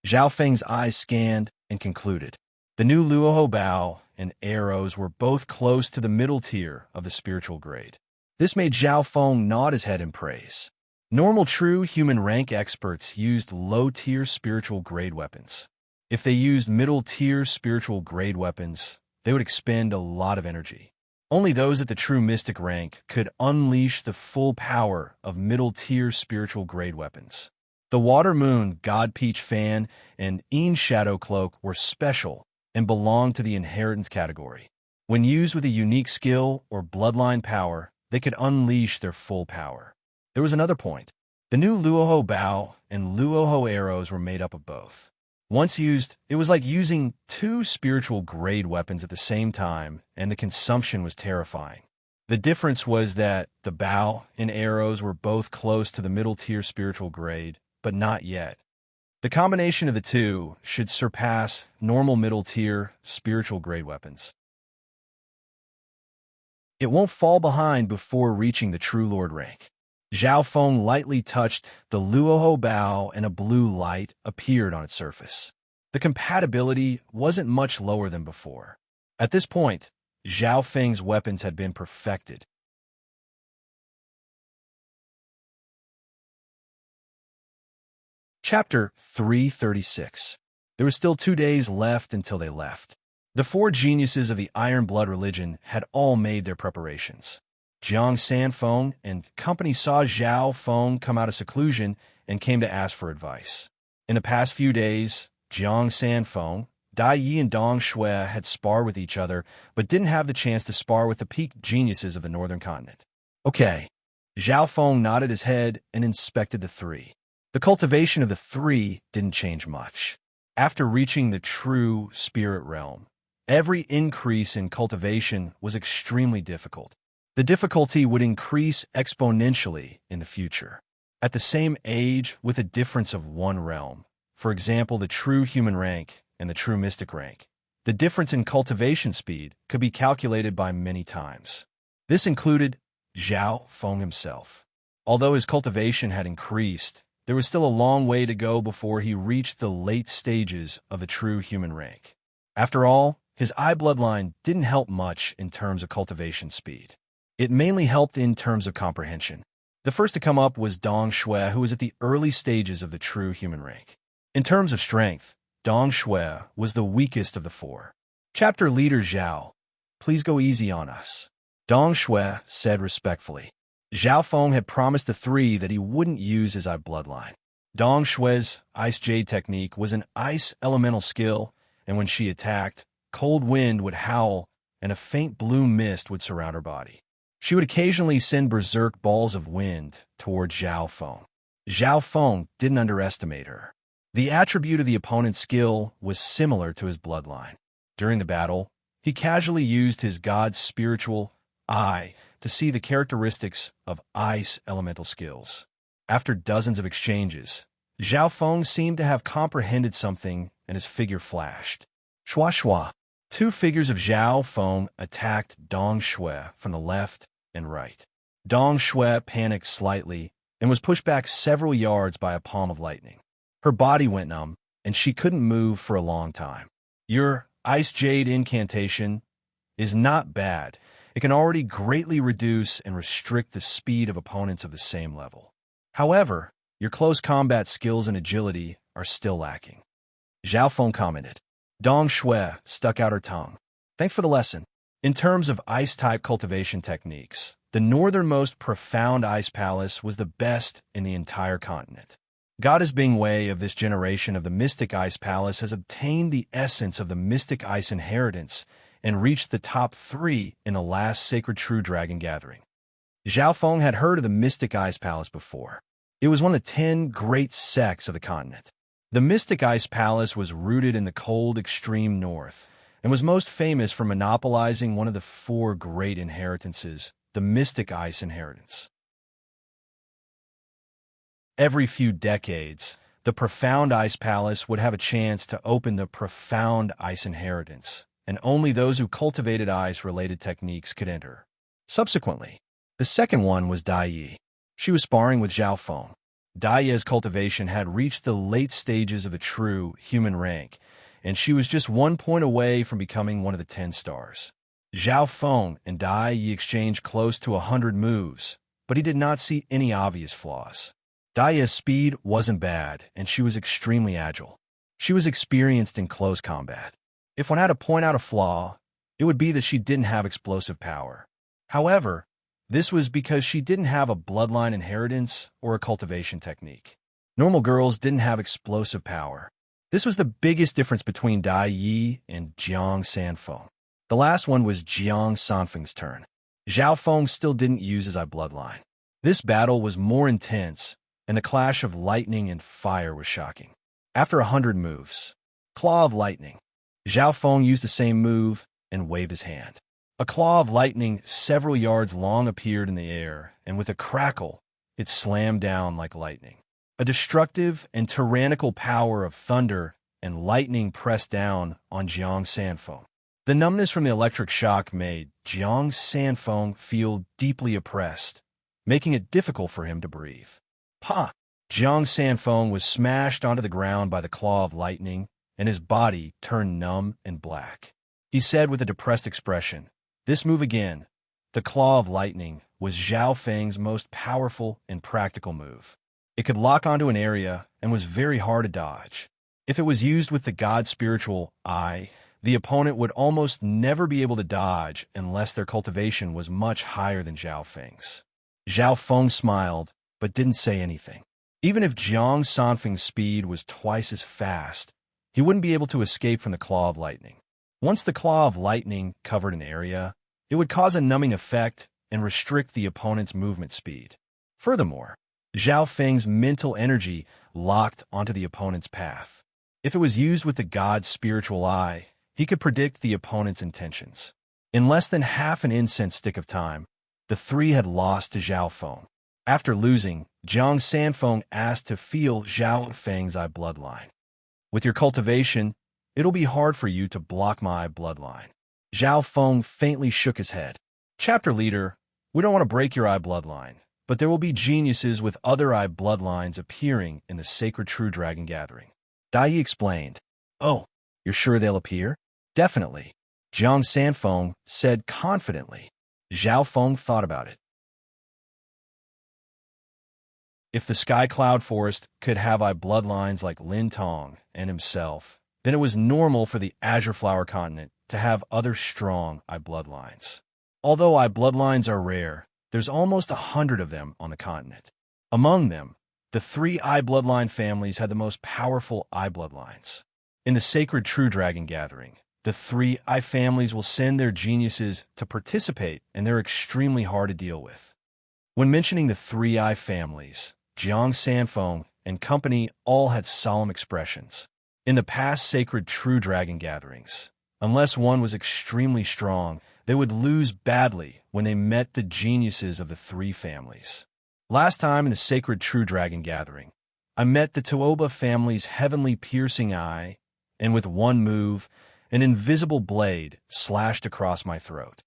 Zhao Feng's eyes scanned and concluded. The new Luoho bow and arrows were both close to the middle tier of the spiritual grade. This made Zhao Feng nod his head in praise. Normal true human rank experts used low-tier spiritual grade weapons. If they used middle-tier spiritual grade weapons, they would expend a lot of energy. Only those at the true mystic rank could unleash the full power of middle-tier spiritual grade weapons. The Water Moon, God Peach Fan, and Een Shadow Cloak were special and belonged to the inheritance category. When used with a unique skill or bloodline power, they could unleash their full power. There was another point. The new Luoho bow and Luoho arrows were made up of both. Once used, it was like using 2 spiritual grade weapons at the same time, and the consumption was terrifying. The difference was that the bow and arrows were both close to the middle tier spiritual grade, but not yet. The combination of the 2 should surpass normal middle tier spiritual grade weapons. It won't fall behind before reaching the true Lord rank. Zhao Feng lightly touched the Luoho bow and a blue light appeared on its surface. The compatibility wasn't much lower than before. At this point, Zhao Feng's weapons had been perfected. Chapter 336. There were still 2 days left until they left. The 4 geniuses of the Iron Blood religion had all made their preparations. Jiang Sanfeng and company saw Zhao Feng come out of seclusion and came to ask for advice. In the past few days, Jiang Sanfeng, Dai Yi, and Dong Shui had sparred with each other, but didn't have the chance to spar with the peak geniuses of the northern continent. Okay. Zhao Feng nodded his head and inspected the 3. The cultivation of the 3 didn't change much. After reaching the true spirit realm, every increase in cultivation was extremely difficult. The difficulty would increase exponentially in the future. At the same age, with a difference of 1 realm, for example, the true human rank and the true mystic rank, the difference in cultivation speed could be calculated by many times. This included Zhao Feng himself. Although his cultivation had increased, there was still a long way to go before he reached the late stages of the true human rank. After all, his eye bloodline didn't help much in terms of cultivation speed. It mainly helped in terms of comprehension. The first to come up was Dong Shui, who was at the early stages of the true human rank. In terms of strength, Dong Shui was the weakest of the 4. Chapter Leader Zhao, please go easy on us, Dong Shui said respectfully. Zhao Feng had promised the 3 that he wouldn't use his eye bloodline. Dong Shui's Ice Jade technique was an ice elemental skill, and when she attacked, cold wind would howl and a faint blue mist would surround her body. She would occasionally send berserk balls of wind toward Zhao Feng. Zhao Feng didn't underestimate her. The attribute of the opponent's skill was similar to his bloodline. During the battle, He casually used his god's spiritual eye to see the characteristics of ice elemental skills. After dozens of exchanges, Zhao Feng seemed to have comprehended something, and his figure flashed. Shua shua. Two figures of Zhao Feng attacked Dong Shui from the left and right. Dong Shui panicked slightly and was pushed back several yards by a palm of lightning. Her body went numb, and she couldn't move for a long time. Your Ice Jade incantation is not bad. It can already greatly reduce and restrict the speed of opponents of the same level. However, your close combat skills and agility are still lacking. Zhao Feng commented. Dong Shui stuck out her tongue. Thanks for the lesson. In terms of ice-type cultivation techniques, the northernmost profound ice palace was the best in the entire continent. Goddess Bingwei of this generation of the Mystic Ice Palace has obtained the essence of the Mystic Ice inheritance and reached the top 3 in the last Sacred True Dragon gathering. Zhao Feng had heard of the Mystic Ice Palace before. It was one of the 10 great sects of the continent. The Mystic Ice Palace was rooted in the cold extreme north and was most famous for monopolizing one of the 4 great inheritances, the Mystic Ice inheritance. Every few decades, the Profound Ice Palace would have a chance to open the Profound Ice inheritance, and only those who cultivated ice-related techniques could enter. Subsequently, the second one was Dai Yi. She was sparring with Zhao Feng. Dai Yi's cultivation had reached the late stages of the true human rank, and she was just 1 point away from becoming one of the 10 stars. Zhao Feng and Dai Yi exchanged close to 100 moves, but he did not see any obvious flaws. Dai Yi's speed wasn't bad, and she was extremely agile. She was experienced in close combat. If one had to point out a flaw, it would be that she didn't have explosive power. However, this was because she didn't have a bloodline inheritance or a cultivation technique. Normal girls didn't have explosive power. This was the biggest difference between Dai Yi and Jiang Sanfeng. The last one was Jiang Sanfeng's turn. Zhao Feng still didn't use his eye bloodline. This battle was more intense, and the clash of lightning and fire was shocking. After 100 moves, Claw of Lightning. Zhao Feng used the same move and waved his hand. A claw of lightning several yards long appeared in the air, and with a crackle, it slammed down like lightning. A destructive and tyrannical power of thunder and lightning pressed down on Jiang Sanfeng. The numbness from the electric shock made Jiang Sanfeng feel deeply oppressed, making it difficult for him to breathe. Pa! Jiang Sanfeng was smashed onto the ground by the claw of lightning, and his body turned numb and black. He said with a depressed expression, "This move again, the claw of lightning, was Zhao Feng's most powerful and practical move. It could lock onto an area and was very hard to dodge. If it was used with the god spiritual eye, the opponent would almost never be able to dodge unless their cultivation was much higher than Zhao Feng's." Zhao Feng smiled, but didn't say anything. Even if Jiang Sanfeng's speed was twice as fast, he wouldn't be able to escape from the claw of lightning. Once the claw of lightning covered an area, it would cause a numbing effect and restrict the opponent's movement speed. Furthermore, Zhao Feng's mental energy locked onto the opponent's path. If it was used with the god's spiritual eye, he could predict the opponent's intentions. In less than half an incense stick of time, the 3 had lost to Zhao Feng. After losing, Jiang Sanfeng asked to feel Zhao Feng's eye bloodline. "With your cultivation, it'll be hard for you to block my bloodline." Zhao Feng faintly shook his head. "Chapter leader, we don't want to break your eye bloodline, but there will be geniuses with other eye bloodlines appearing in the Sacred True Dragon gathering." Dai Yi explained. "Oh, you're sure they'll appear?" "Definitely," Jiang Sanfeng said confidently. Zhao Feng thought about it. If the Sky Cloud Forest could have eye bloodlines like Lin Tong and himself, then it was normal for the Azure Flower Continent to have other strong eye bloodlines. Although eye bloodlines are rare, there's almost 100 of them on the continent. Among them, the 3 eye bloodline families had the most powerful eye bloodlines. In the Sacred True Dragon gathering, the 3 eye families will send their geniuses to participate, and they're extremely hard to deal with. When mentioning the 3 eye families, Jiang Sanfeng and company all had solemn expressions. In the past Sacred True Dragon gatherings, Unless one was extremely strong, they would lose badly when they met the geniuses of the three families. Last time in the sacred True Dragon gathering, I met the Tuoba family's heavenly piercing eye, and with one move, an invisible blade slashed across my throat.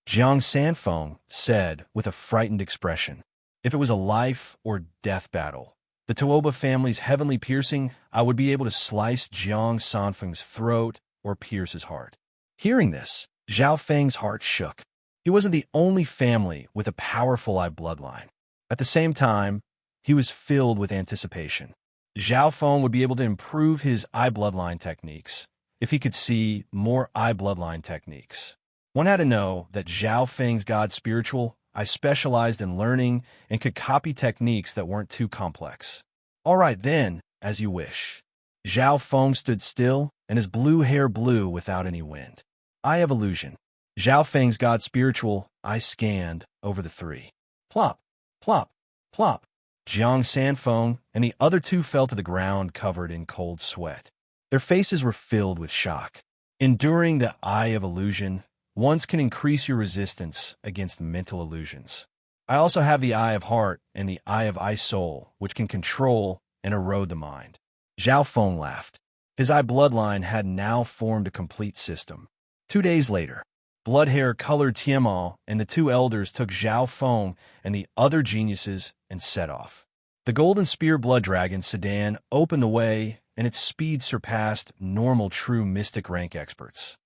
Jiang Sanfeng said with a frightened expression, if it was a life or death battle, the Tuoba family's heavenly piercing, I would be able to slice Jiang Sanfeng's throat or pierce his heart. Hearing this, Zhao Feng's heart shook. He wasn't the only family with a powerful eye bloodline. At the same time, he was filled with anticipation. Zhao Feng would be able to improve his eye bloodline techniques if he could see more eye bloodline techniques. One had to know that Zhao Feng's God Spiritual, I specialized in learning and could copy techniques that weren't too complex. All right then, as you wish. Zhao Feng stood still, and his blue hair blew without any wind. Eye of Illusion. Zhao Feng's God Spiritual, I scanned over the three. Plop, plop, plop. Jiang Sanfeng and the other two fell to the ground covered in cold sweat. Their faces were filled with shock. Enduring the Eye of Illusion once can increase your resistance against mental illusions. I also have the Eye of Heart and the Eye of Eye Soul, which can control and erode the mind. Zhao Feng laughed. His eye bloodline had now formed a complete system. 2 days later, blood hair colored Tianmao and the two elders took Zhao Feng and the other geniuses and set off. The Golden Spear Blood Dragon sedan opened the way, and its speed surpassed normal true mystic rank experts.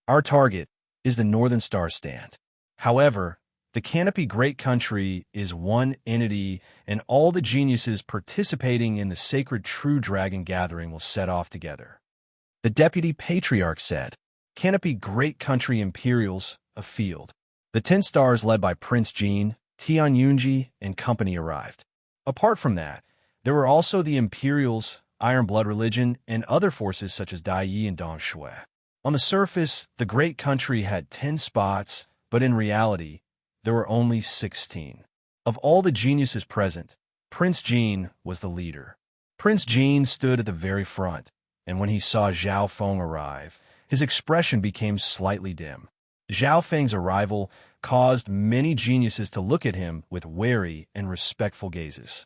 Our target is the Northern Star Stand. However, the Canopy Great Country is one entity, and all the geniuses participating in the sacred True Dragon gathering will set off together. The Deputy Patriarch said, Canopy Great Country Imperials, a field. The 10 stars led by Prince Jin, Tian Yunji, and company arrived. Apart from that, there were also the Imperials, Iron Blood Religion, and other forces such as Dai Yi and Dong Shui. On the surface, the Great Country had 10 spots, but in reality, there were only 16. Of all the geniuses present, Prince Jin was the leader. Prince Jin stood at the very front, and when he saw Zhao Feng arrive, his expression became slightly dim. Zhao Feng's arrival caused many geniuses to look at him with wary and respectful gazes.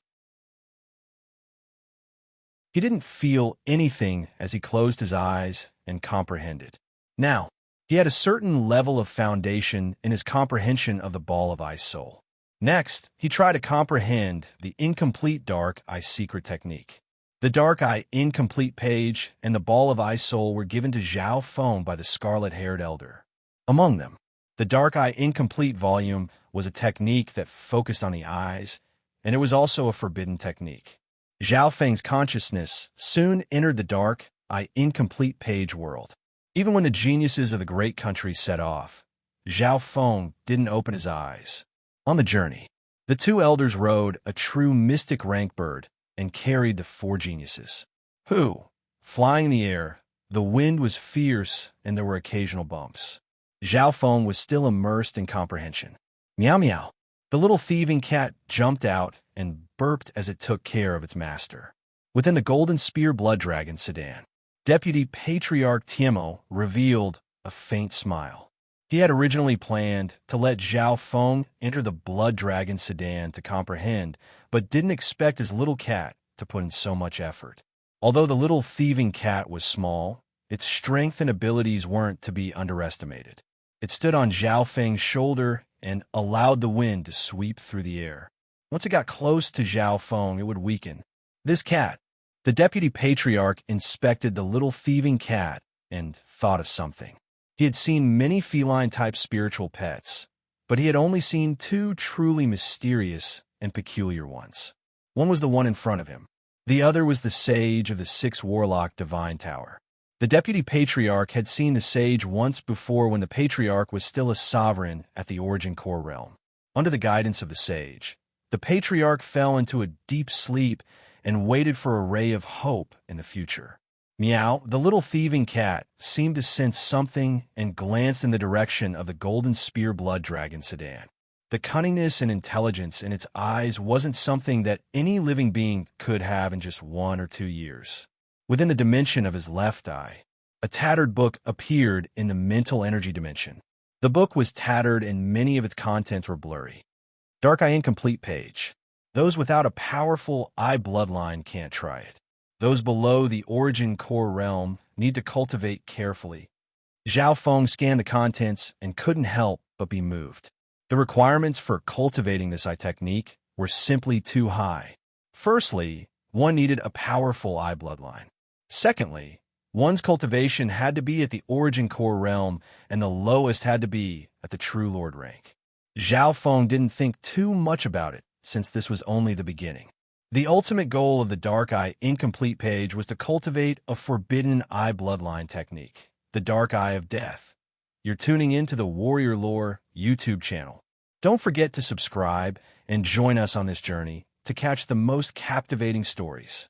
He didn't feel anything as he closed his eyes and comprehended. Now, he had a certain level of foundation in his comprehension of the Ball of Eye Soul. Next, he tried to comprehend the Incomplete Dark Eye Secret Technique. The Dark Eye Incomplete page and the Ball of Eye Soul were given to Zhao Feng by the scarlet-haired elder. Among them, the Dark Eye Incomplete volume was a technique that focused on the eyes, and it was also a forbidden technique. Zhao Feng's consciousness soon entered the Dark Eye Incomplete page world. Even when the geniuses of the Great Country set off, Zhao Feng didn't open his eyes. On the journey, the two elders rode a true mystic rank bird and carried the 4 geniuses, who, flying in the air, the wind was fierce and there were occasional bumps. Zhao Feng was still immersed in comprehension. Meow meow. The little thieving cat jumped out and burped as it took care of its master. Within the Golden Spear Blood Dragon sedan, Deputy Patriarch Tiemo revealed a faint smile. He had originally planned to let Zhao Feng enter the Blood Dragon sedan to comprehend, but didn't expect his little cat to put in so much effort. Although the little thieving cat was small, its strength and abilities weren't to be underestimated. It stood on Zhao Feng's shoulder and allowed the wind to sweep through the air. Once it got close to Zhao Feng, it would weaken. This cat, the Deputy Patriarch inspected the little thieving cat and thought of something. He had seen many feline-type spiritual pets, but he had only seen 2 truly mysterious and peculiar ones. One was the one in front of him. The other was the sage of the 6 Warlock Divine Tower. The Deputy Patriarch had seen the sage once before when the Patriarch was still a sovereign at the Origin Core realm. Under the guidance of the sage, the Patriarch fell into a deep sleep and waited for a ray of hope in the future. Meow, the little thieving cat, seemed to sense something and glanced in the direction of the Golden Spear Blood Dragon sedan. The cunningness and intelligence in its eyes wasn't something that any living being could have in just 1 or 2 years. Within the dimension of his left eye, A tattered book appeared in the mental energy dimension. The book was tattered and many of its contents were blurry. Dark Eye Incomplete page. Those without a powerful eye bloodline can't try it. Those below the origin core realm need to cultivate carefully. Zhao Feng scanned the contents and couldn't help but be moved. The requirements for cultivating this eye technique were simply too high. Firstly, one needed a powerful eye bloodline. Secondly, one's cultivation had to be at the origin core realm, and the lowest had to be at the True Lord rank. Zhao Feng didn't think too much about it, since this was only the beginning. The ultimate goal of the Dark Eye Incomplete page was to cultivate a forbidden eye bloodline technique, the Dark Eye of Death. You're tuning into the Warrior Lore YouTube channel. Don't forget to subscribe and join us on this journey to catch the most captivating stories.